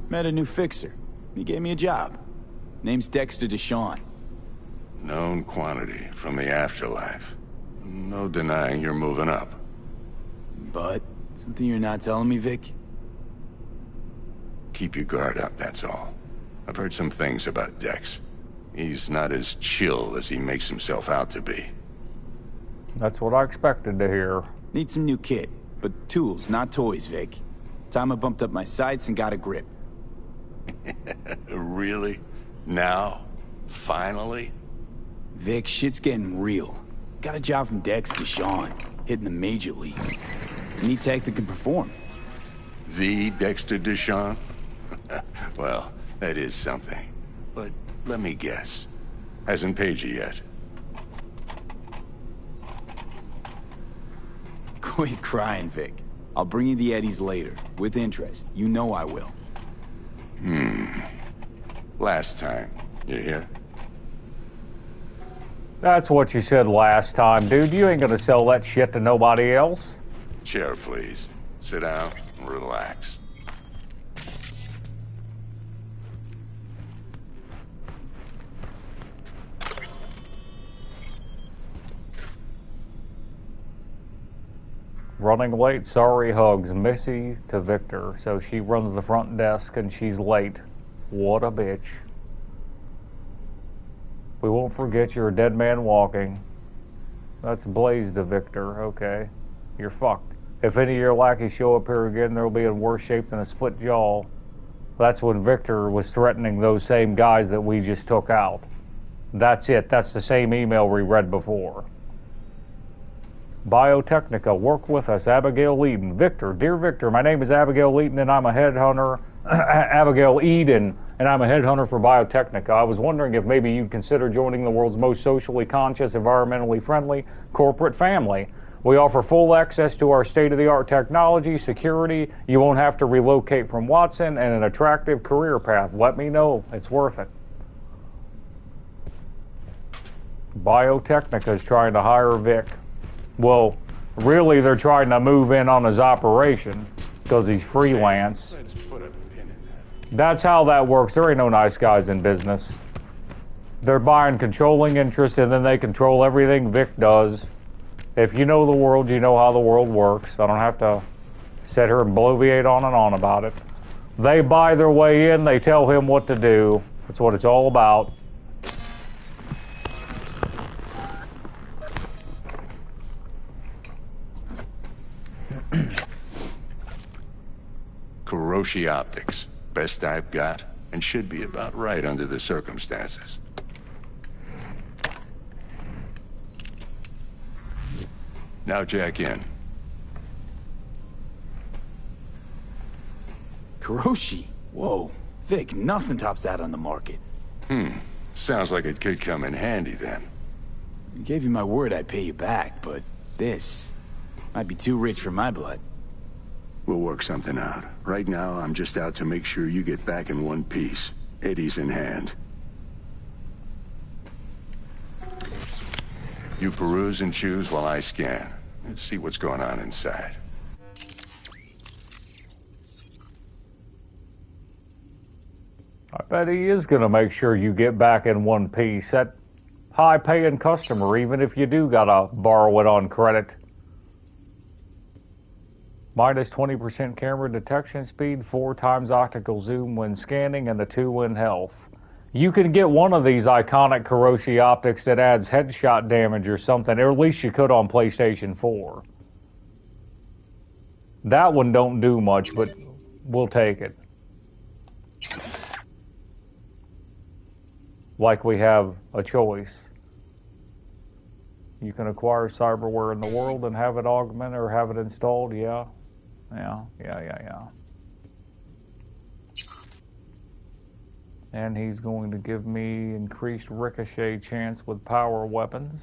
S3: Met a new fixer. He gave me a job. Name's Dexter Deshawn.
S13: Known quantity from the afterlife. No denying you're moving up.
S3: But, something you're not telling me, Vic?
S13: Keep your guard up, that's all. I've heard some things about Dex. He's not as chill as he makes himself out to be.
S1: That's what I expected to hear.
S3: Need some new kit, but tools, not toys, Vic. Time I bumped up my sights and got a grip.
S13: Really? Now? Finally?
S3: Vic, shit's getting real. Got a job from Dex Deshawn, hitting the major leagues. Need tech that can perform.
S13: The Dexter Deshawn? Well, that is something. But let me guess. Hasn't paid you yet.
S3: Quit crying, Vic. I'll bring you the eddies later, with interest. You know I will.
S13: Last time. You hear?
S1: That's what you said last time, dude. You ain't gonna sell that shit to nobody else.
S13: Chair, please. Sit down and relax.
S1: Running late, sorry, hugs. Missy to Victor. So she runs the front desk and she's late. What a bitch. We won't forget you're a dead man walking. That's Blaze to Victor. Okay. You're fucked. If any of your lackeys show up here again, they'll be in worse shape than a split jaw. That's when Victor was threatening those same guys that we just took out. That's it. That's the same email we read before. Biotechnica, work with us, Abigail Eden. Victor, dear Victor, my name is Abigail Eden and I'm a headhunter, Abigail Eden, and I'm a headhunter for Biotechnica. I was wondering if maybe you'd consider joining the world's most socially conscious, environmentally friendly corporate family. We offer full access to our state-of-the-art technology, security, you won't have to relocate from Watson, and an attractive career path. Let me know, it's worth it. Biotechnica is trying to hire Vic. Well, really, they're trying to move in on his operation because he's freelance.
S13: Let's put a pin in that.
S1: That's how that works. There ain't no nice guys in business. They're buying controlling interest and then they control everything Vic does. If you know the world, you know how the world works. I don't have to sit here and bloviate on and on about it. They buy their way in, they tell him what to do. That's what it's all about.
S13: Kuroshi Optics. Best I've got, and should be about right under the circumstances. Now jack in.
S3: Kuroshi? Whoa, Vic, nothing tops that on the market.
S13: Sounds like it could come in handy then.
S3: I gave you my word I'd pay you back, but this might be too rich for my blood.
S13: We'll work something out. Right now, I'm just out to make sure you get back in one piece. Eddie's in hand. You peruse and choose while I scan. Let's see what's going on inside.
S1: I bet he is going to make sure you get back in one piece. That high-paying customer, even if you do got to borrow it on credit. Minus 20% camera detection speed, 4 times optical zoom when scanning, and the 2 when health. You can get one of these iconic Kiroshi optics that adds headshot damage or something, or at least you could on PlayStation 4. That one don't do much, but we'll take it. Like we have a choice. You can acquire cyberware in the world and have it augmented or have it installed, yeah. And he's going to give me increased ricochet chance with power weapons.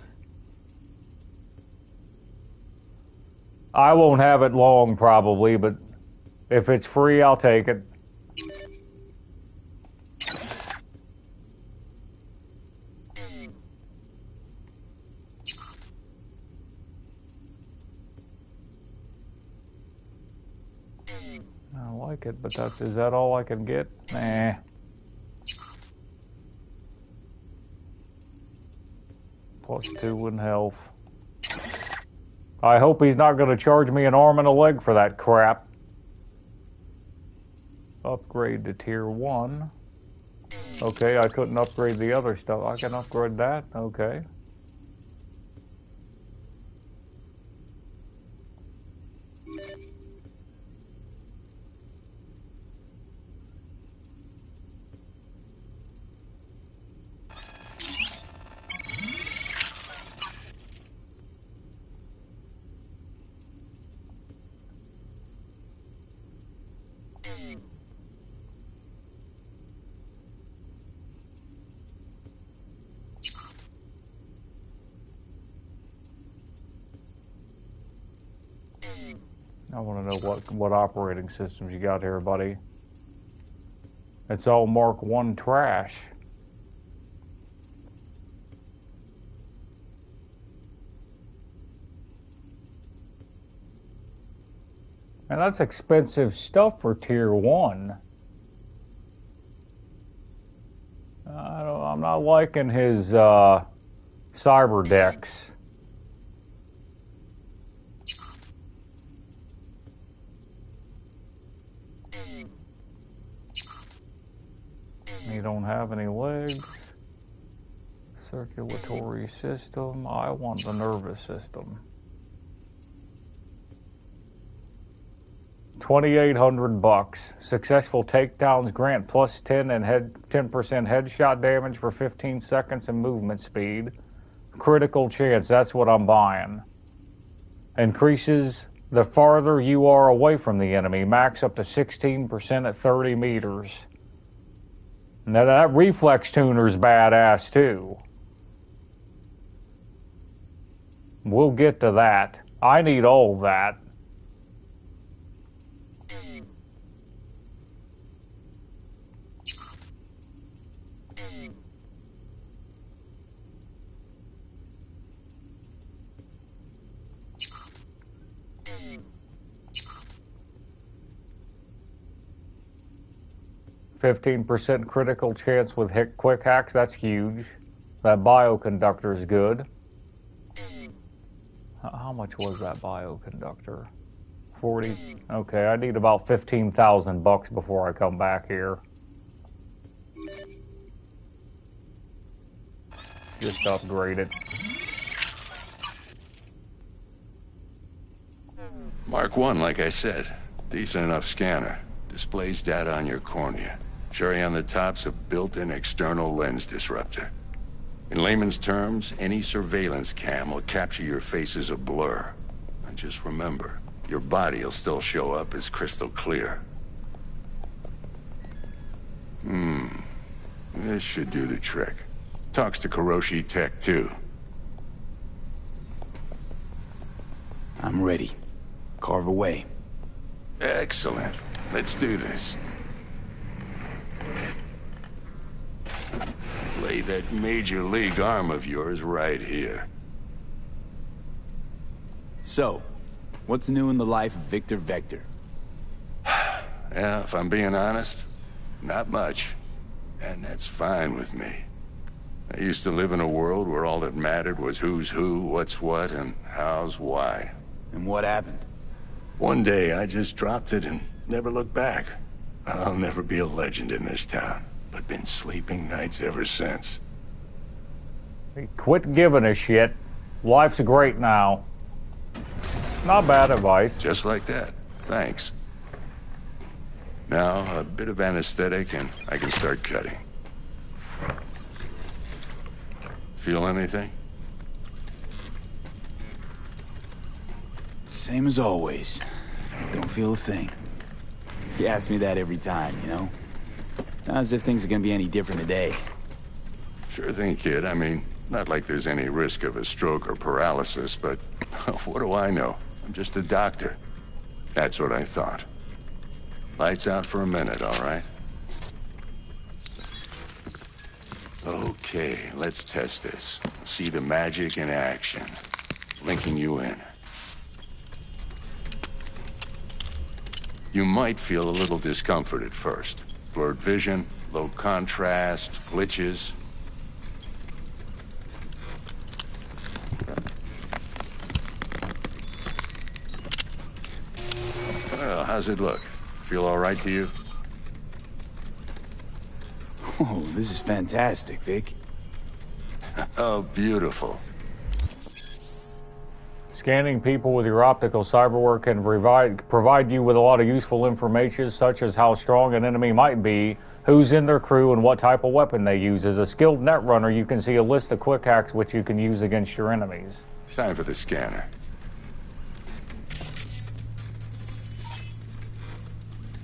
S1: I won't have it long probably, but if it's free, I'll take it. I like it, but is that all I can get? Nah. Plus 2 in health. I hope he's not going to charge me an arm and a leg for that crap. Upgrade to tier 1. Okay, I couldn't upgrade the other stuff. I can upgrade that? Okay. I want to know what operating systems you got here, buddy. It's all Mark 1 trash. And that's expensive stuff for tier 1. I'm not liking his cyber decks. You don't have any legs. Circulatory system. I want the nervous system. 2,800 bucks. Successful takedowns grant plus 10 and 10% headshot damage for 15 seconds and movement speed. Critical chance. That's what I'm buying. Increases the farther you are away from the enemy. Max up to 16% at 30 meters. Now that reflex tuner's badass too. We'll get to that. I need all that. %, critical chance with quick hacks, that's huge. That bioconductor is good. How much was that bioconductor? 40. Okay, I need about 15,000 bucks before I come back here. Just upgrade it.
S13: Mark 1, like I said. Decent enough scanner. Displays data on your cornea. Cherry on the top's a built-in external lens disruptor. In layman's terms, any surveillance cam will capture your face as a blur. And just remember, your body will still show up as crystal clear. This should do the trick. Talks to Kuroshi Tech, too.
S3: I'm ready. Carve away.
S13: Excellent. Let's do this. Lay that major league arm of yours right here.
S3: So, what's new in the life of Victor Vector?
S13: Yeah, if I'm being honest, not much. And that's fine with me. I used to live in a world where all that mattered was who's who, what's what, and how's why.
S3: And what happened?
S13: One day, I just dropped it and never looked back. I'll never be a legend in this town, but been sleeping nights ever since.
S1: Quit giving a shit. Life's great now. Not bad advice.
S13: Just like that. Thanks. Now, a bit of anesthetic and I can start cutting. Feel anything?
S3: Same as always. Don't feel a thing. You ask me that every time, you know? Not as if things are gonna be any different today.
S13: Sure thing, kid. I mean, not like there's any risk of a stroke or paralysis, but what do I know? I'm just a doctor. That's what I thought. Lights out for a minute, all right? Okay, let's test this. See the magic in action. Linking you in. You might feel a little discomfort at first. Blurred vision, low contrast, glitches. Well, how's it look? Feel all right to you?
S3: Oh, this is fantastic, Vic.
S13: Oh, beautiful.
S1: Scanning people with your optical cyberware can provide you with a lot of useful information, such as how strong an enemy might be, who's in their crew, and what type of weapon they use. As a skilled netrunner, you can see a list of quick hacks which you can use against your enemies.
S13: Time for the scanner.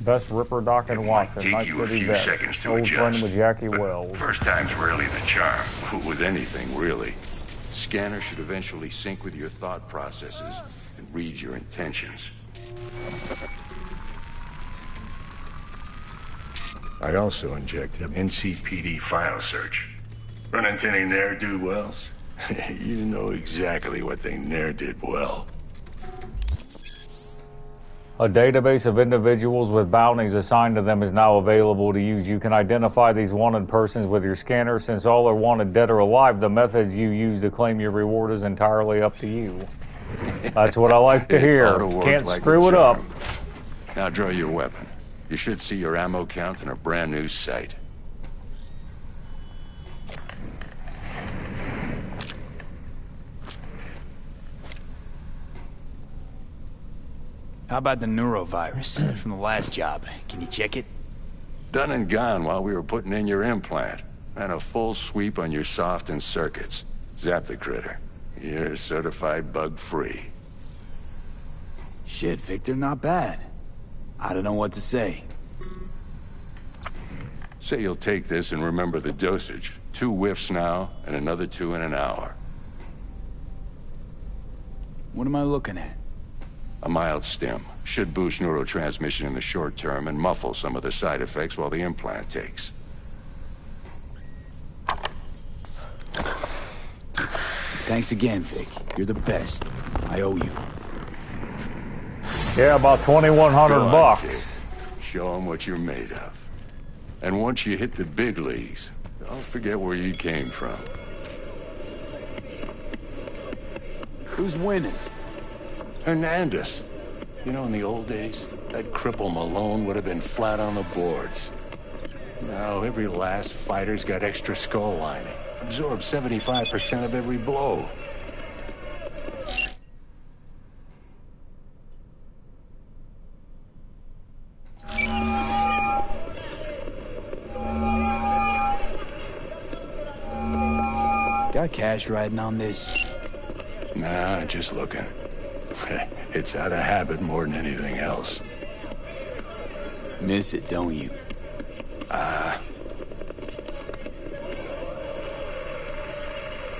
S1: Best Ripper, Doc, and Watson.
S13: Take
S1: Nice
S13: you a
S1: city
S13: few
S1: vet.
S13: seconds to
S1: Old
S13: adjust.
S1: friend with Jackie Wells.
S13: First time's rarely the charm. With anything, really. Scanner should eventually sync with your thought processes and read your intentions. I also injected NCPD file search. Run into any ne'er-do-wells? You know exactly what they ne'er did well.
S1: A database of individuals with bounties assigned to them is now available to use. You can identify these wanted persons with your scanner. Since all are wanted dead or alive, the methods you use to claim your reward is entirely up to you. That's what I like to hear. Can't screw it up.
S13: Now draw your weapon. You should see your ammo count in a brand new sight.
S3: How about the neurovirus from the last job? Can you check it?
S13: Done and gone while we were putting in your implant. And a full sweep on your soft and circuits. Zap the critter. You're certified bug-free.
S3: Shit, Victor, not bad. I don't know what to say.
S13: Say you'll take this and remember the dosage. 2 whiffs now, and another 2 in an hour.
S3: What am I looking at?
S13: A mild stim. Should boost neurotransmission in the short term and muffle some of the side effects while the implant takes.
S3: Thanks again, Vic. You're the best. I owe you.
S1: Yeah, about $2,100
S13: Kid. Show them what you're made of. And once you hit the big leagues, don't forget where you came from.
S3: Who's winning?
S13: Hernandez. You know, in the old days, that cripple Malone would have been flat on the boards. Now, every last fighter's got extra skull lining. Absorbs 75% of every blow.
S3: Got cash riding on this?
S13: Nah, just looking. It's out of habit more than anything else.
S3: Miss it, don't you?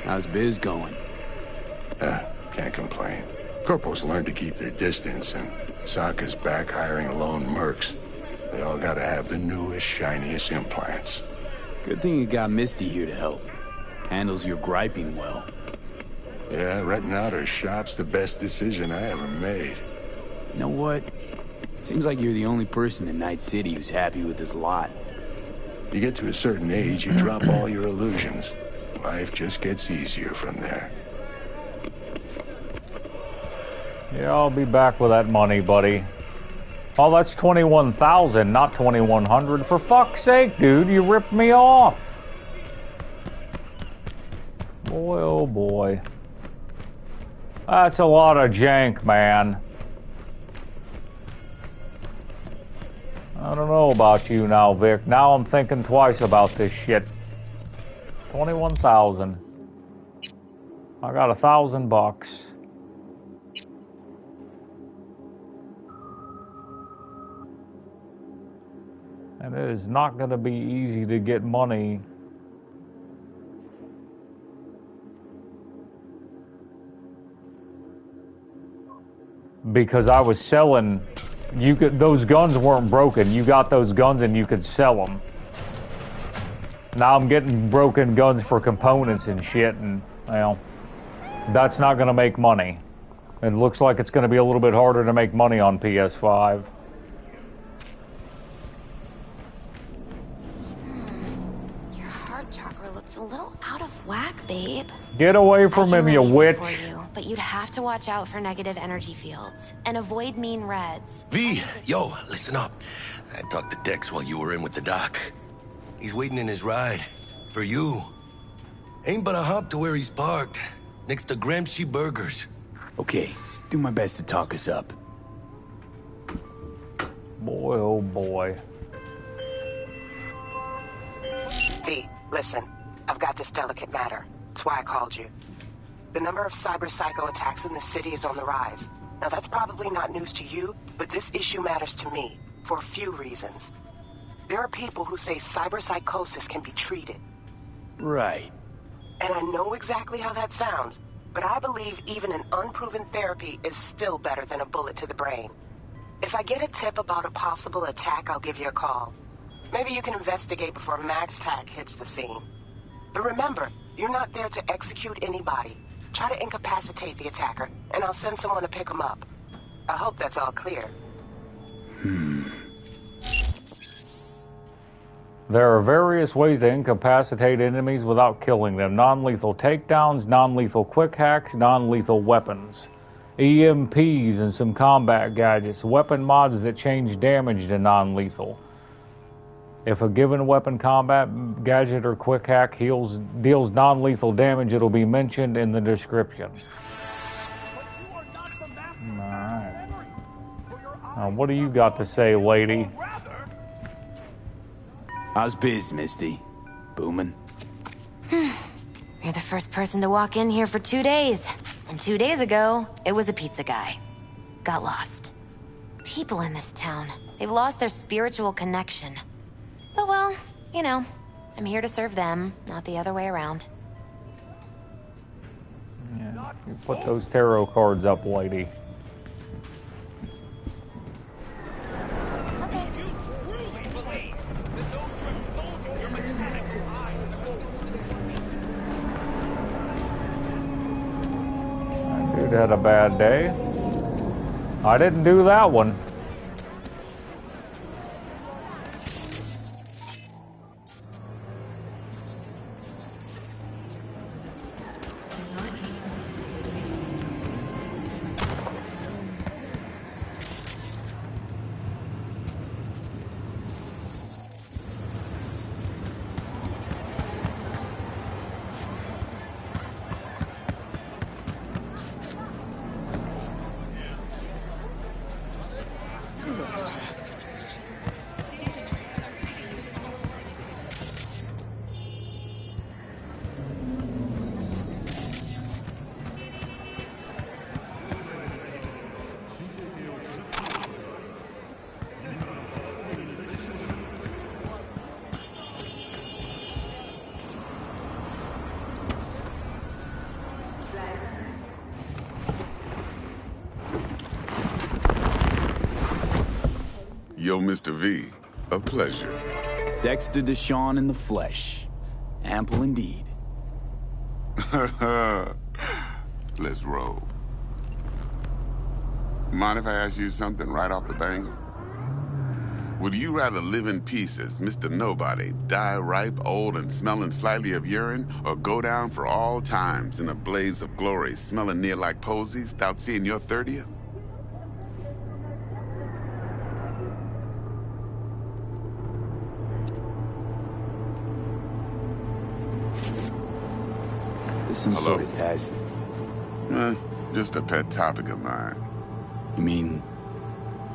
S3: How's biz going?
S13: Can't complain. Corporals learned to keep their distance, and Sokka's back hiring lone mercs. They all gotta have the newest, shiniest implants.
S3: Good thing you got Misty here to help. Handles your griping well.
S13: Yeah, renting out her shop's the best decision I ever made.
S3: You know what? Seems like you're the only person in Night City who's happy with this lot.
S13: You get to a certain age, you drop all your illusions. Life just gets easier from there.
S1: Yeah, I'll be back with that money, buddy. Oh, that's 21,000, not 2,100. For fuck's sake, dude, you ripped me off. Boy, oh boy. That's a lot of jank, man. I don't know about you now, Vic. Now I'm thinking twice about this shit. 21,000. I got $1,000. And it is not going to be easy to get money. Because I was selling, those guns weren't broken. You got those guns and you could sell them. Now I'm getting broken guns for components and shit, and well, that's not going to make money. It looks like it's going to be a little bit harder to make money on PS5.
S9: Your heart chakra looks a little out of whack, babe.
S1: Get away from him, you witch.
S9: For you, but you'd have to watch out for negative energy fields and avoid mean reds.
S7: V, yo, listen up. I talked to Dex while you were in with the doc. He's waiting in his ride. For you. Ain't but a hop to where he's parked. Next to Gramsci Burgers.
S3: Okay, do my best to talk us up.
S1: Boy, oh boy.
S20: V, listen. I've got this delicate matter. That's why I called you. The number of cyber psycho attacks in the city is on the rise. Now that's probably not news to you, but this issue matters to me. For a few reasons. There are people who say cyberpsychosis can be treated.
S3: Right.
S20: And I know exactly how that sounds, but I believe even an unproven therapy is still better than a bullet to the brain. If I get a tip about a possible attack, I'll give you a call. Maybe you can investigate before Max Tack hits the scene. But remember, you're not there to execute anybody. Try to incapacitate the attacker, and I'll send someone to pick him up. I hope that's all clear.
S1: There are various ways to incapacitate enemies without killing them. Non-lethal takedowns, non-lethal quick hacks, non-lethal weapons. EMPs and some combat gadgets. Weapon mods that change damage to non-lethal. If a given weapon, combat gadget, or quick hack deals non-lethal damage, it'll be mentioned in the description. Alright. Now, what do you got to say, lady?
S3: How's biz, Misty? Booming?
S9: You're the first person to walk in here for 2 days. And 2 days ago, it was a pizza guy. Got lost. People in this town, they've lost their spiritual connection. But well, you know, I'm here to serve them, not the other way around.
S1: Yeah, you put those tarot cards up, lady. Dude had a bad day. I didn't do that one.
S15: Yo, Mr. V, a pleasure.
S3: Dexter Deshawn in the flesh. Ample indeed.
S15: Let's roll. Mind if I ask you something right off the bangle? Would you rather live in peace as Mr. Nobody, die ripe, old, and smelling slightly of urine, or go down for all times in a blaze of glory, smelling near like posies, without seeing your 30th?
S3: This some
S15: Hello?
S3: sort of test.
S15: Just a pet topic of mine.
S3: You mean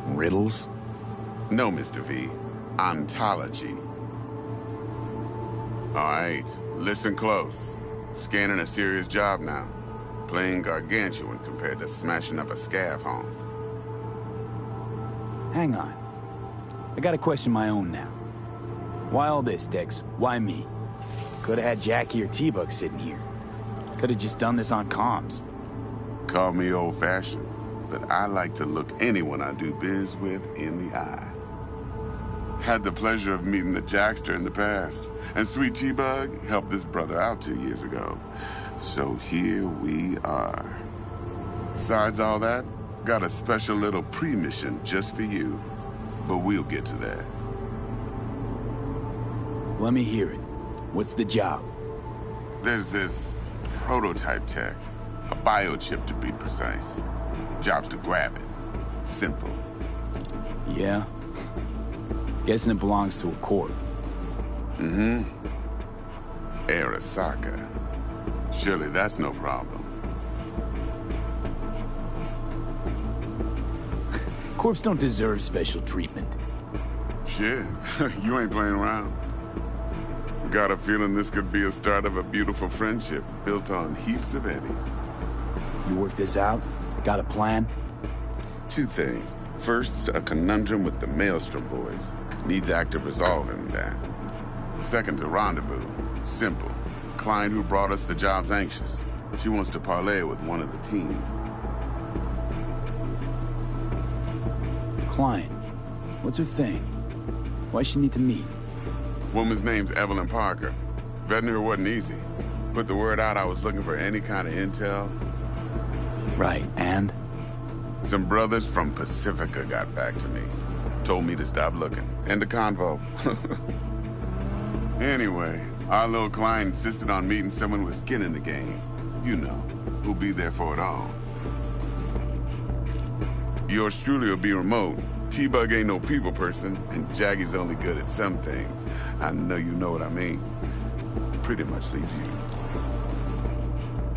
S3: riddles?
S15: No, Mr. V. Ontology. All right, listen close. Scanning a serious job now. Playing gargantuan compared to smashing up a scav home.
S3: Hang on. I got a question my own now. Why all this, Dex? Why me? Could've had Jackie or T-Bug sitting here. Could've just done this on comms.
S15: Call me old-fashioned, but I like to look anyone I do biz with in the eye. Had the pleasure of meeting the Jackster in the past, and Sweet T-Bug helped this brother out 2 years ago. So here we are. Besides all that, got a special little pre-mission just for you, but we'll get to that.
S3: Let me hear it. What's the job?
S15: There's this prototype tech, a biochip to be precise. Job's to grab it. Simple.
S3: Yeah? Guessing it belongs to a corp.
S15: Mm-hmm. Arasaka. Surely that's no problem.
S3: Corps don't deserve special treatment.
S15: Shit, you ain't playing around. Got a feeling this could be a start of a beautiful friendship built on heaps of eddies.
S3: You work this out? Got a plan?
S15: Two things. First, a conundrum with the Maelstrom boys. Needs active resolving that. Second, a rendezvous. Simple. Client who brought us the job's anxious. She wants to parlay with one of the team.
S3: Client. What's her thing? Why she need to meet?
S15: Woman's name's Evelyn Parker. Vetting her wasn't easy. Put the word out I was looking for any kind of intel.
S3: Right, and?
S15: Some brothers from Pacifica got back to me. Told me to stop looking. End of convo. Anyway, our little client insisted on meeting someone with skin in the game. You know, who'll be there for it all. Yours truly will be remote. T-Bug ain't no people person, and Jaggy's only good at some things. I know you know what I mean. Pretty much leaves you.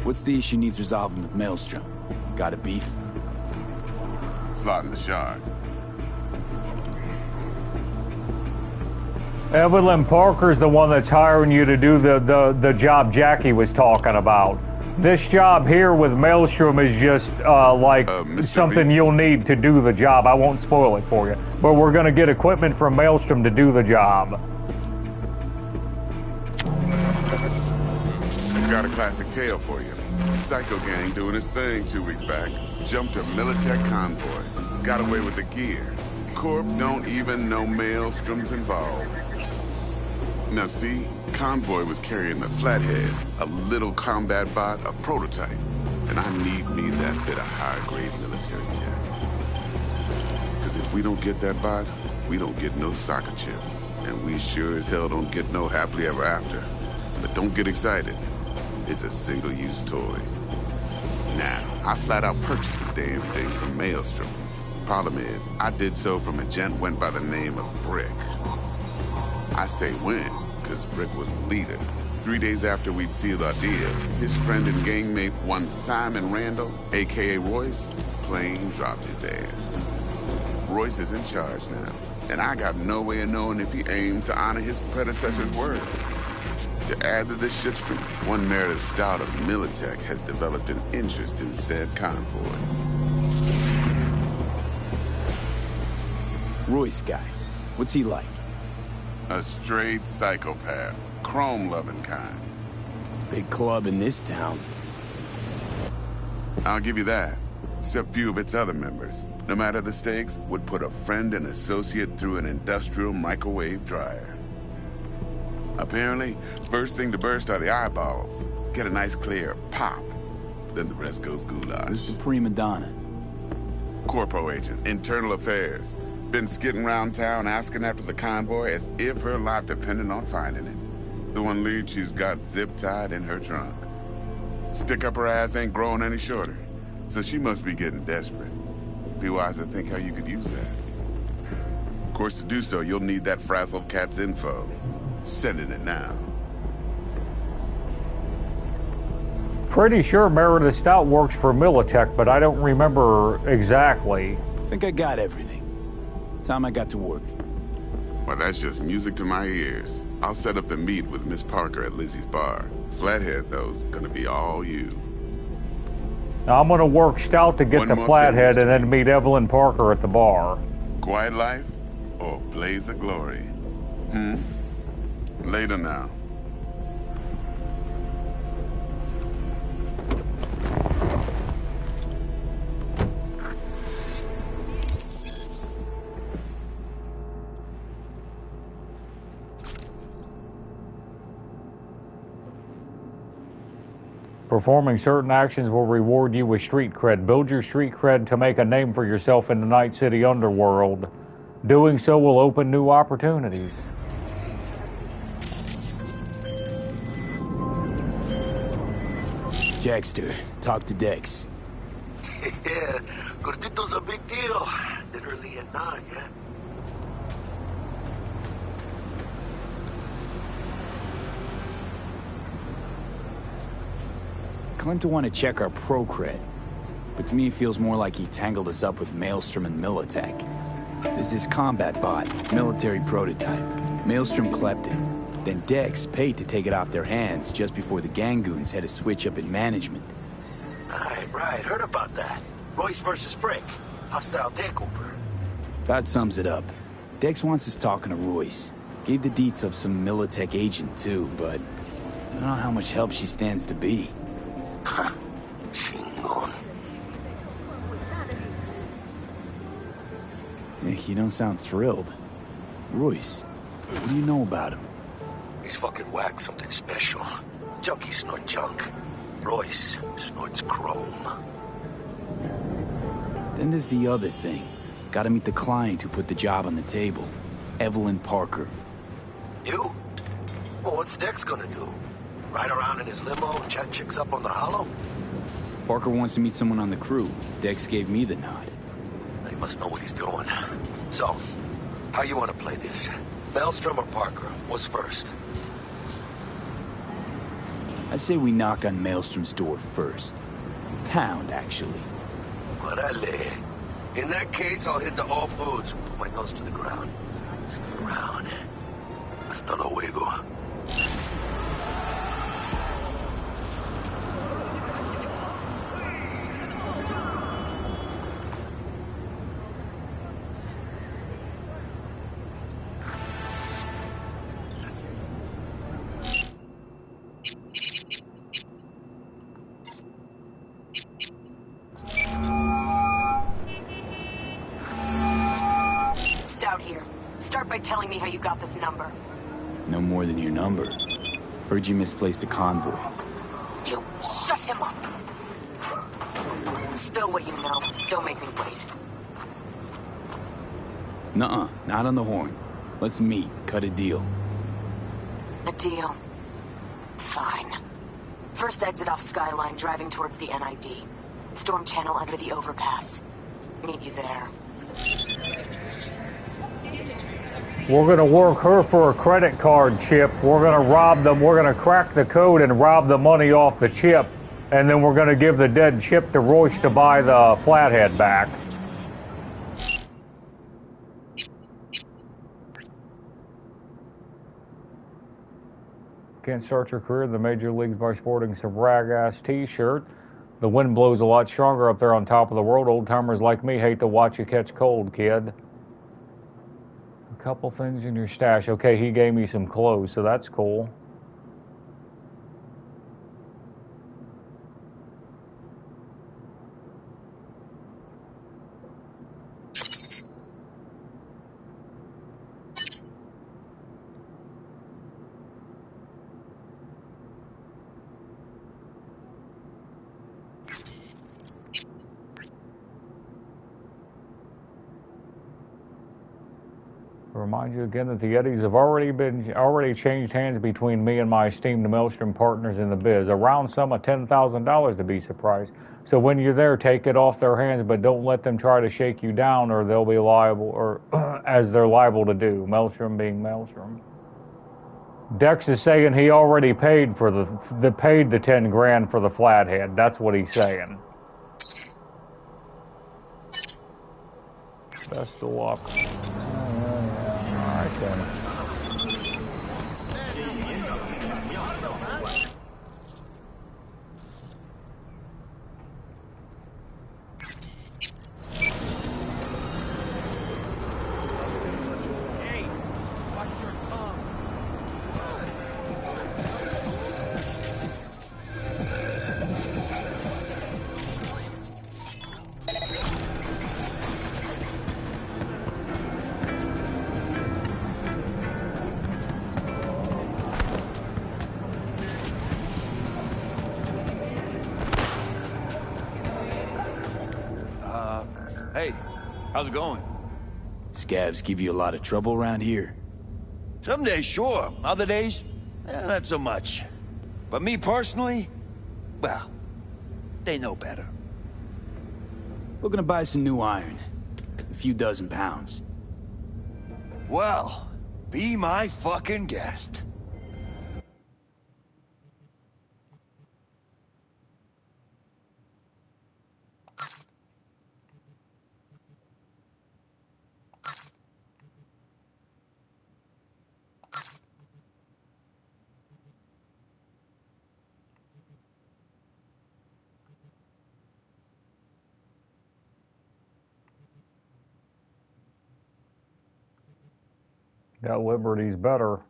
S3: What's the issue needs resolving with Maelstrom? Got a beef?
S15: Slotting the shard.
S1: Evelyn Parker's the one that's hiring you to do the job Jackie was talking about. This job here with Maelstrom is just something you'll need to do the job. I won't spoil it for you. But we're going to get equipment from Maelstrom to do the job.
S15: Got a classic tale for you. Psycho gang doing its thing 2 weeks back. Jumped a Militech convoy. Got away with the gear. Corp don't even know Maelstrom's involved. Now see, Convoy was carrying the Flathead, a little combat bot, a prototype. And I need me that bit of high-grade military tech. Because if we don't get that bot, we don't get no soccer chip. And we sure as hell don't get no happily ever after. But don't get excited. It's a single-use toy. Now, I flat out purchased the damn thing from Maelstrom. Problem is, I did so from a gent went by the name of Brick. I say when, because Brick was the leader. 3 days after we'd sealed our deal, his friend and gangmate, one Simon Randall, a.k.a. Royce, plain dropped his ass. Royce is in charge now, and I got no way of knowing if he aims to honor his predecessor's word. To add to this shitstream, one Meredith Stout of Militech has developed an interest in said convoy.
S3: Royce guy. What's he like?
S15: A straight psychopath. Chrome-loving kind.
S3: Big club in this town.
S15: I'll give you that. except few of its other members, no matter the stakes, would put a friend and associate through an industrial microwave dryer. Apparently, first thing to burst are the eyeballs. Get a nice clear pop. Then the rest goes goulash.
S3: Who's the prima donna?
S15: Corpo agent, internal affairs. Been skidding around town asking after the convoy as if her life depended on finding it. The one lead she's got zip-tied in her trunk. Stick up her ass ain't growing any shorter, so she must be getting desperate. Be wise to think how you could use that. Of course, to do so, you'll need that frazzled cat's info. Sending it now.
S1: Pretty sure Meredith Stout works for Militech, but I don't remember exactly.
S3: Think I got everything. Time I got to work.
S15: Well, that's just music to my ears. I'll set up the meet with Miss Parker at Lizzie's bar. Flathead, though's gonna be all you.
S1: Now, I'm gonna work Stout to get the Flathead and then meet Evelyn Parker at the bar.
S15: Quiet life or blaze of glory? Later now.
S1: Performing certain actions will reward you with street cred. Build your street cred to make a name for yourself in the Night City underworld. Doing so will open new opportunities.
S3: Jackster, talk to Dex.
S7: Yeah, Gordito's a big deal. Literally a nod, yeah.
S3: Claimed to want to check our pro cred, but to me it feels more like he tangled us up with Maelstrom and Militech. There's this combat bot, military prototype. Maelstrom clept it. Then Dex paid to take it off their hands just before the Gangoons had a switch up in management.
S7: Right, heard about that. Royce versus Brick. Hostile takeover.
S3: That sums it up. Dex wants us talking to Royce. Gave the deets of some Militech agent too, but I don't know how much help she stands to be. Hey, you don't sound thrilled. Royce, what do you know about him?
S7: He's fucking whack, something special. Junkies snort junk. Royce snorts chrome.
S3: Then there's the other thing. Gotta meet the client who put the job on the table. Evelyn Parker.
S7: You? Well, what's Dex gonna do? Ride around in his limo and chat chicks up on the hollow?
S3: Parker wants to meet someone on the crew. Dex gave me the nod.
S7: He must know what he's doing. So, how you want to play this? Maelstrom or Parker? What's first?
S3: I say we knock on Maelstrom's door first. Pound, actually.
S7: Orale. In that case, I'll hit the all foods. Put my nose to the ground. Sniff around. Hasta luego.
S12: Start by telling me how you got this number.
S3: No more than your number. Heard you misplaced a convoy.
S12: You shut him up. Spill what you know. Don't make me wait.
S3: Nuh-uh, not on the horn. Let's meet, cut a deal.
S12: A deal? Fine. First exit off Skyline, driving towards the NID. Storm channel under the overpass. Meet you there.
S1: We're going to work her for a credit card chip. We're going to rob them. We're going to crack the code and rob the money off the chip. And then we're going to give the dead chip to Royce to buy the Flathead back. Can't start your career in the major leagues by sporting some rag-ass t-shirt. The wind blows a lot stronger up there on top of the world. Old-timers like me hate to watch you catch cold, kid. Couple things in your stash. Okay, he gave me some clothes, so that's cool. Remind you again that the Eddies have already changed hands between me and my esteemed Maelstrom partners in the biz. A round sum of $10,000 to be surprised. So when you're there, take it off their hands, but don't let them try to shake you down, or they'll be liable, or as they're liable to do. Maelstrom being Maelstrom. Dex is saying he already paid for paid the 10 grand for the flathead. That's what he's saying. Best of luck. Alright then.
S14: Hey, how's it going?
S3: Scavs give you a lot of trouble around here?
S14: Some days, sure. Other days, not so much. But me personally, well, they know better.
S3: We're gonna buy some new iron. A few dozen pounds.
S14: Well, be my fucking guest.
S1: Got Liberty's better.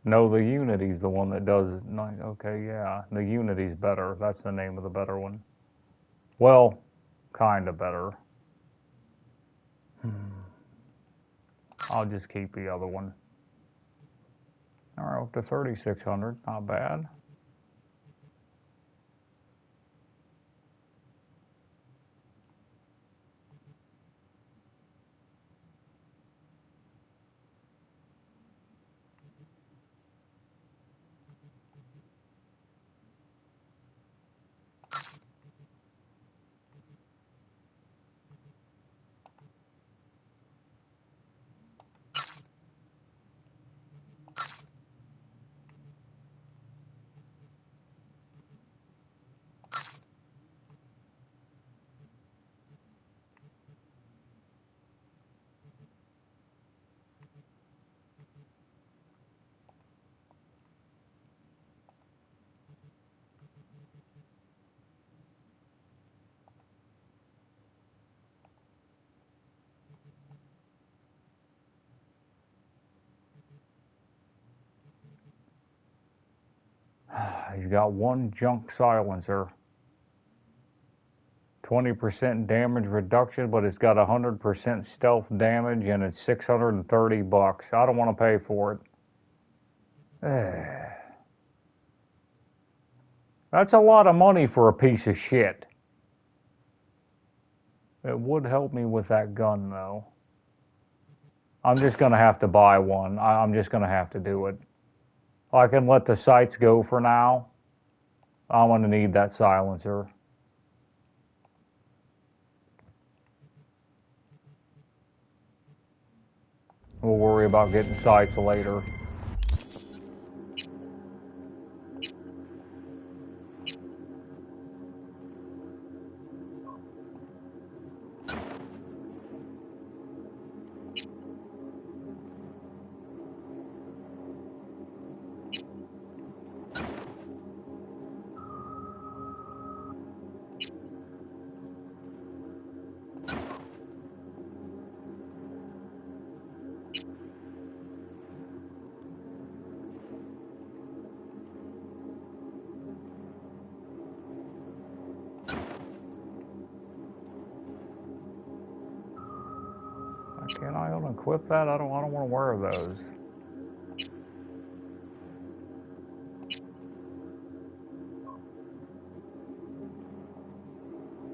S1: No, the Unity's the one that does it. Okay, yeah, the Unity's better. That's the name of the better one. Well, kind of better. I'll just keep the other one. All right, up to 3,600, not bad. He's got one junk silencer. 20% damage reduction, but it's got 100% stealth damage, and it's $630. I don't want to pay for it. That's a lot of money for a piece of shit. It would help me with that gun, though. I'm just going to have to buy one. I'm just going to have to do it. I can let the sights go for now. I'm going to need that silencer. We'll worry about getting sights later. Can I unequip that? I don't want to wear those.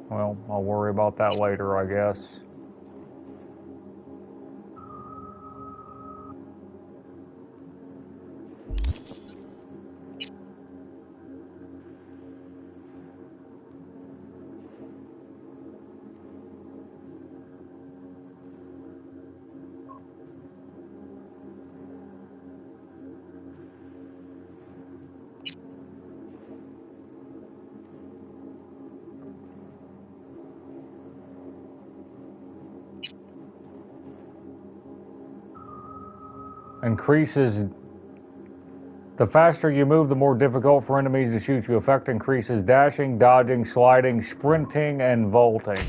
S1: Well, I'll worry about that later, I guess. Increases. The faster you move, the more difficult for enemies to shoot you. Effect increases dashing, dodging, sliding, sprinting, and vaulting.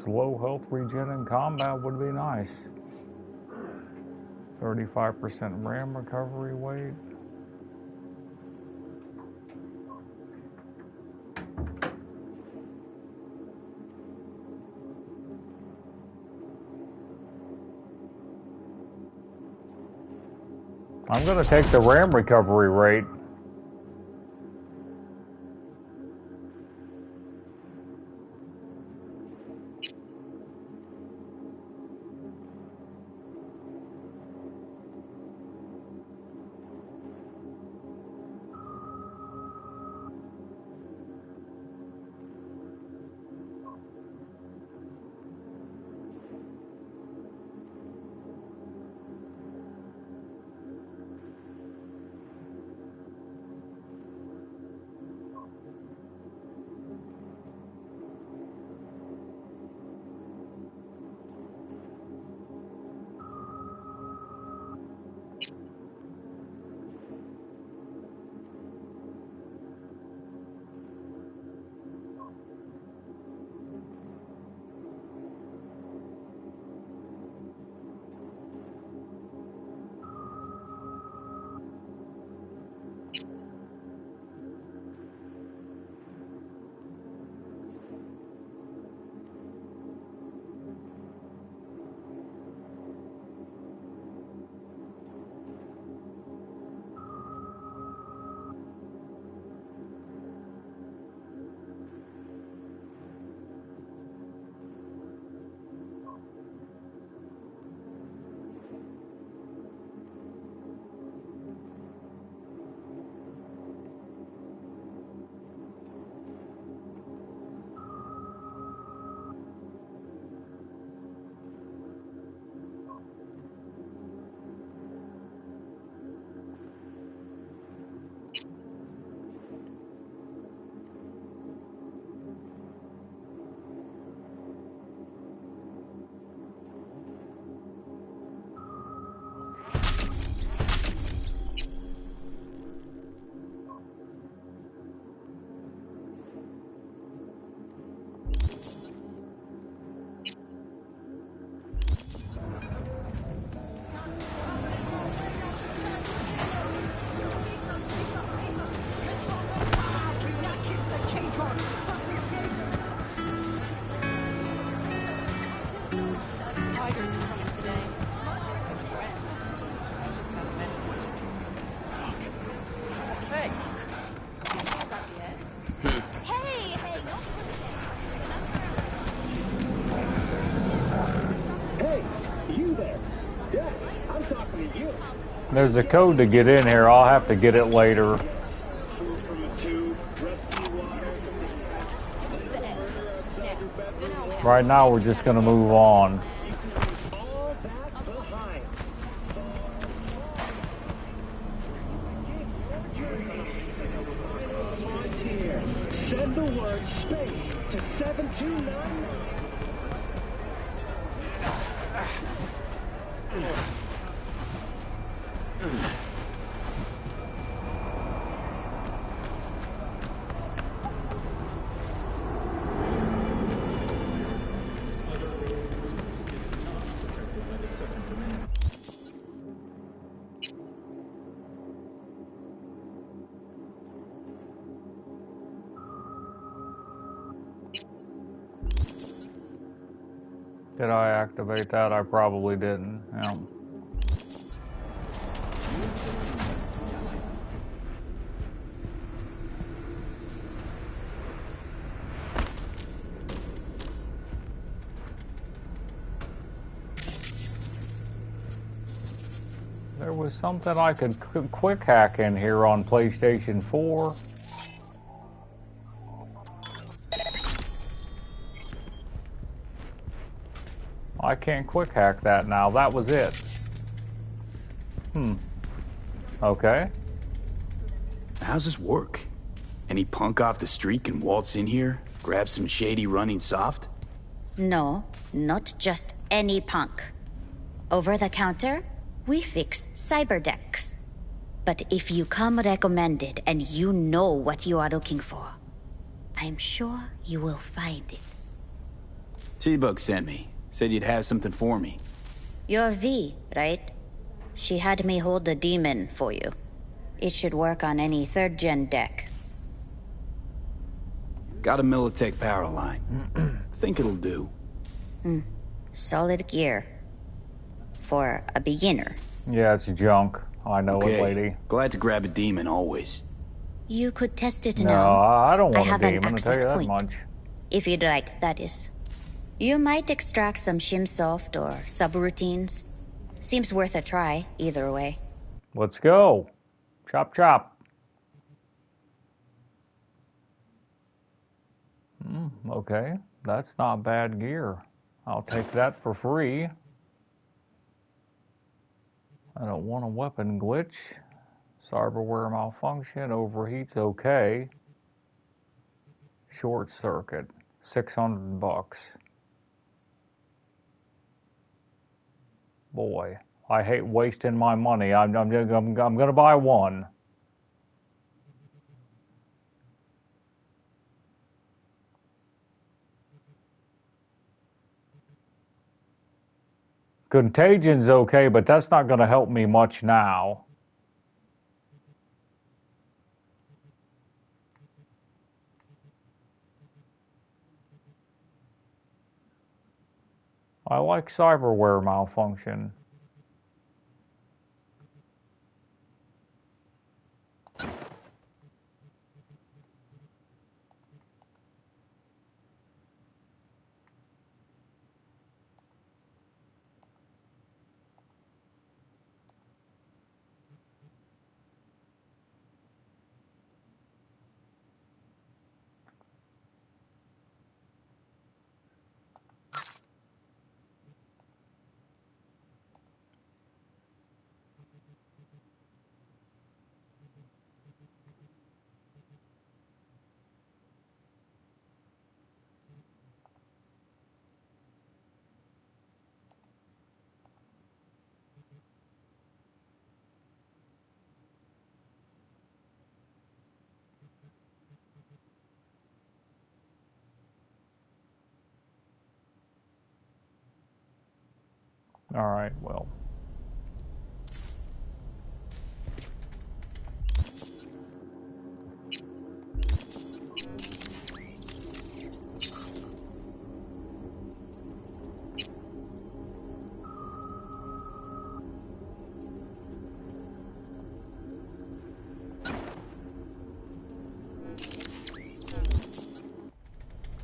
S1: Slow health regen in combat would be nice. 35% RAM recovery weight. I'm going to take the RAM recovery rate. There's a code to get in here. I'll have to get it later. Right now, we're just going to move on.
S19: Send the word space to 7299.
S1: Did I activate that? I probably didn't. Yeah. There was something I could quick hack in here on PlayStation 4. I can't quick hack that now. That was it. Okay.
S3: How's this work? Any punk off the street can waltz in here, grab some shady running soft?
S16: No, not just any punk. Over the counter, we fix cyberdecks. But if you come recommended and you know what you are looking for, I'm sure you will find it.
S3: T-Bug sent me. Said you'd have something for me.
S16: You're V, right? She had me hold the demon for you. It should work on any 3rd-gen deck.
S3: Got a Militech power line. Think it'll do.
S16: Solid gear. For a beginner.
S1: Yeah, it's junk. I know it, lady.
S3: Glad to grab a demon always.
S16: You could test it
S1: No,
S16: now.
S1: I don't want
S16: have
S1: a
S16: an
S1: demon, I'll tell you
S16: access
S1: that
S16: point.
S1: much.
S16: If you'd like, that is. You might extract some shimsoft or subroutines. Seems worth a try, either way.
S1: Let's go. Chop, chop. Okay, that's not bad gear. I'll take that for free. I don't want a weapon glitch. Cyberware malfunction. Overheat's okay. Short circuit. $600. Boy, I hate wasting my money. I'm gonna buy one. Contagion's okay, but that's not gonna help me much now. I like cyberware malfunction. All right, well.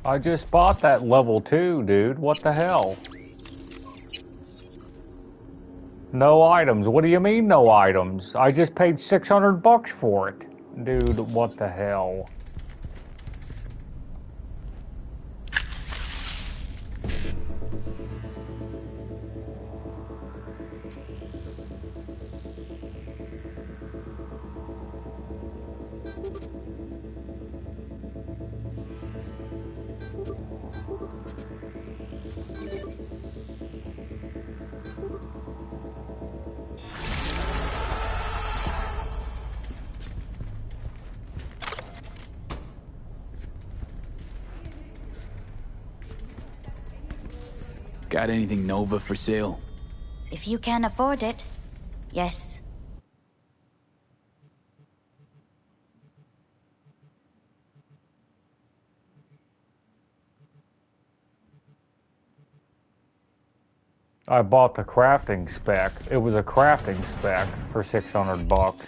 S1: I just bought that level 2, dude. What the hell? No items. What do you mean no items? I just paid $600 for it. Dude, what the hell?
S3: Got anything Nova for sale?
S16: If you can afford it, yes.
S1: I bought the crafting spec. It was a crafting spec for $600.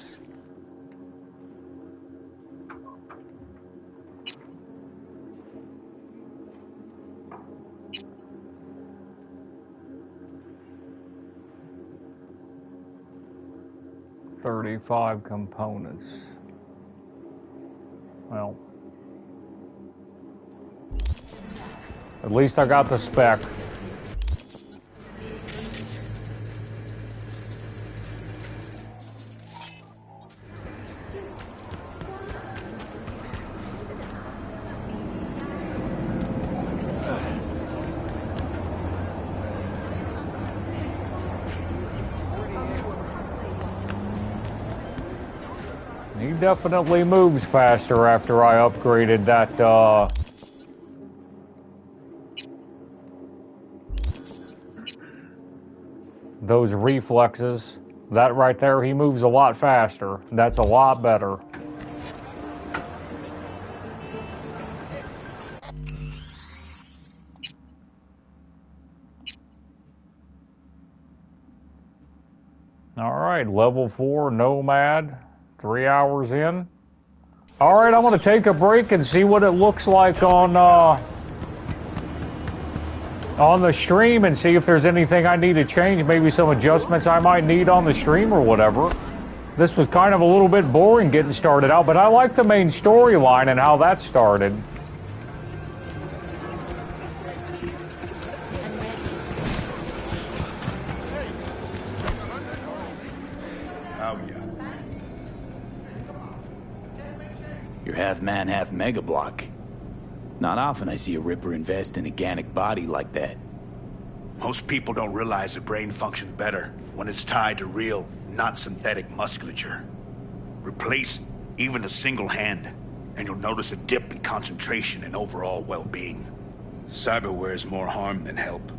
S1: $35 components. Well, at least I got the spec. He definitely moves faster after I upgraded that, those reflexes. That right there, he moves a lot faster. That's a lot better. Alright, level 4 Nomad. 3 hours in. Alright, I'm going to take a break and see what it looks like on the stream and see if there's anything I need to change. Maybe some adjustments I might need on the stream or whatever. This was kind of a little bit boring getting started out, but I like the main storyline and how that started.
S3: You're half man, half Mega Block. Not often I see a Ripper invest in a organic body like that.
S17: Most people don't realize the brain functions better when it's tied to real, not synthetic musculature. Replace even a single hand, and you'll notice a dip in concentration and overall well-being. Cyberware is more harm than help.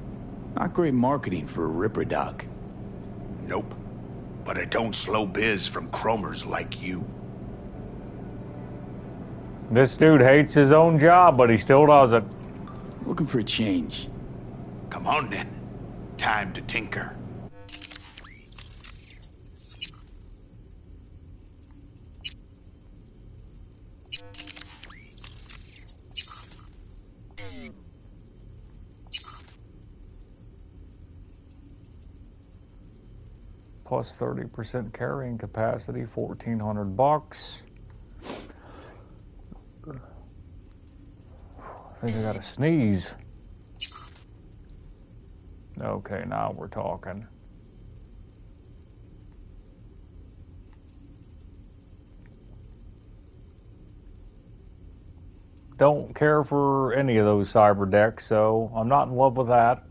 S3: Not great marketing for a Ripper, Doc.
S17: Nope. But it don't slow biz from chromers like you.
S1: This dude hates his own job, but he still does it.
S3: Looking for a change.
S17: Come on then. Time to tinker.
S1: Plus 30% carrying capacity, $1,400. I think I gotta sneeze. Okay, now we're talking. Don't care for any of those cyber decks, so I'm not in love with that.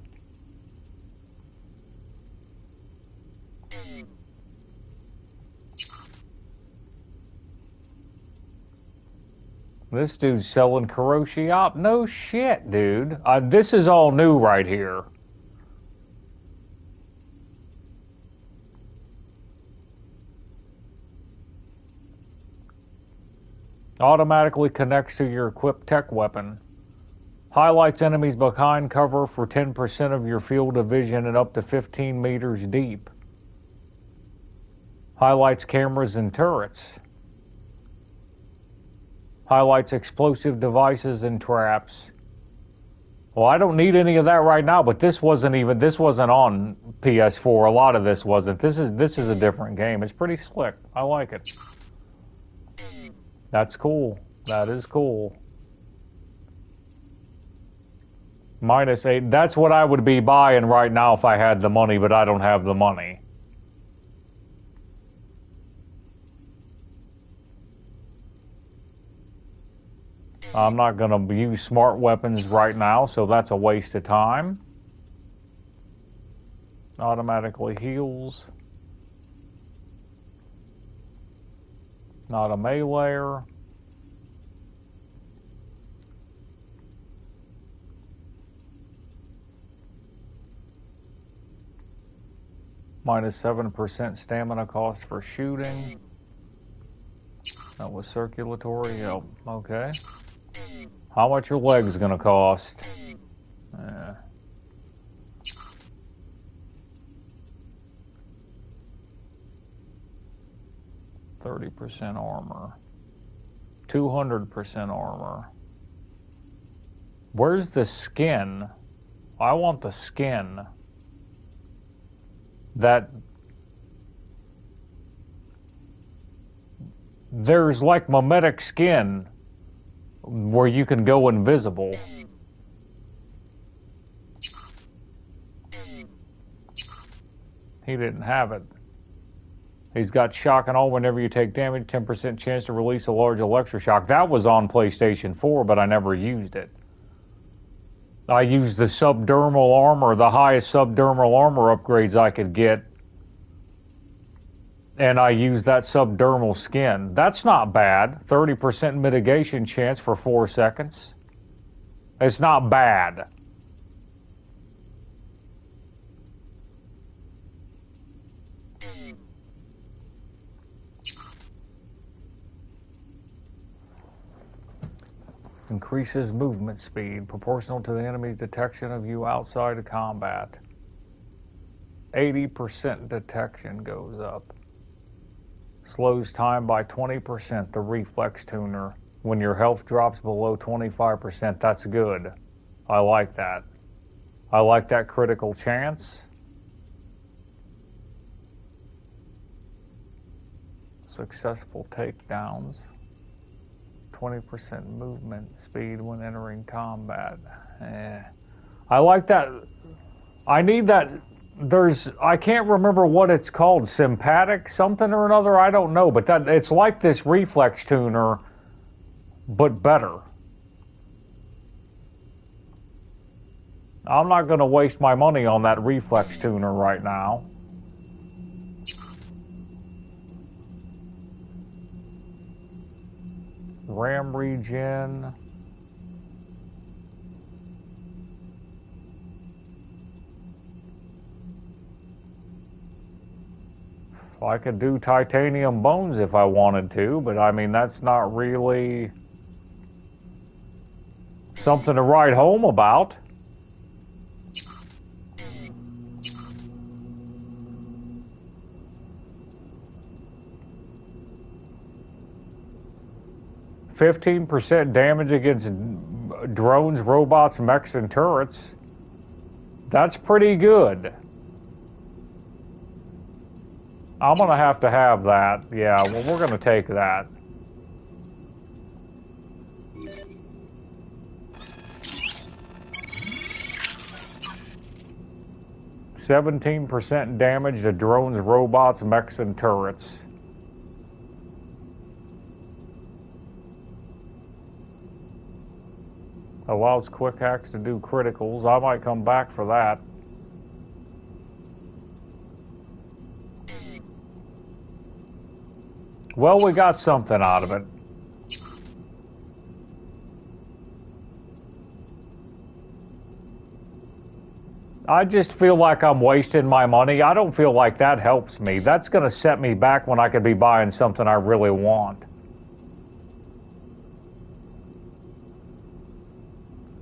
S1: This dude's selling Kuroshi Op. No shit, dude. This is all new right here. Automatically connects to your equipped tech weapon. Highlights enemies behind cover for 10% of your field of vision and up to 15 meters deep. Highlights cameras and turrets. Highlights explosive devices and traps. Well, I don't need any of that right now, but this wasn't on PS4. A lot of this wasn't. This is a different game. It's pretty slick. I like it. That's cool. That is cool. -8. That's what I would be buying right now if I had the money, but I don't have the money. I'm not going to use smart weapons right now, so that's a waste of time. Automatically heals. Not a melee. -7% stamina cost for shooting. That was circulatory. Yep. Okay. How much your legs gonna cost? 30% armor. 200% armor. Where's the skin? I want the skin. There's like mimetic skin where you can go invisible. He didn't have it. He's got shock and all whenever you take damage, 10% chance to release a large electroshock. That was on PlayStation 4, but I never used it. I used the subdermal armor, the highest subdermal armor upgrades I could get. And I used that subdermal skin. That's not bad. 30% mitigation chance for 4 seconds. It's not bad. Increases movement speed proportional to the enemy's detection of you outside of combat. 80% detection goes up. Slows time by 20%, the reflex tuner. When your health drops below 25%, that's good. I like that. I like that critical chance. Successful takedowns. 20% movement speed when entering combat. I like that. I need that. I can't remember what it's called, sympathetic something or another, I don't know, but it's like this reflex tuner, but better. I'm not going to waste my money on that reflex tuner right now. RAM regen. I could do titanium bones if I wanted to, but I mean, that's not really something to write home about. %15 damage against drones, robots, mechs, and turrets. That's pretty good. I'm going to have that. Yeah, well, we're going to take that. %17 damage to drones, robots, mechs, and turrets. Allows quick hacks to do criticals. I might come back for that. Well, we got something out of it. I just feel like I'm wasting my money. I don't feel like that helps me. That's going to set me back when I could be buying something I really want.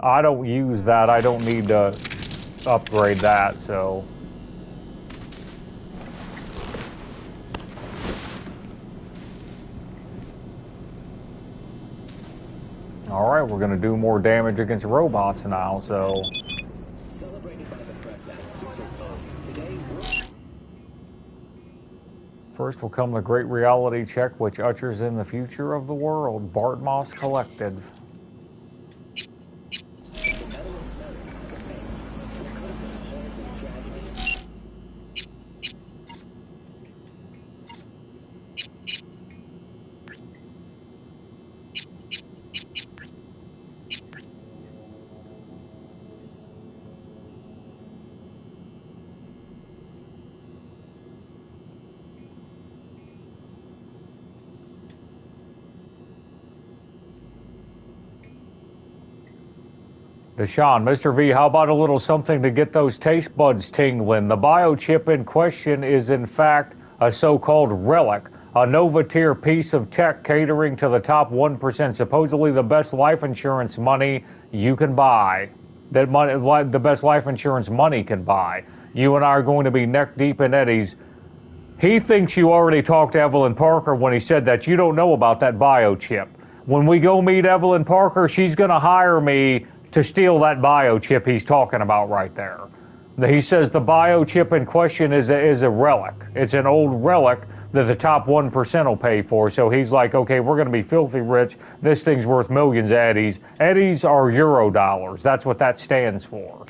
S1: I don't use that. I don't need to upgrade that, so... Alright, we're gonna do more damage against robots now, so... First will come the great reality check, which ushers in the future of the world. Bart Moss collected. Deshaun, Mr. V, how about a little something to get those taste buds tingling? The biochip in question is in fact a so-called relic, a Nova-tier piece of tech catering to the top 1%, supposedly the best life insurance money you can buy. The best life insurance money can buy. You and I are going to be neck deep in eddies. He thinks you already talked to Evelyn Parker when he said that. You don't know about that biochip. When we go meet Evelyn Parker, she's going to hire me to steal that biochip he's talking about right there. He says the biochip in question is a relic. It's an old relic that the top 1% will pay for. So he's like, okay, we're going to be filthy rich. This thing's worth millions of eddies. Eddies are Euro dollars. That's what that stands for.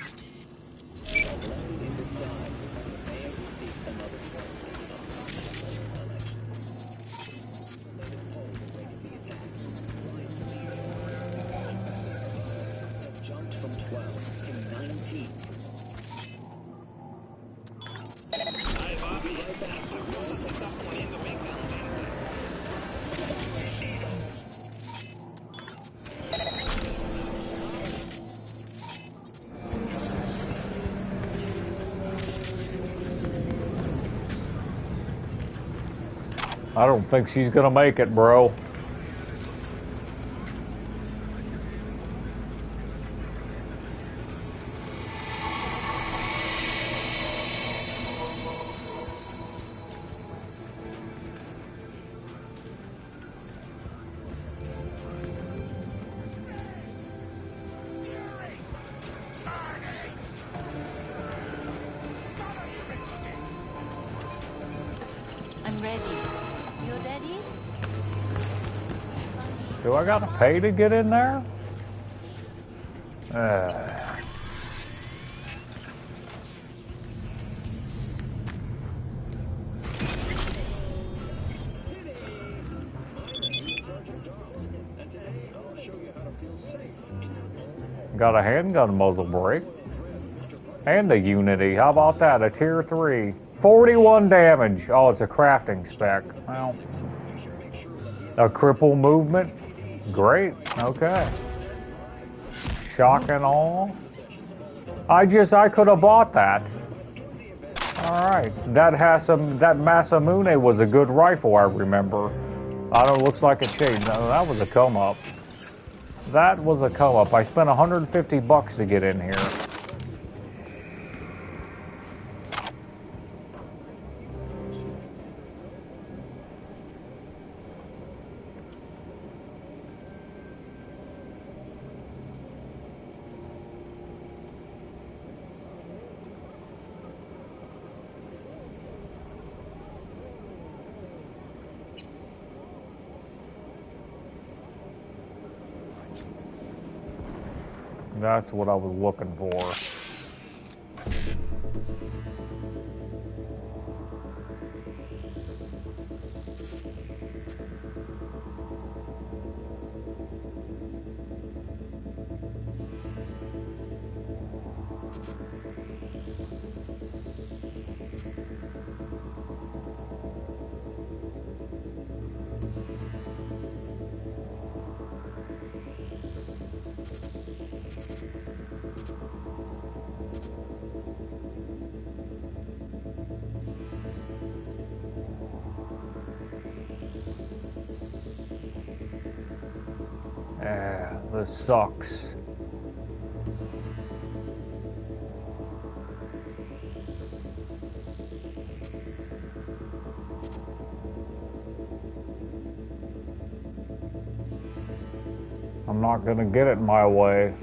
S1: I don't think she's gonna make it, bro.
S11: I'm ready. You ready?
S1: Do I gotta pay to get in there? Got a handgun muzzle brake. And a Unity. How about that? A tier 3. 41 damage. Oh, it's a crafting spec. Well, a cripple movement. Great. Okay. Shock and all. I could have bought that. Alright. That Masamune was a good rifle, I remember. I don't, looks like it changed. No, that was a come up. That was a come up. I spent 150 bucks to get in here. That's what I was looking for. This sucks. I'm I'm not gonna get it my way.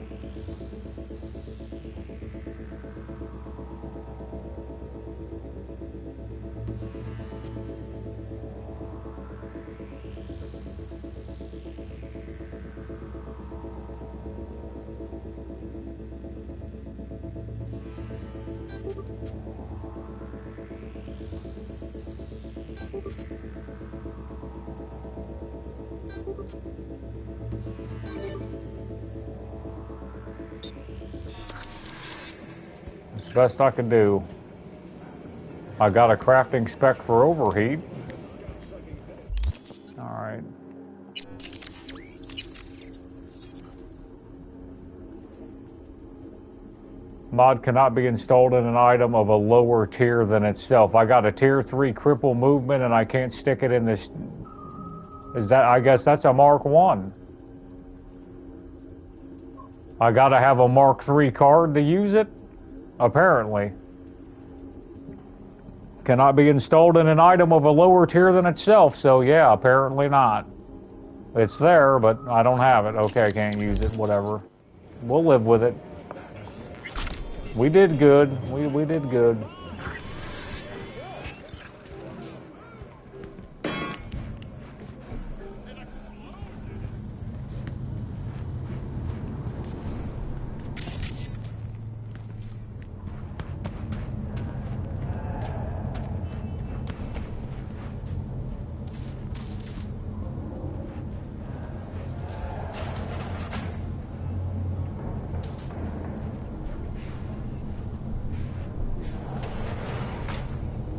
S1: It's the best I can do. I got a crafting spec for overheat. Alright. Mod cannot be installed in an item of a lower tier than itself. I got a tier 3 cripple movement and I can't stick it in this. Is that, I guess that's a Mark 1. I gotta have a Mark 3 card to use it? Apparently. Cannot be installed in an item of a lower tier than itself, so yeah, apparently not. It's there, but I don't have it. Okay, I can't use it, whatever. We'll live with it. We did good. We did good.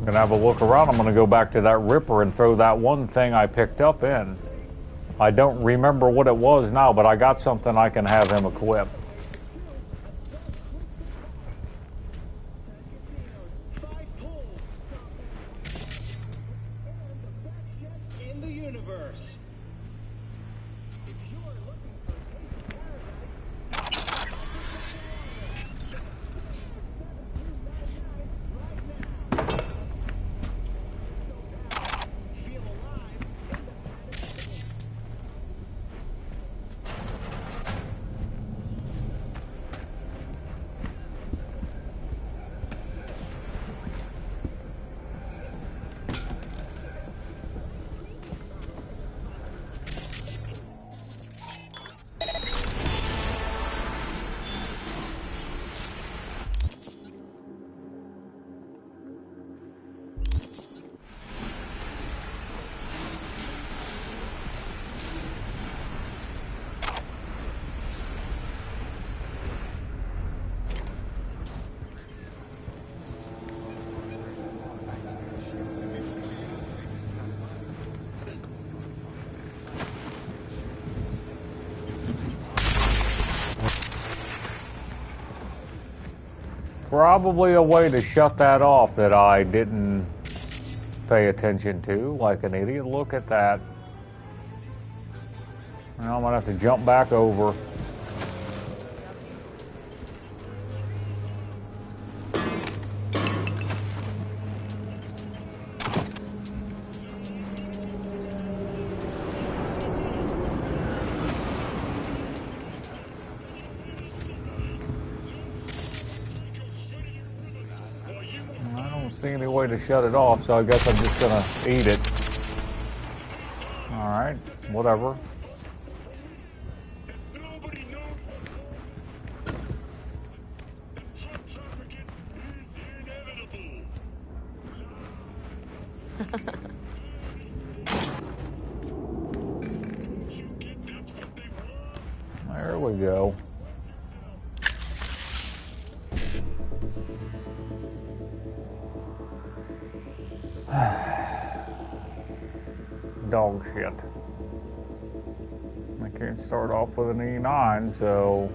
S1: Gonna have a look around. I'm gonna go back to that Ripper and throw that one thing I picked up in. I don't remember what it was now, but I got something I can have him equip.
S19: In the universe.
S1: Probably a way to shut that off that I didn't pay attention to, like an idiot. Look at that. Now I'm gonna have to jump back over. See any way to shut it off, so I guess I'm just gonna eat it. Alright, whatever. There we go. Dog shit. I can't start off with an E9, so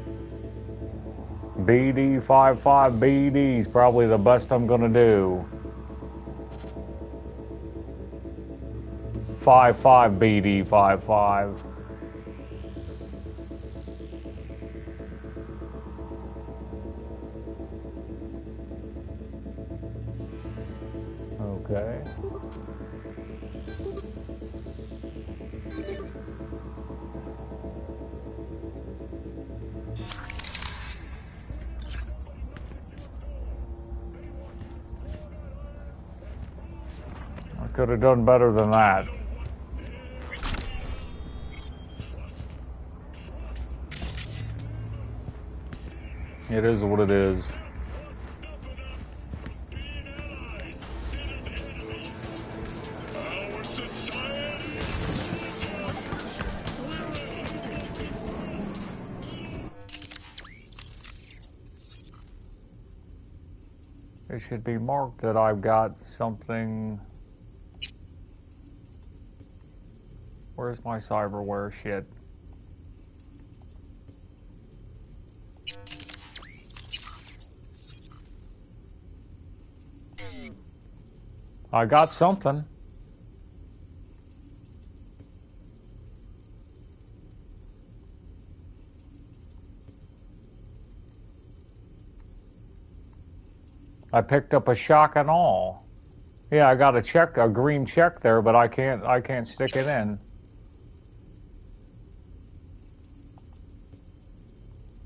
S1: BD55 BD is probably the best I'm gonna do. 55 BD55. Okay. Could have done better than that. It is what it is. It should be marked that I've got something. Where's my cyberware shit? I got something. I picked up a shock and all. Yeah, I got a green check there, but I can't stick it in.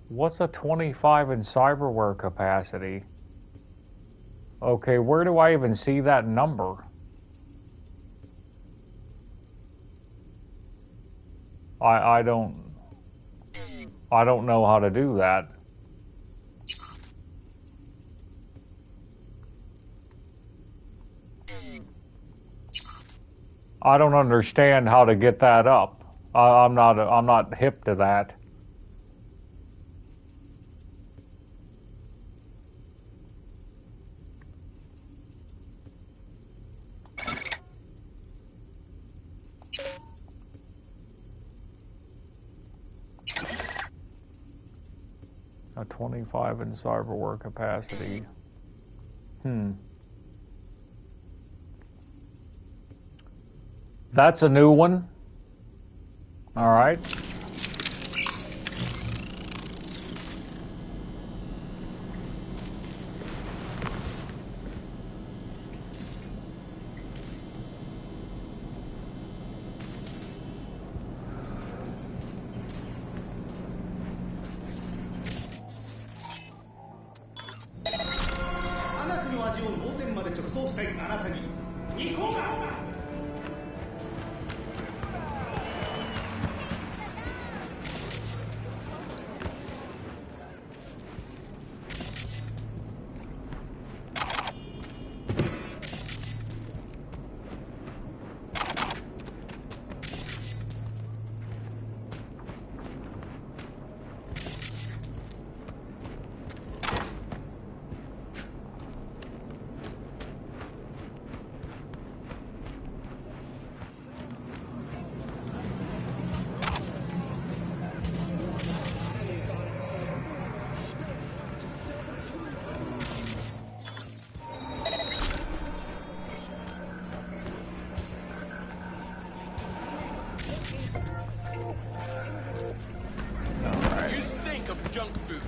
S1: What's a 25 in cyberware capacity? Okay, where do I even see that number? I don't know how to do that. I don't understand how to get that up. I'm not hip to that. A 25 in cyberware capacity. That's a new one. All right.
S18: You stink of junk food.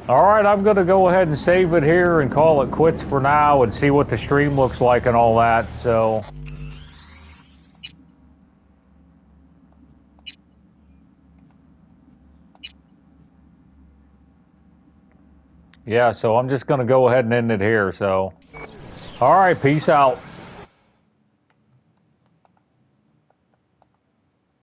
S1: Alright, I'm going to go ahead and save it here and call it quits for now and see what the stream looks like and all that, so... Yeah, so I'm just going to go ahead and end it here, so... Alright, peace out.